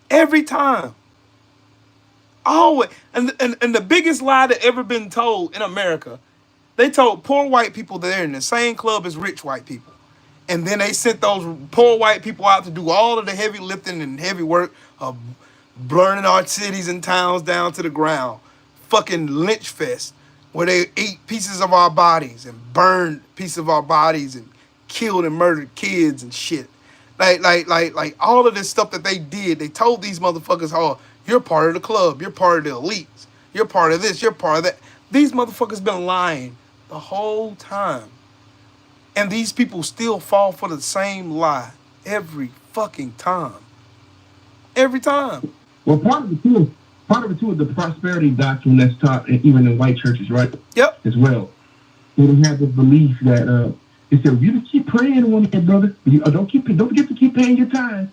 Every time. Always. And the biggest lie that ever been told in America, they told poor white people that they're in the same club as rich white people. And then they sent those poor white people out to do all of the heavy lifting and heavy work of burning our cities and towns down to the ground. Fucking lynch fest, where they ate pieces of our bodies and burned pieces of our bodies and killed and murdered kids and shit. Like all of this stuff that they did, they told these motherfuckers, oh, you're part of the club, you're part of the elites, you're part of this, you're part of that. These motherfuckers been lying the whole time. And these people still fall for the same lie every fucking time. Every time. Well, part of it too is the prosperity doctrine that's taught even in white churches, right? Yep. As well. They don't have this belief that they say, you just keep praying one day, brother. Don't forget to keep paying your tithes.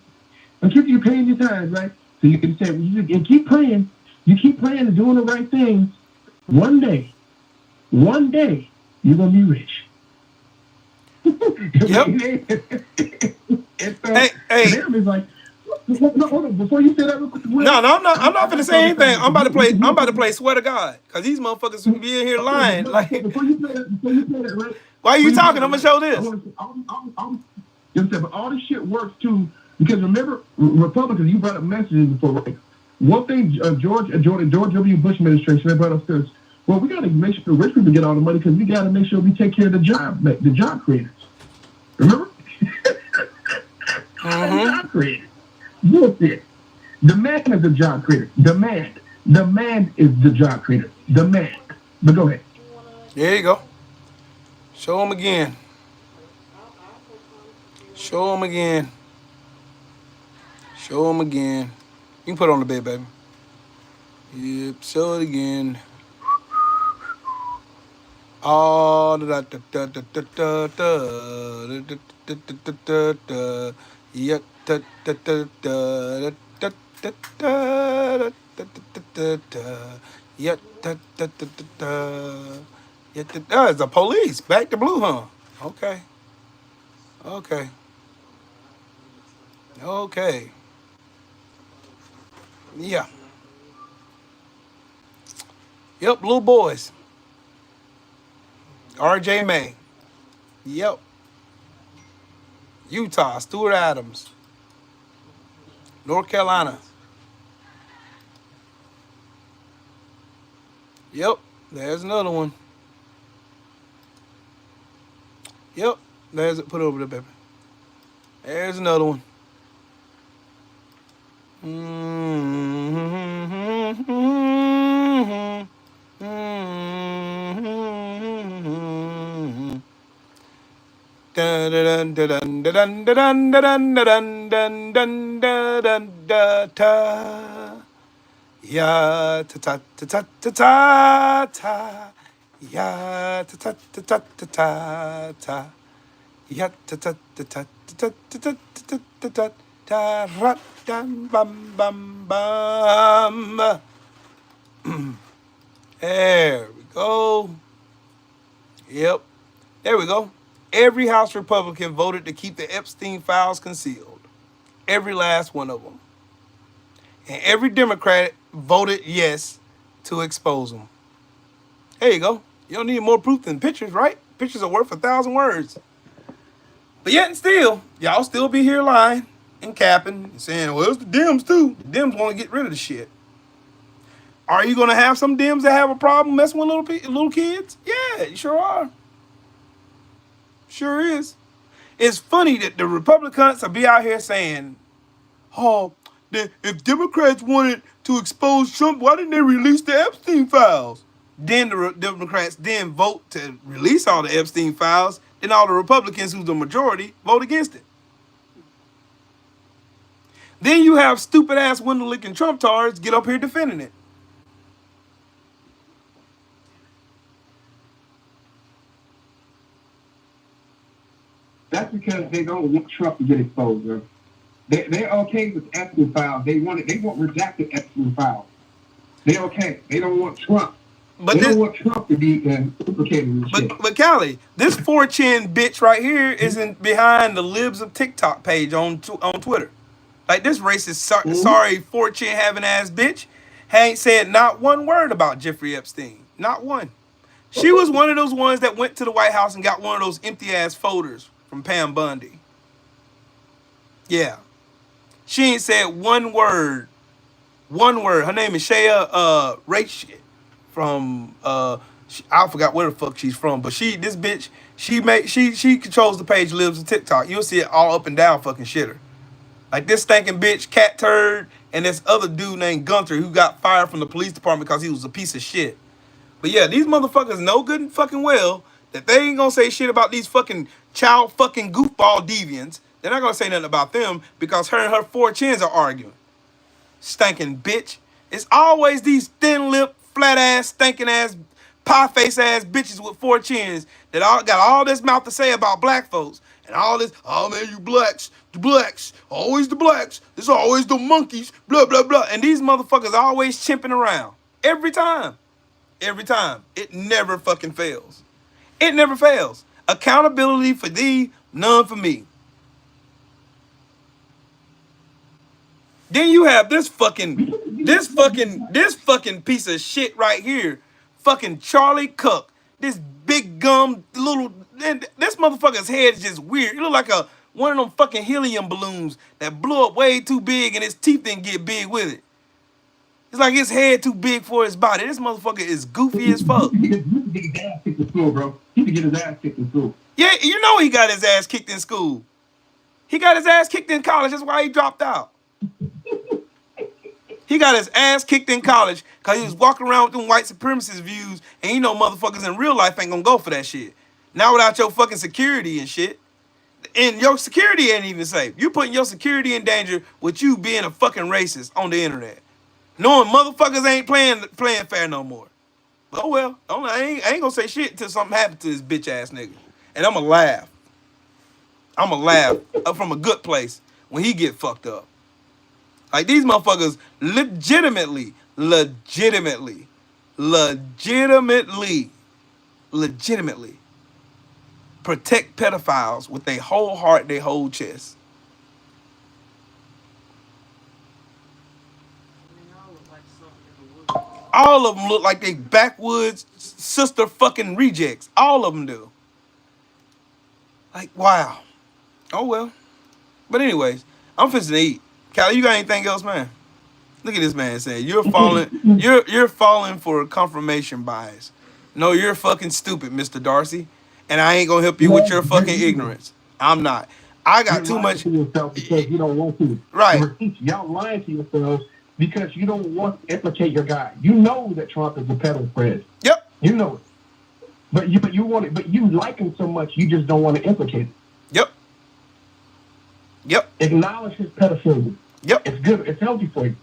Don't forget you paying your tithes, right? So you can say, and keep praying. You keep praying and doing the right things. One day, you're gonna be rich. Yep. And so, hey. them is like, no, hold on. Before you say that, No, I'm not gonna say anything. I'm about to play swear to God, cause these motherfuckers will be in here lying. Like, before you say that, right? Why are you talking? I'm gonna show this. But all this shit works too, because remember, Republicans, you brought up messages before, right? One thing, George W. Bush administration, they brought up this. Well, we got to make sure the rich people get all the money because we got to make sure we take care of the job creators. Remember? Job creators. Bullshit. Demand is the job creator. Demand is the job creator. Demand. But go ahead. There you go. Show them again. Show them again. Show them again. You can put it on the bed, baby. Yep, show it again. Oh, da da da da da da da da da da da. Yep, da da da da da da da da da. Yep, da da da da da. Yep, it's the police. Back to blue, huh? Okay. Okay. Okay. Yeah. Yep, little boys. R.J. May. Yep. Utah, Stuart Adams. North Carolina. Yep, there's another one. Yep, there's it. Put it over there, baby. There's another one. Dun dun dun dun dun dun dun dun dun dun dun dun dun. Ya ta ta ta ta ta ta ta. Ya ta ta ta ta ta ta ta. Ya ta ta ta ta ta ta ta ta ta ta ta ra dum bum bum bum. There we go. Yep. There we go. Every House Republican voted to keep the Epstein files concealed. Every last one of them. And every Democrat voted yes to expose them. There you go. You don't need more proof than pictures, right? Pictures are worth 1,000 words. But yet and still, y'all still be here lying and capping and saying, well, it's the Dems too. The Dems want to get rid of the shit. Are you going to have some Dems that have a problem messing with little kids? Yeah, you sure are. Sure is. It's funny that the Republicans will be out here saying, oh, if Democrats wanted to expose Trump, why didn't they release the Epstein files? Then the Democrats then vote to release all the Epstein files. Then all the Republicans, who's the majority, vote against it. Then you have stupid ass window licking Trump tards get up here defending it. That's because they don't want Trump to get exposed, bro. They're okay with Epstein files. They want redacted Epstein files. They're okay. They don't want Trump. But they don't want Trump to be implicated. But Callie, this 4chan bitch right here isn't behind the libs of TikTok page on Twitter. Like this racist, sorry 4chan having ass bitch ain't said not one word about Jeffrey Epstein. Not one. She was one of those ones that went to the White House and got one of those empty ass folders from Pam Bundy. Yeah. She ain't said one word. One word. Her name is Shea Rach from I forgot where the fuck she's from, but this bitch, she controls the page, lives on TikTok. You'll see it all up and down fucking shitter. Like this stinking bitch, Cat Turd, and this other dude named Gunter who got fired from the police department because he was a piece of shit. But yeah, these motherfuckers know good and fucking well that they ain't gonna say shit about these fucking child fucking goofball deviants. They're not gonna say nothing about them because her and her 4chans are arguing. Stinking bitch. It's always these thin lip, flat ass, stinking ass, pie face ass bitches with 4chans that got all this mouth to say about black folks. And all this, oh man, you blacks, the blacks, always the blacks, it's always the monkeys, blah, blah, blah. And these motherfuckers always chimping around. Every time. Every time. It never fucking fails. It never fails. Accountability for thee, none for me. Then you have this fucking piece of shit right here. Fucking Charlie Cook. This big gum little, this motherfucker's head is just weird. It look like one of them fucking helium balloons that blew up way too big and his teeth didn't get big with it. It's like his head too big for his body. This motherfucker is goofy as fuck. He could get his ass kicked in school, bro. He could get his ass kicked in school. Yeah, you know he got his ass kicked in school. He got his ass kicked in college. That's why he dropped out. He got his ass kicked in college because he was walking around with them white supremacist views, and you know motherfuckers in real life ain't gonna go for that shit. Now without your fucking security and shit, and your security ain't even safe. You putting your security in danger with you being a fucking racist on the internet, knowing motherfuckers ain't playing fair no more. But oh well, I ain't gonna say shit till something happens to this bitch ass nigga, and I'ma laugh. I'ma laugh up from a good place when he get fucked up. Like these motherfuckers legitimately protect pedophiles with their whole heart, their whole chest. All of them look like they backwoods sister fucking rejects. All of them do. Like, wow. Oh well. But anyways, I'm finna to eat. Callie, you got anything else, man? Look at this man saying you're falling for confirmation bias. No, you're fucking stupid, Mr. Darcy. And I ain't gonna help you with your fucking ignorance. I'm not. I got too much. To yourself because you don't want to. Right. Y'all lying to yourselves because you don't want to implicate your guy. You know that Trump is a pedal press. Yep. You know it. But you want it. But you like him so much, you just don't want to implicate it. Yep. Yep. Acknowledge his pedophilia. Yep. It's good. It's healthy for you.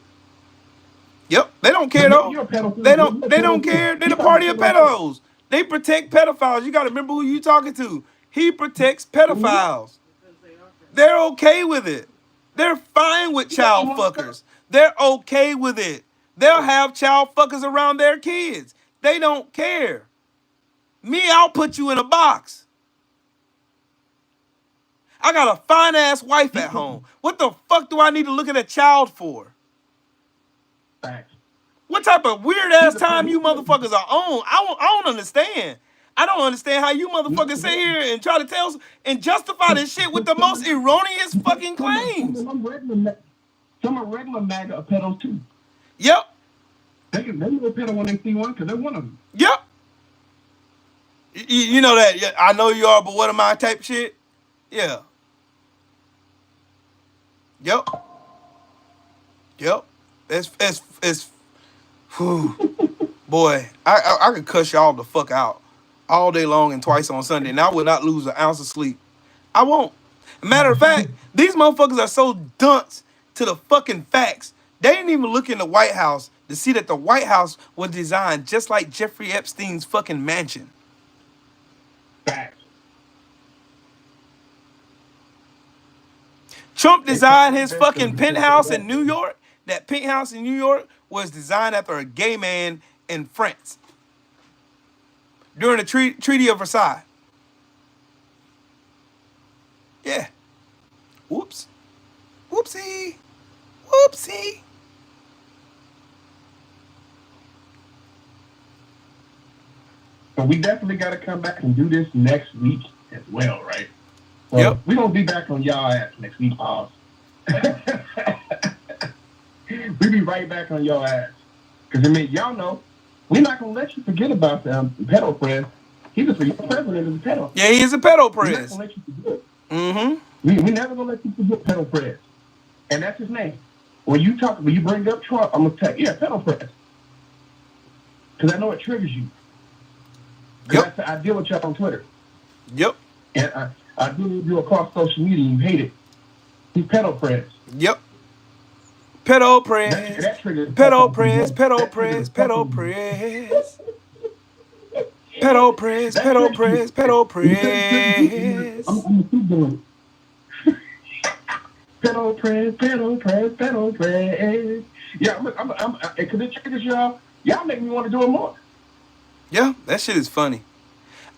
Yep. They don't care though. They don't care. They're the party of pedos. They protect pedophiles. You got to remember who you talking to. He protects pedophiles. They're okay with it. They're fine with child fuckers. They're okay with it. They'll have child fuckers around their kids. They don't care. Me, I'll put you in a box. I got a fine ass wife at home. What the fuck do I need to look at a child for? Facts. What type of weird ass time you motherfuckers are on? I don't understand. I don't understand how you motherfuckers sit here and try to tell and justify this shit with the most erroneous fucking claims. Some are regular MAGA are pedos too. Yep. They will pedo when they see one because they're one of them. Yep. You know that. Yeah, I know you are, but what am I type shit? Yeah. Yep. Yep. It's whew. Boy, I could cuss y'all the fuck out all day long and twice on Sunday, and I would not lose an ounce of sleep. I won't. Matter of fact, these motherfuckers are so dunce to the fucking facts. They didn't even look in the White House to see that the White House was designed just like Jeffrey Epstein's fucking mansion. Facts. Trump designed his fucking penthouse in New York. That penthouse in New York was designed after a gay man in France during the Treaty of Versailles. Yeah. Whoops. Whoopsie. Whoopsie. So we definitely got to come back and do this next week as well, right? So yep. We're going to be back on y'all ass next week, pause. We be right back on your ass. Because, I mean, y'all know, we're not going to let you forget about the pedo press. He was the president of the pedo. Yeah, he is a pedo press. We're not going to let you forget. Mm-hmm. We never going to let you forget pedo press. And that's his name. When you bring up Trump, I'm going to tell you, yeah, pedo press. Because I know it triggers you. Yep. I deal with y'all on Twitter. Yep. And I deal with you across social media. You hate it. He's pedo press. Yep. Pedo press. Pedo press. Pedo press. Pedo press. Pedo press. Pedo press. Pedo press. I'm gonna keep doing it. Pedo press. Pedo press. Pedo press. Yeah, I'm because it triggers y'all. Y'all make me want to do it more. Yeah, that shit is funny.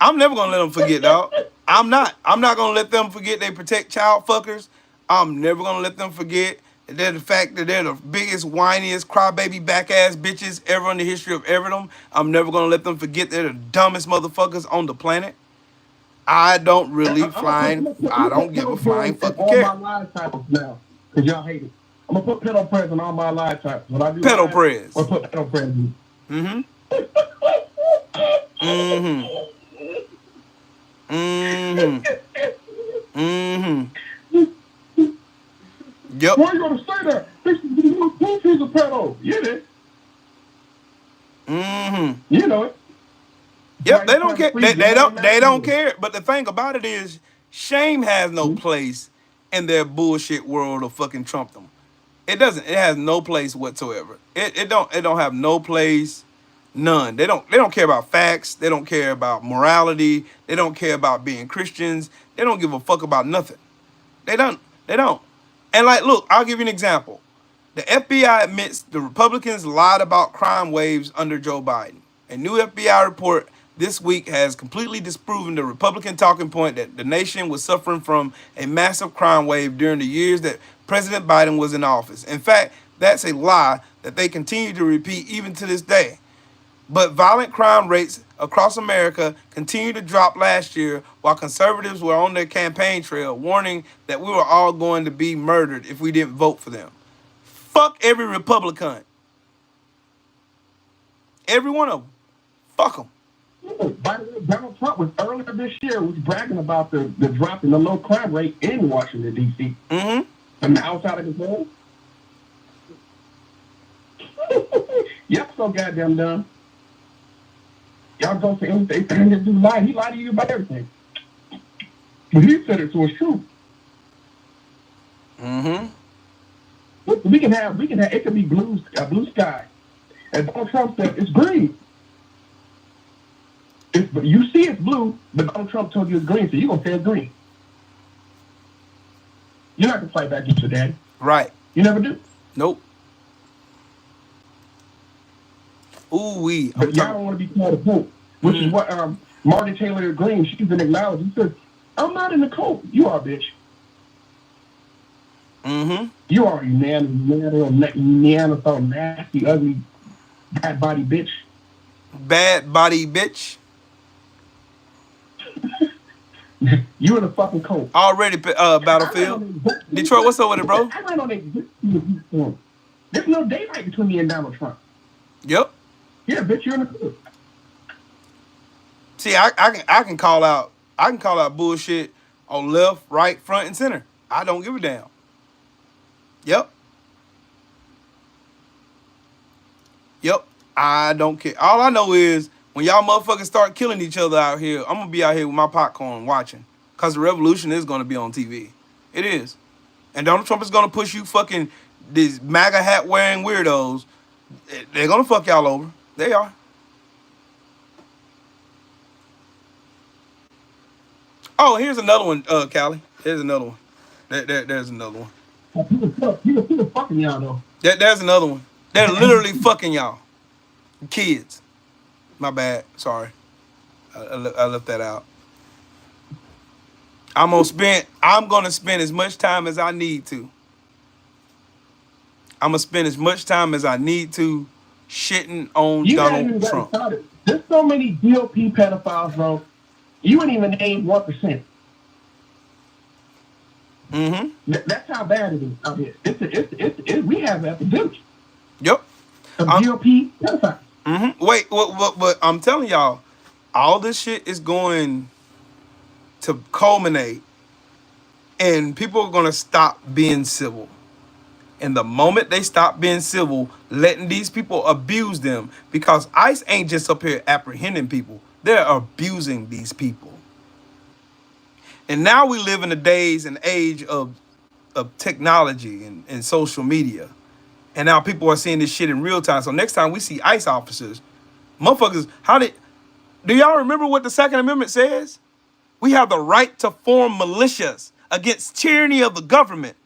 I'm never gonna let them forget, dog. I'm not gonna let them forget they protect child fuckers. I'm never gonna let them forget that they're the fact that they're the biggest, whiniest, crybaby, back-ass bitches ever in the history of everdom. I'm never gonna let them forget they're the dumbest motherfuckers on the planet. I don't give a flying fucking care. All my live titles now, because y'all hate it. I'm gonna put pedo press on all my live types. When I do Pedo live, press. I'm gonna put pedo press. Mm-hmm. Mm-hmm. Mm-hmm. Mm-hmm. Yep. Why are you gonna say that? He's a pedo. You know it. Mm-hmm. You know it. Yep, they don't care. They don't care. But the thing about it is, shame has no place in their bullshit world of fucking Trumpdom. It doesn't. It has no place whatsoever. It don't have no place. None. They don't care about facts. They don't care about morality. They don't care about being Christians. They don't give a fuck about nothing. They don't. They don't. And like, look, I'll give you an example. The FBI admits the Republicans lied about crime waves under Joe Biden. A new FBI report this week has completely disproven the Republican talking point that the nation was suffering from a massive crime wave during the years that President Biden was in office. In fact, that's a lie that they continue to repeat even to this day. But violent crime rates across America continued to drop last year while conservatives were on their campaign trail warning that we were all going to be murdered if we didn't vote for them. Fuck every Republican. Every one of them. Fuck them. By the way, Donald Trump was earlier this year was bragging about the drop in the low crime rate in Washington, D.C. Mm-hmm. And outside of control. Y'all so goddamn dumb. Y'all go for anything and just do lie. He lied to you about everything. But he said it so it's true. Mm-hmm. We can have it could be blue sky. And Donald Trump said it's green. You see it's blue, but Donald Trump told you it's green, so you're gonna say it's green. You're not gonna fight back against your daddy. Right. You never do. Nope. Ooh-wee. But y'all don't want to be called a pope, which is what Martin Taylor Greene, she's been acknowledged. He said, I'm not in the cult. You are, bitch. Mm-hmm. You are a Neanderthal, nasty, ugly, bad body bitch. Bad body bitch. You in a fucking cult. Already Battlefield. Detroit, what's up with it, bro? I ran on that. There's no daylight between me and Donald Trump. Yep. Yeah, bitch, you're in a cult. See, I can call out bullshit on left, right, front, and center. I don't give a damn. Yep. Yep. I don't care. All I know is when y'all motherfuckers start killing each other out here, I'm gonna be out here with my popcorn watching. Cause the revolution is gonna be on TV. It is. And Donald Trump is gonna push you fucking these MAGA hat wearing weirdos. They're gonna fuck y'all over. They are. Oh, here's another one, Callie. Here's another one. There's another one. People fucking y'all though. There's another one. They're literally fucking y'all. Kids. My bad. Sorry. I left that out. I'm gonna spend as much time as I need to. I'm gonna spend as much time as I need to shitting on Donald Trump. There's so many GOP pedophiles, bro. You wouldn't even name 1%. Mm-hmm. That's how bad it is out here. We have an epidemic. Yep. Of GOP pedophiles. Mm-hmm. Wait, but I'm telling y'all, all this shit is going to culminate, and people are gonna stop being civil. And the moment they stop being civil, letting these people abuse them, because ICE ain't just up here apprehending people, they're abusing these people. And now we live in the days and age of technology and social media. And now people are seeing this shit in real time. So next time we see ICE officers, motherfuckers, do y'all remember what the Second Amendment says? We have the right to form militias against tyranny of the government.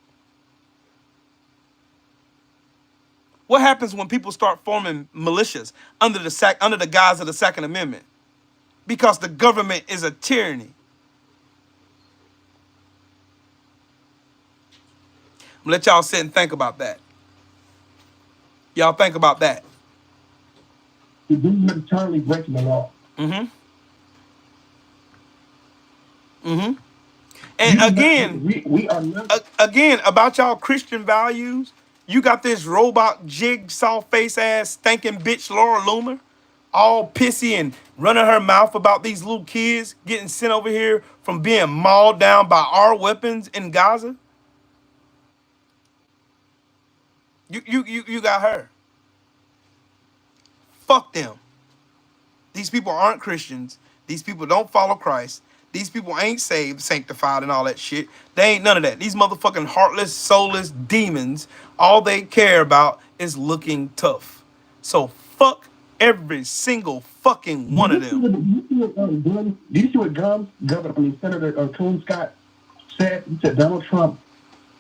What happens when people start forming militias under the guise of the Second Amendment? Because the government is a tyranny. I'm gonna let y'all sit and think about that. Y'all think about that. You're militarily breaking the law. Mm-hmm. Mm-hmm. And again, we are not. Again, about y'all Christian values, You got this robot jigsaw face ass stinking bitch Laura Loomer, all pissy and running her mouth about these little kids getting sent over here from being mauled down by our weapons in Gaza. You got her. Fuck them. These people aren't Christians. These people don't follow Christ. These people ain't saved, sanctified, and all that shit. They ain't none of that. These motherfucking heartless, soulless demons, all they care about is looking tough. So fuck every single fucking one of them. Do you see what Senator Coon Scott said? He said Donald Trump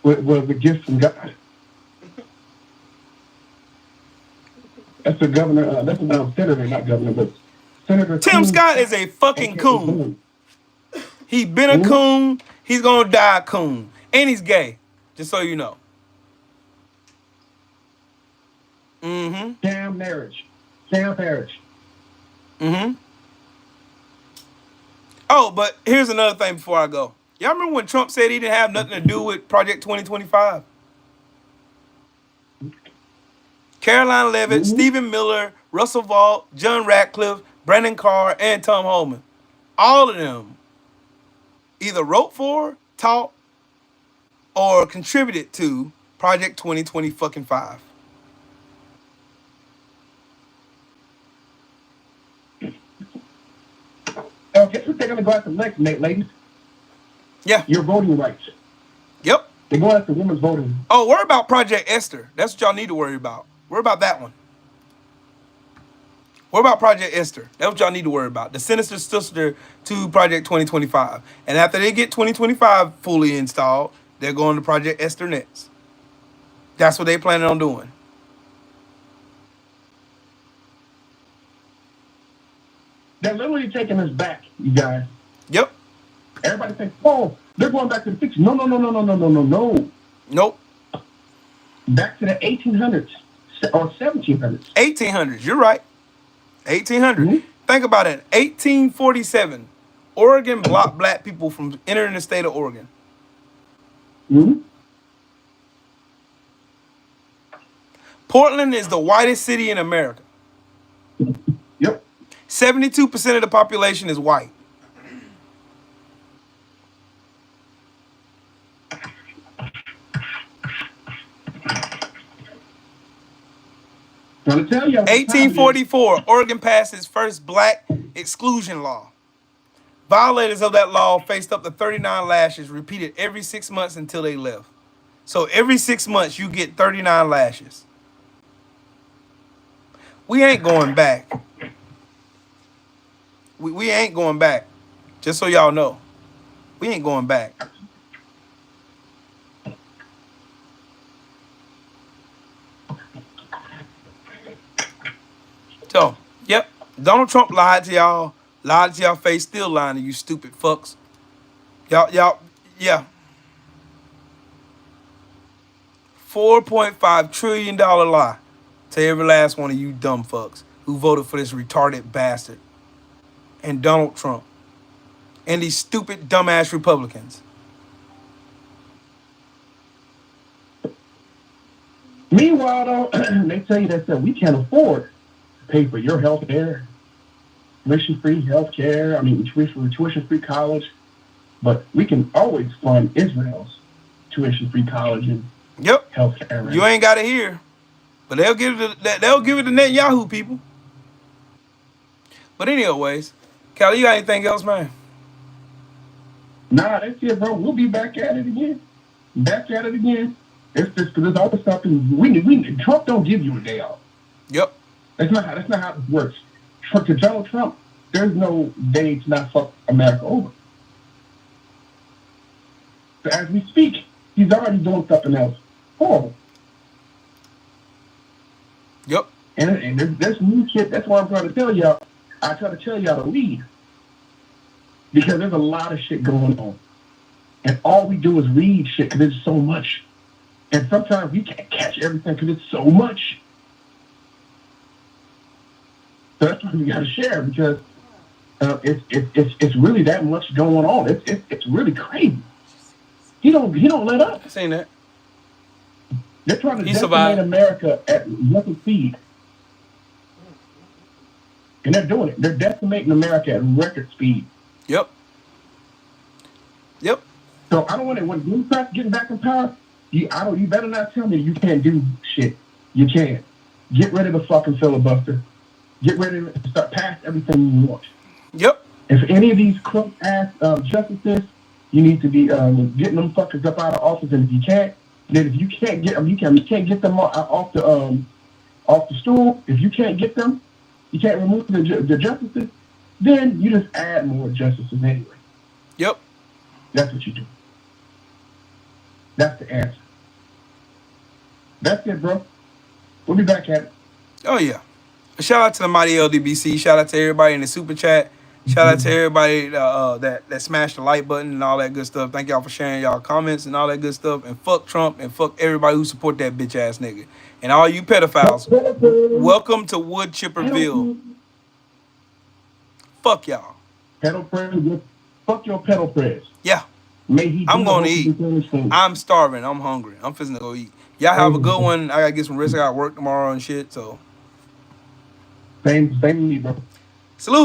was a gift from God. That's the governor. That's the senator, not governor, but Senator Tim Scott is a fucking coon. He been a coon. He's gonna die a coon, and he's gay. Just so you know. Damn marriage. Damn marriage. Oh, but here's another thing before I go. Y'all remember when Trump said he didn't have nothing to do with Project 2025? Caroline Leavitt, Stephen Miller, Russell Vaught, John Ratcliffe, Brandon Carr, and Tom Homan. All of them either wrote for, taught, or contributed to Project 2025. Guess what they're going to go after next, ladies? Yeah. Your voting rights. Yep. They're going after women's voting. Oh, worry about Project Esther. That's what y'all need to worry about. Worry about that one. What about Project Esther? That's what y'all need to worry about. The sinister sister to Project 2025. And after they get 2025 fully installed, they're going to Project Esther next. That's what they planning on doing. They're literally taking us back, you guys. Yep. Everybody thinks, oh, they're going back to the 60s. No. Nope. Back to the 1800s or 1700s. 1800s. You're right. 1800. Think about it. 1847, Oregon blocked black people from entering the state of Oregon. Portland is the whitest city in America. Yep. 72% of the population is white. Trying to tell you. 1844, Oregon passed its first black exclusion law. Violators of that law faced up to 39 lashes, repeated every 6 months until they left. So every 6 months, you get 39 lashes. We ain't going back. We ain't going back. Just so y'all know. We ain't going back. So, yep. Donald Trump lied to y'all. Lied to y'all face. Still lying to you stupid fucks. Y'all, yeah. $4.5 trillion lie to every last one of you dumb fucks who voted for this retarded bastard. And Donald Trump. And these stupid dumbass Republicans. Meanwhile, though, they tell you that we can't afford to pay for your health care, tuition-free health care, tuition-free college, but we can always fund Israel's tuition-free college and health care. Right? You ain't got it here, but they'll give it to Netanyahu people. But anyways, Callie, you got anything else, man? Nah, that's it, bro. We'll be back at it again. It's just because there's always something. We Trump don't give you a day off. Yep. That's not how it works. To Donald Trump, there's no day to not fuck America over. So as we speak, he's already doing something else horrible. Yep. And there's new shit. That's why I'm trying to tell y'all. I try to tell y'all to lead. Because there's a lot of shit going on. And all we do is read shit because there's so much. And sometimes we can't catch everything because it's so much. So that's why we got to share because it's really that much going on. It's really crazy. He don't let up. I seen that. They're trying to He decimate survived. America at record speed. And they're doing it. They're decimating America at record speed. Yep. Yep. So I don't want to, when Democrats get back in power, you better not tell me you can't do shit. You can't. Get rid of the fucking filibuster. Get rid of it. Start pass everything you want. Yep. If any of these crook ass justices, you need to be getting them fuckers up out of office. And if you can't, then if you can't get them, you can't get them off the stool. If you can't get them, you can't remove the justices. Then you just add more justices anyway. Yep. That's what you do. That's the answer. That's it, bro. We'll be back at it. Oh yeah. Shout out to the mighty LDBC. Shout out to everybody in the super chat. Shout out to everybody that smashed the like button and all that good stuff. Thank y'all for sharing y'all comments and all that good stuff. And fuck Trump and fuck everybody who support that bitch ass nigga. And all you pedophiles, welcome to Wood Chipperville. Fuck y'all. Pedal press. Fuck your pedal press. Yeah. I'm going to eat. I'm starving. I'm hungry. I'm finna go eat. Y'all have a good one. I got to get some rest. I got work tomorrow and shit. So. Same to me, bro. Salute.